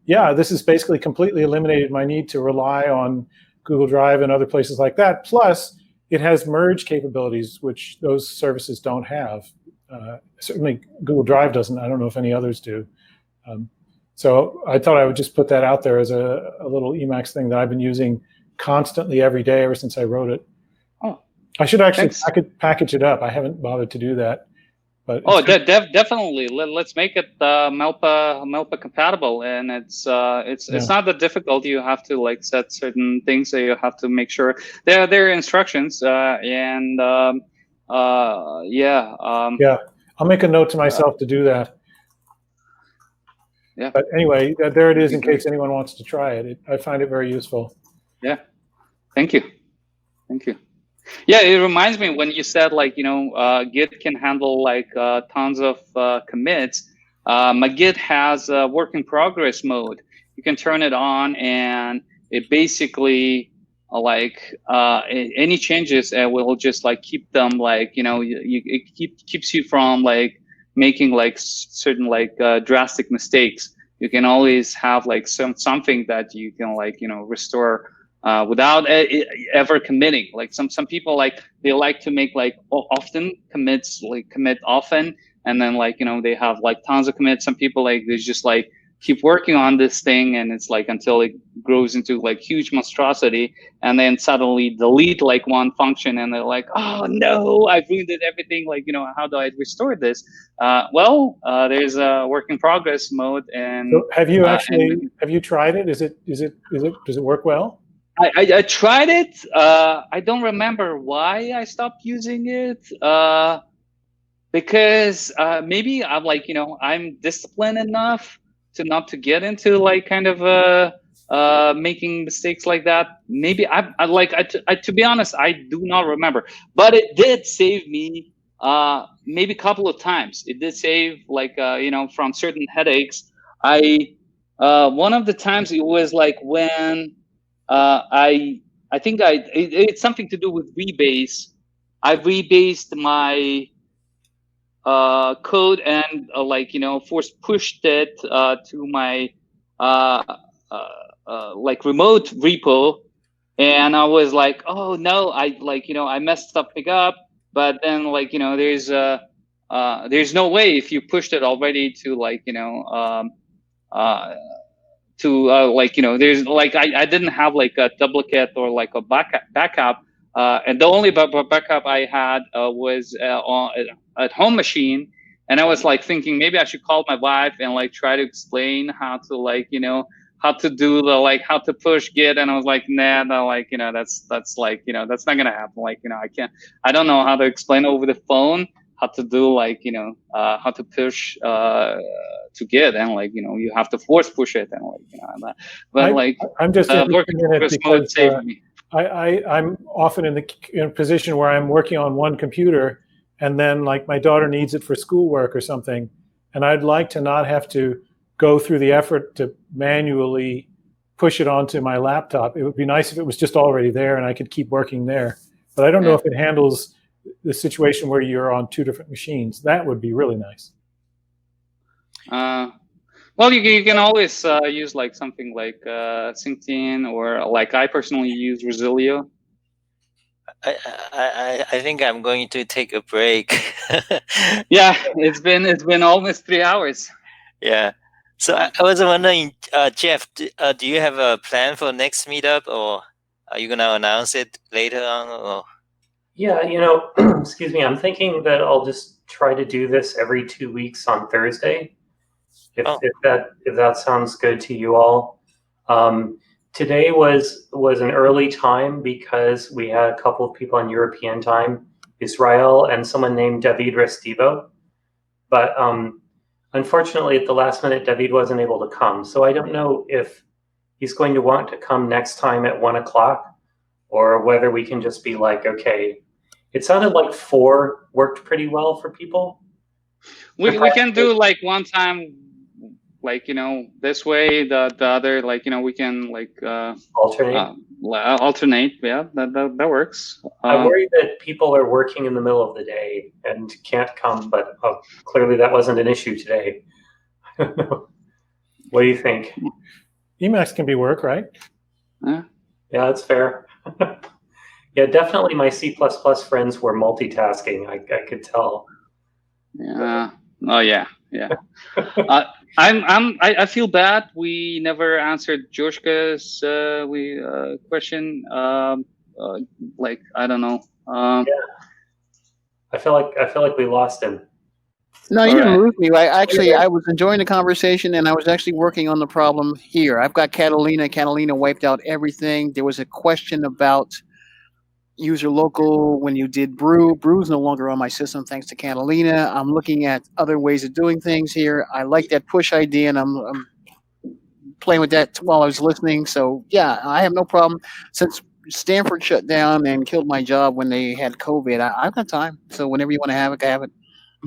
yeah, this has basically completely eliminated my need to rely on Google Drive and other places like that. Plus, it has merge capabilities, which those services don't have. Certainly, Google Drive doesn't. I don't know if any others do. So I thought I would just put that out there as a little Emacs thing that I've been using constantly every day ever since I wrote it. Oh, I should actually package it up. I haven't bothered to do that. But definitely. Let's make it Melpa compatible, and it's not that difficult. You have to like set certain things, so you have to make sure there are instructions, and yeah. I'll make a note to myself to do that. Yeah. But anyway, there it is in case anyone wants to try it. I find it very useful. Yeah. Thank you. Thank you. Yeah, it reminds me when you said like, you know, Git can handle like tons of commits. My Git has a work in progress mode. You can turn it on, and it basically like any changes will just like keep them like, you know, it keeps you from like making like certain like drastic mistakes. You can always have like something that you can like, you know, restore without ever committing. Like some people like they like to make like often commits, like commit often, and then like, you know, they have like tons of commits. Some people like they just like keep working on this thing, and it's like until it grows into like huge monstrosity, and then suddenly delete like one function, and they're like, oh no, I've ruined everything. Like, you know, how do I restore this? Well, there's a work in progress mode. And so have you have you tried it? Does it work well? I tried it. I don't remember why I stopped using it. Because maybe I'm like, you know, I'm disciplined enough to not to get into like kind of making mistakes like that. Maybe I to be honest, I do not remember. But it did save me maybe a couple of times. It did save like you know, from certain headaches. One of the times it was like when I think it's something to do with rebase. I rebased my code and like, you know, pushed it to my like remote repo, and I was like, oh no, I like, you know, I messed something up. But then like, you know, there's there's no way if you pushed it already to like there's like I didn't have like a duplicate or like a backup, and the only backup I had was at home machine, and I was like thinking maybe I should call my wife and like try to explain how to like how to do the like how to push Git, and I was like nah, no, like that's like that's not gonna happen, like I don't know how to explain over the phone how to do like how to push to Git, and like you have to force push it, and like but like I'm just working in it with because mode saved me. I'm often in a position where I'm working on one computer, and then like my daughter needs it for schoolwork or something, and I'd like to not have to go through the effort to manually push it onto my laptop. It would be nice if it was just already there and I could keep working there. But I don't know if it handles the situation where you're on two different machines. That would be really nice. Well, you can always use like something like Synctine, or like I personally use Resilio. I think I'm going to take a break. Yeah, it's been almost 3 hours. Yeah. So I was wondering, Jeff, do you have a plan for next meetup, or are you gonna announce it later on? Or? Yeah, excuse me. I'm thinking that I'll just try to do this every 2 weeks on Thursday, if that sounds good to you all. Today was an early time because we had a couple of people on European time, Israel and someone named David Restivo, but unfortunately at the last minute David wasn't able to come. So I don't know if he's going to want to come next time at 1 o'clock, or whether we can just be like, okay. It sounded like 4 worked pretty well for people. We can do like one time, like this way, the other, like we can like alternate. Yeah, that works. I worry that people are working in the middle of the day and can't come, but clearly that wasn't an issue today. What do you think? Emacs can be work, right? Yeah, that's fair. Yeah, definitely my C++ friends were multitasking. I could tell. Yeah. Oh yeah. I feel bad we never answered Joshka's question. Like I don't know. Yeah. I feel like we lost him. No, you didn't lose me. I was enjoying the conversation, and I was actually working on the problem here. I've got Catalina. Catalina wiped out everything. There was a question about user local when you did brew. Brew's no longer on my system thanks to Catalina. I'm looking at other ways of doing things here. I like that push idea, and I'm playing with that while I was listening. So yeah, I have no problem. Since Stanford shut down and killed my job when they had COVID, I've got time. So whenever you want to have it, have it.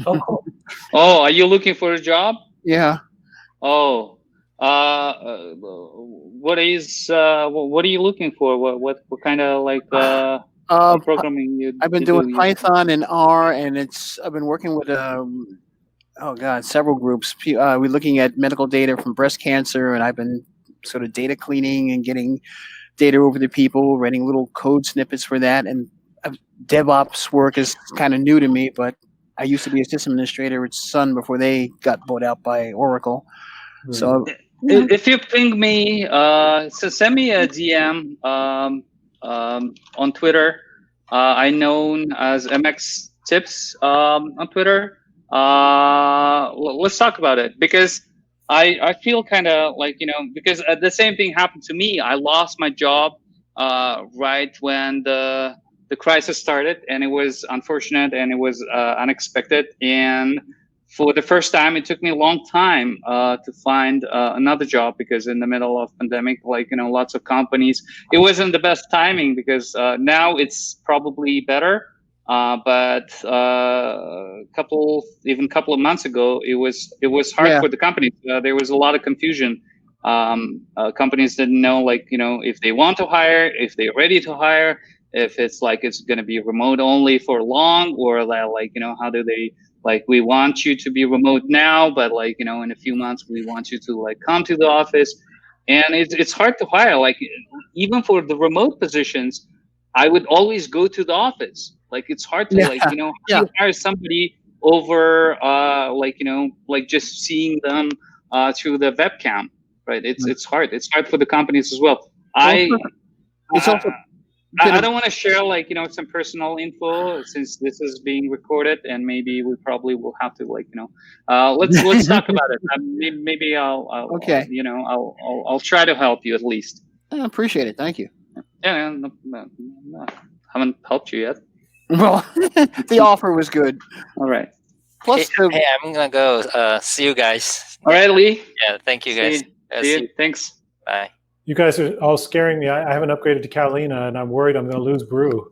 Oh, cool. Oh, are you looking for a job? Yeah. Oh, what are you looking for? What kind of like programming I've been doing Python and R, and I've been working with several groups. We're looking at medical data from breast cancer, and I've been sort of data cleaning and getting data over to people, writing little code snippets for that. And DevOps work is kind of new to me, but I used to be a system administrator at Sun before they got bought out by Oracle. So if you ping me, so send me a DM on Twitter. I'm known as MX Tips on Twitter. Let's talk about it, because I feel kind of like, because the same thing happened to me. I lost my job right when the crisis started, and it was unfortunate and it was unexpected. And for the first time, it took me a long time to find another job, because in the middle of pandemic, like, lots of companies, it wasn't the best timing, because now it's probably better. But a couple of months ago, it was hard for the companies. There was a lot of confusion. Companies didn't know, like, if they want to hire, if they're ready to hire, if it's like it's going to be remote only for long, or like, how do they, like, we want you to be remote now, but like, in a few months we want you to like come to the office. And it's hard to hire. Like, even for the remote positions, I would always go to the office. Like, it's hard to you hire somebody over like just seeing them through the webcam, right? It's hard. It's hard for the companies as well. It's also I don't want to share some personal info since this is being recorded, and maybe we probably will have to let's talk about it. Maybe I'll okay. I'll try to help you at least. I appreciate it. Thank you. Yeah, no, haven't helped you yet. Well, the offer was good. All right. Plus, hey, I'm gonna go. See you guys. All right, Lee. Yeah, thank you guys. See you. Thanks. Bye. You guys are all scaring me. I haven't upgraded to Catalina, and I'm worried I'm going to lose Brew.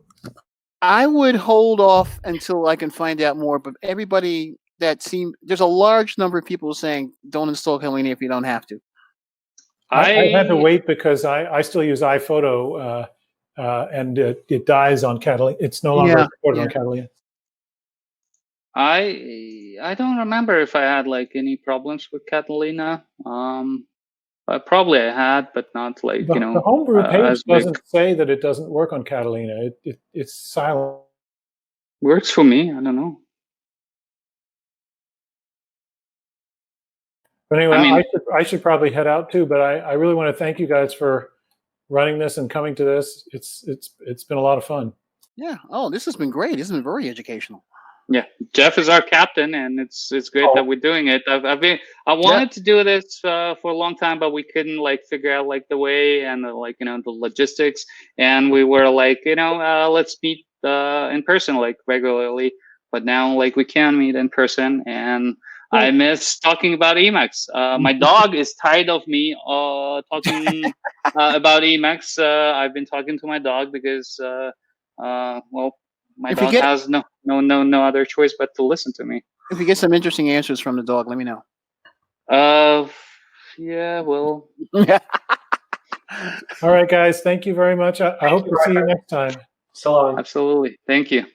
I would hold off until I can find out more. But everybody there's a large number of people saying don't install Catalina if you don't have to. I had to wait because I still use iPhoto, and it dies on Catalina. It's no longer supported on Catalina. I don't remember if I had any problems with Catalina. Probably I had, but not The homebrew page doesn't say that it doesn't work on Catalina. It's silent. Works for me. I don't know. But anyway, I should probably head out too. But I really want to thank you guys for running this and coming to this. It's been a lot of fun. Yeah. Oh, this has been great. This has been very educational. Yeah, Jeff is our captain, and it's great that we're doing it. I wanted to do this for a long time, but we couldn't figure out the way and the logistics. And we were let's meet in person regularly. But now we can meet in person, and I miss talking about Emacs. My dog is tired of me talking about Emacs. I've been talking to my dog because my dog has no other choice but to listen to me. If you get some interesting answers from the dog, let me know. Yeah, well. All right, guys. Thank you very much. I hope to see you next time. So long. Absolutely. Thank you.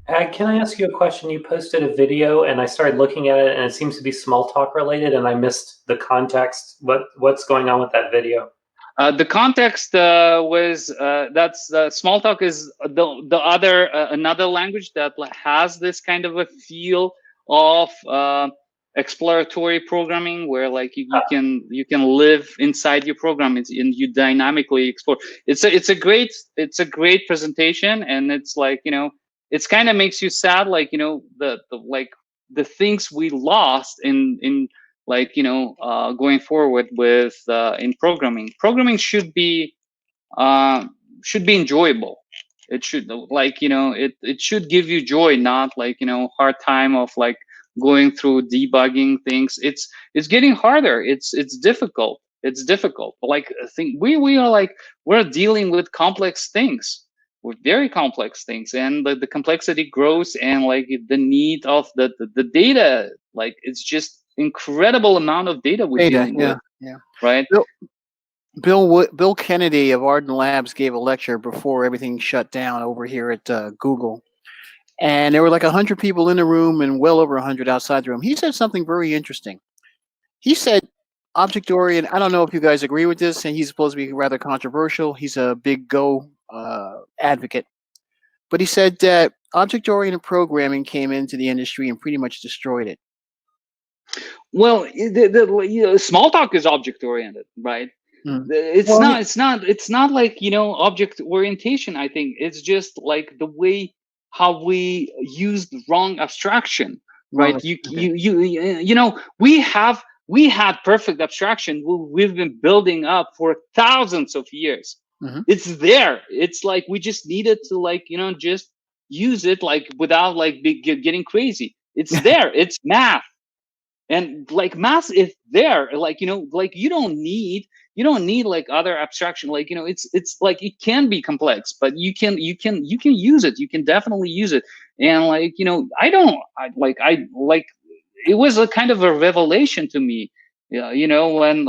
Can I ask you a question? You posted a video, and I started looking at it, and it seems to be Smalltalk related, and I missed the context. What's going on with that video? The context was that's Smalltalk is the other another language that has this kind of a feel of exploratory programming, where you can live inside your program and you dynamically explore. It's a great presentation, and it's it's kind of makes you sad, the things we lost in going forward with in programming. Programming should be enjoyable. It should it should give you joy, not hard time of going through debugging things. It's getting harder. It's difficult. It's difficult. But I think we are we're dealing with complex things. With very complex things, and the complexity grows, and the need of the data, it's just incredible amount of data we're dealing with. Yeah. Right. Bill Kennedy of Arden Labs gave a lecture before everything shut down over here at Google, and there were 100 people in the room and well over 100 outside the room. He said something very interesting. He said object-oriented. I don't know if you guys agree with this, and he's supposed to be rather controversial. He's a big Go advocate, but he said that object-oriented programming came into the industry and pretty much destroyed it. Well, Smalltalk is object-oriented, right? It's not object orientation. I think it's just the way how we use the wrong abstraction, right? We had perfect abstraction. We've been building up for thousands of years. Mm-hmm. It's there. It's we just needed to just use it without getting crazy. It's there. It's math, and math is there. You don't need other abstraction. It's it can be complex, but you can use it. You can definitely use it. And it was a kind of a revelation to me. When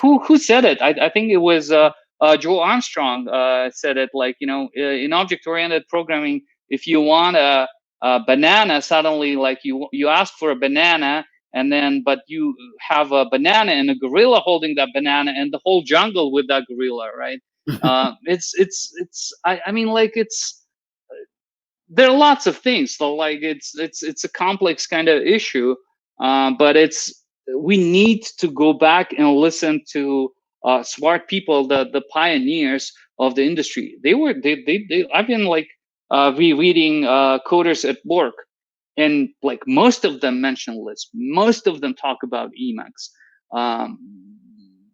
who said it? I think it was Joe Armstrong said it. In object-oriented programming, if you want a banana, suddenly you ask for a banana, and then but you have a banana and a gorilla holding that banana, and the whole jungle with that gorilla, right? I mean, it's there are lots of things. So like it's a complex kind of issue, but we need to go back and listen to smart people, the pioneers of the industry. I've been like rereading coders at work, and like most of them mention Lisp. Most of them talk about Emacs.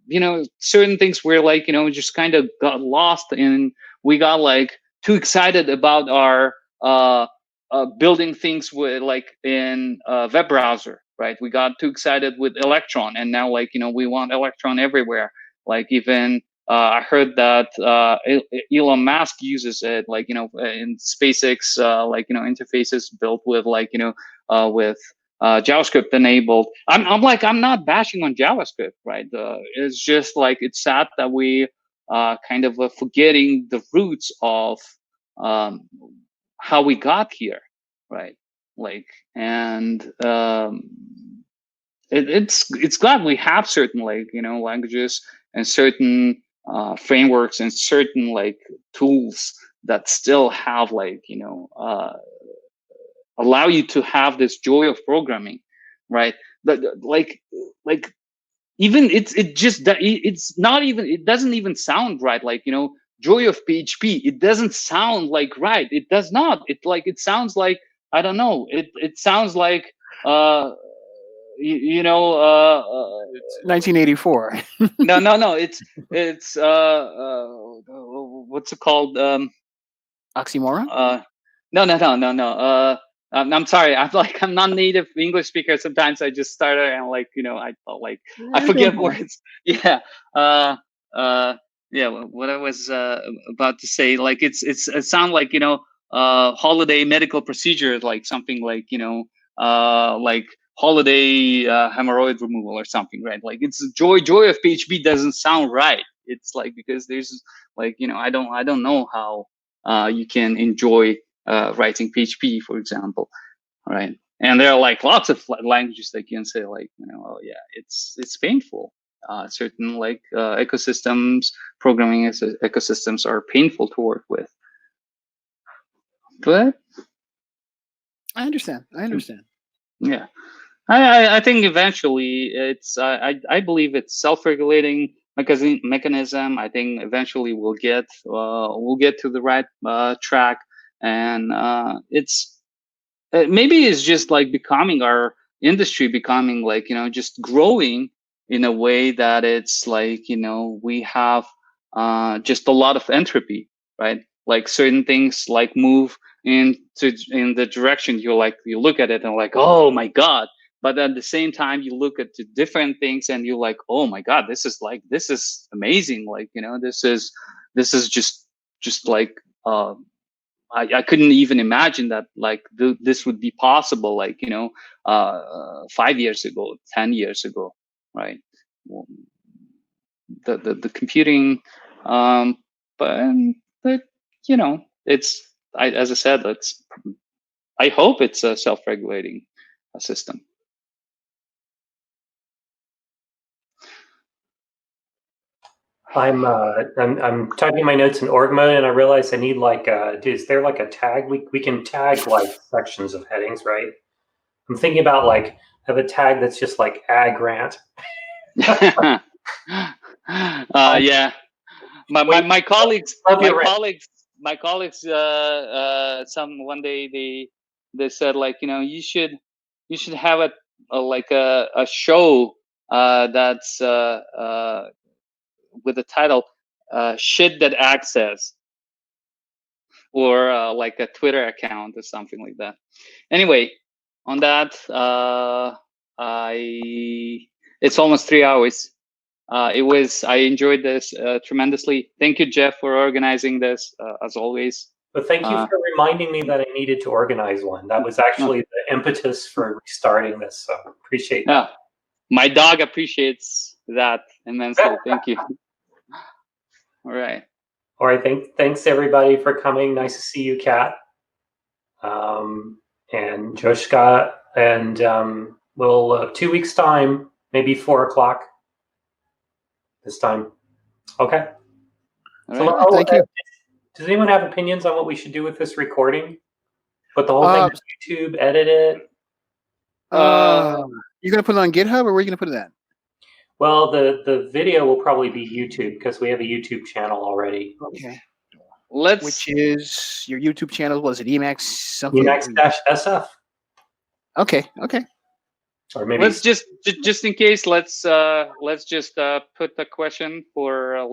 You know, certain things where like, you know, just kind of got lost, and we got like too excited about our building things with like in a web browser, right? We got too excited with Electron, and now like, you know, we want Electron everywhere. Like even I heard that Elon Musk uses it, like, you know, in SpaceX, like, you know, interfaces built with like, you know, with JavaScript enabled. I'm not bashing on JavaScript, right? It's just like, it's sad that we kind of forgetting the roots of how we got here, right? Like, and it's glad we have certain like, you know, languages and certain frameworks and certain like tools that still have like, you know, allow you to have this joy of programming, right? But like even it's not even, it doesn't even sound right. Like, you know, joy of PHP, it doesn't sound like right. It does not. It sounds like, I don't know. It sounds like you know, it's 1984. no. It's what's it called? Oxymoron? No. I'm sorry. I'm not native English speaker. Sometimes I just stutter and like, you know, I felt like I forget words. Yeah. Yeah. What I was about to say, like it sounds like, you know, holiday medical procedure, like something like, you know, like holiday hemorrhoid removal or something, right? Like it's joy of PHP doesn't sound right. It's like, because there's like, you know, I don't know how you can enjoy writing PHP, for example, right? And there are like lots of languages that can say like, you know, oh yeah, it's painful. Certain like ecosystems, programming ecosystems are painful to work with. But I understand. Yeah, I think eventually it's I believe it's self-regulating mechanism. I think eventually we'll get to the right track, and maybe it's just like becoming our industry, becoming like, you know, just growing in a way that it's like, you know, we have just a lot of entropy, right? Like certain things like move in the direction you look at it and like, oh my God. But at the same time, you look at the different things and you're like, oh my God, this is amazing. Like, you know, this is just like, I couldn't even imagine that like this would be possible, like, you know, 5 years ago, 10 years ago, right? Well, the computing, but you know, as I said, I hope it's a self-regulating system. I'm typing my notes in org mode, and I realize I need like is there like a tag? We can tag like sections of headings, right? I'm thinking about like have a tag that's just like ag rant. Yeah, my colleagues one day they said like, you know, you should have a show that's with the title "Shit That Access," or like a Twitter account or something like that. Anyway, on that, it's almost 3 hours. I enjoyed this tremendously. Thank you, Jeff, for organizing this, as always. But thank you for reminding me that I needed to organize one. That was actually the impetus for restarting this, so appreciate that. Yeah, my dog appreciates that immensely. Thank you. All right. All right, thanks everybody for coming. Nice to see you, Kat. And Joshka, and we'll 2 weeks time, maybe 4 o'clock this time. Okay. All so right. Thank you. Does anyone have opinions on what we should do with this recording? Put the whole thing on YouTube, edit it. You're gonna put it on GitHub, or where are you gonna put it at? Well, the video will probably be YouTube because we have a YouTube channel already. Okay. Let's. Which is your YouTube channel? Was it Emacs something? Emacs-SF. Okay. Okay. Or maybe let's just in case, let's just put the question for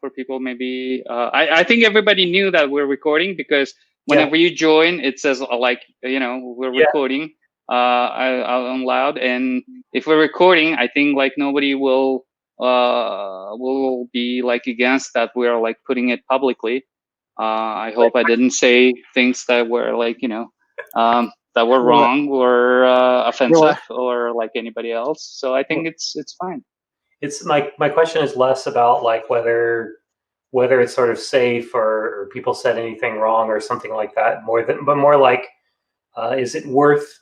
for people. Maybe I think everybody knew that we're recording, because whenever you join, it says we're recording on loud, and if we're recording, I think nobody will be against that we're putting it publicly. I hope I didn't say things that were that were wrong or offensive or anybody else. So I think it's fine. It's my question is less about whether it's sort of safe or people said anything wrong or something like that, but more like is it worth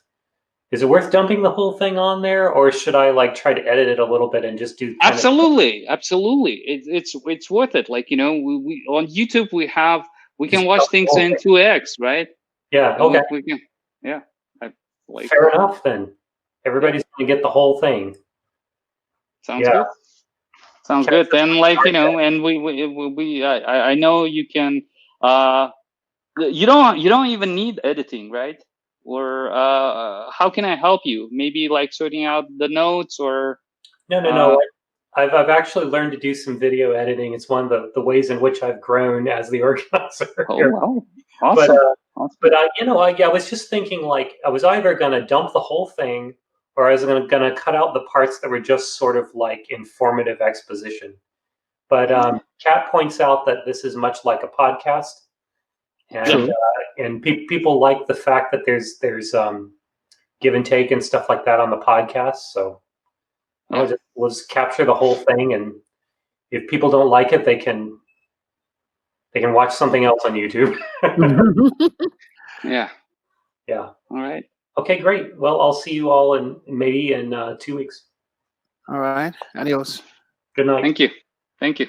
dumping the whole thing on there, or should I try to edit it a little bit and just do absolutely it's worth it. We on YouTube we can watch things in 2x, right? Yeah. Okay. We can, yeah. Fair enough then. Everybody's gonna get the whole thing. Sounds good. Sounds good. Then and I know you can. You don't even need editing, right? Or how can I help you? Maybe sorting out the notes or. No. I've actually learned to do some video editing. It's one of the ways in which I've grown as the organizer. Oh, wow. Awesome. But I was just thinking I was either going to dump the whole thing, or I was going to cut out the parts that were just sort of informative exposition. But Kat points out that this is much like a podcast, and people like the fact that there's give and take and stuff like that on the podcast. So we'll just capture the whole thing, and if people don't like it, they can watch something else on YouTube. Yeah. All right. Okay, great. Well, I'll see you all in 2 weeks. All right. Adios. Good night. Thank you.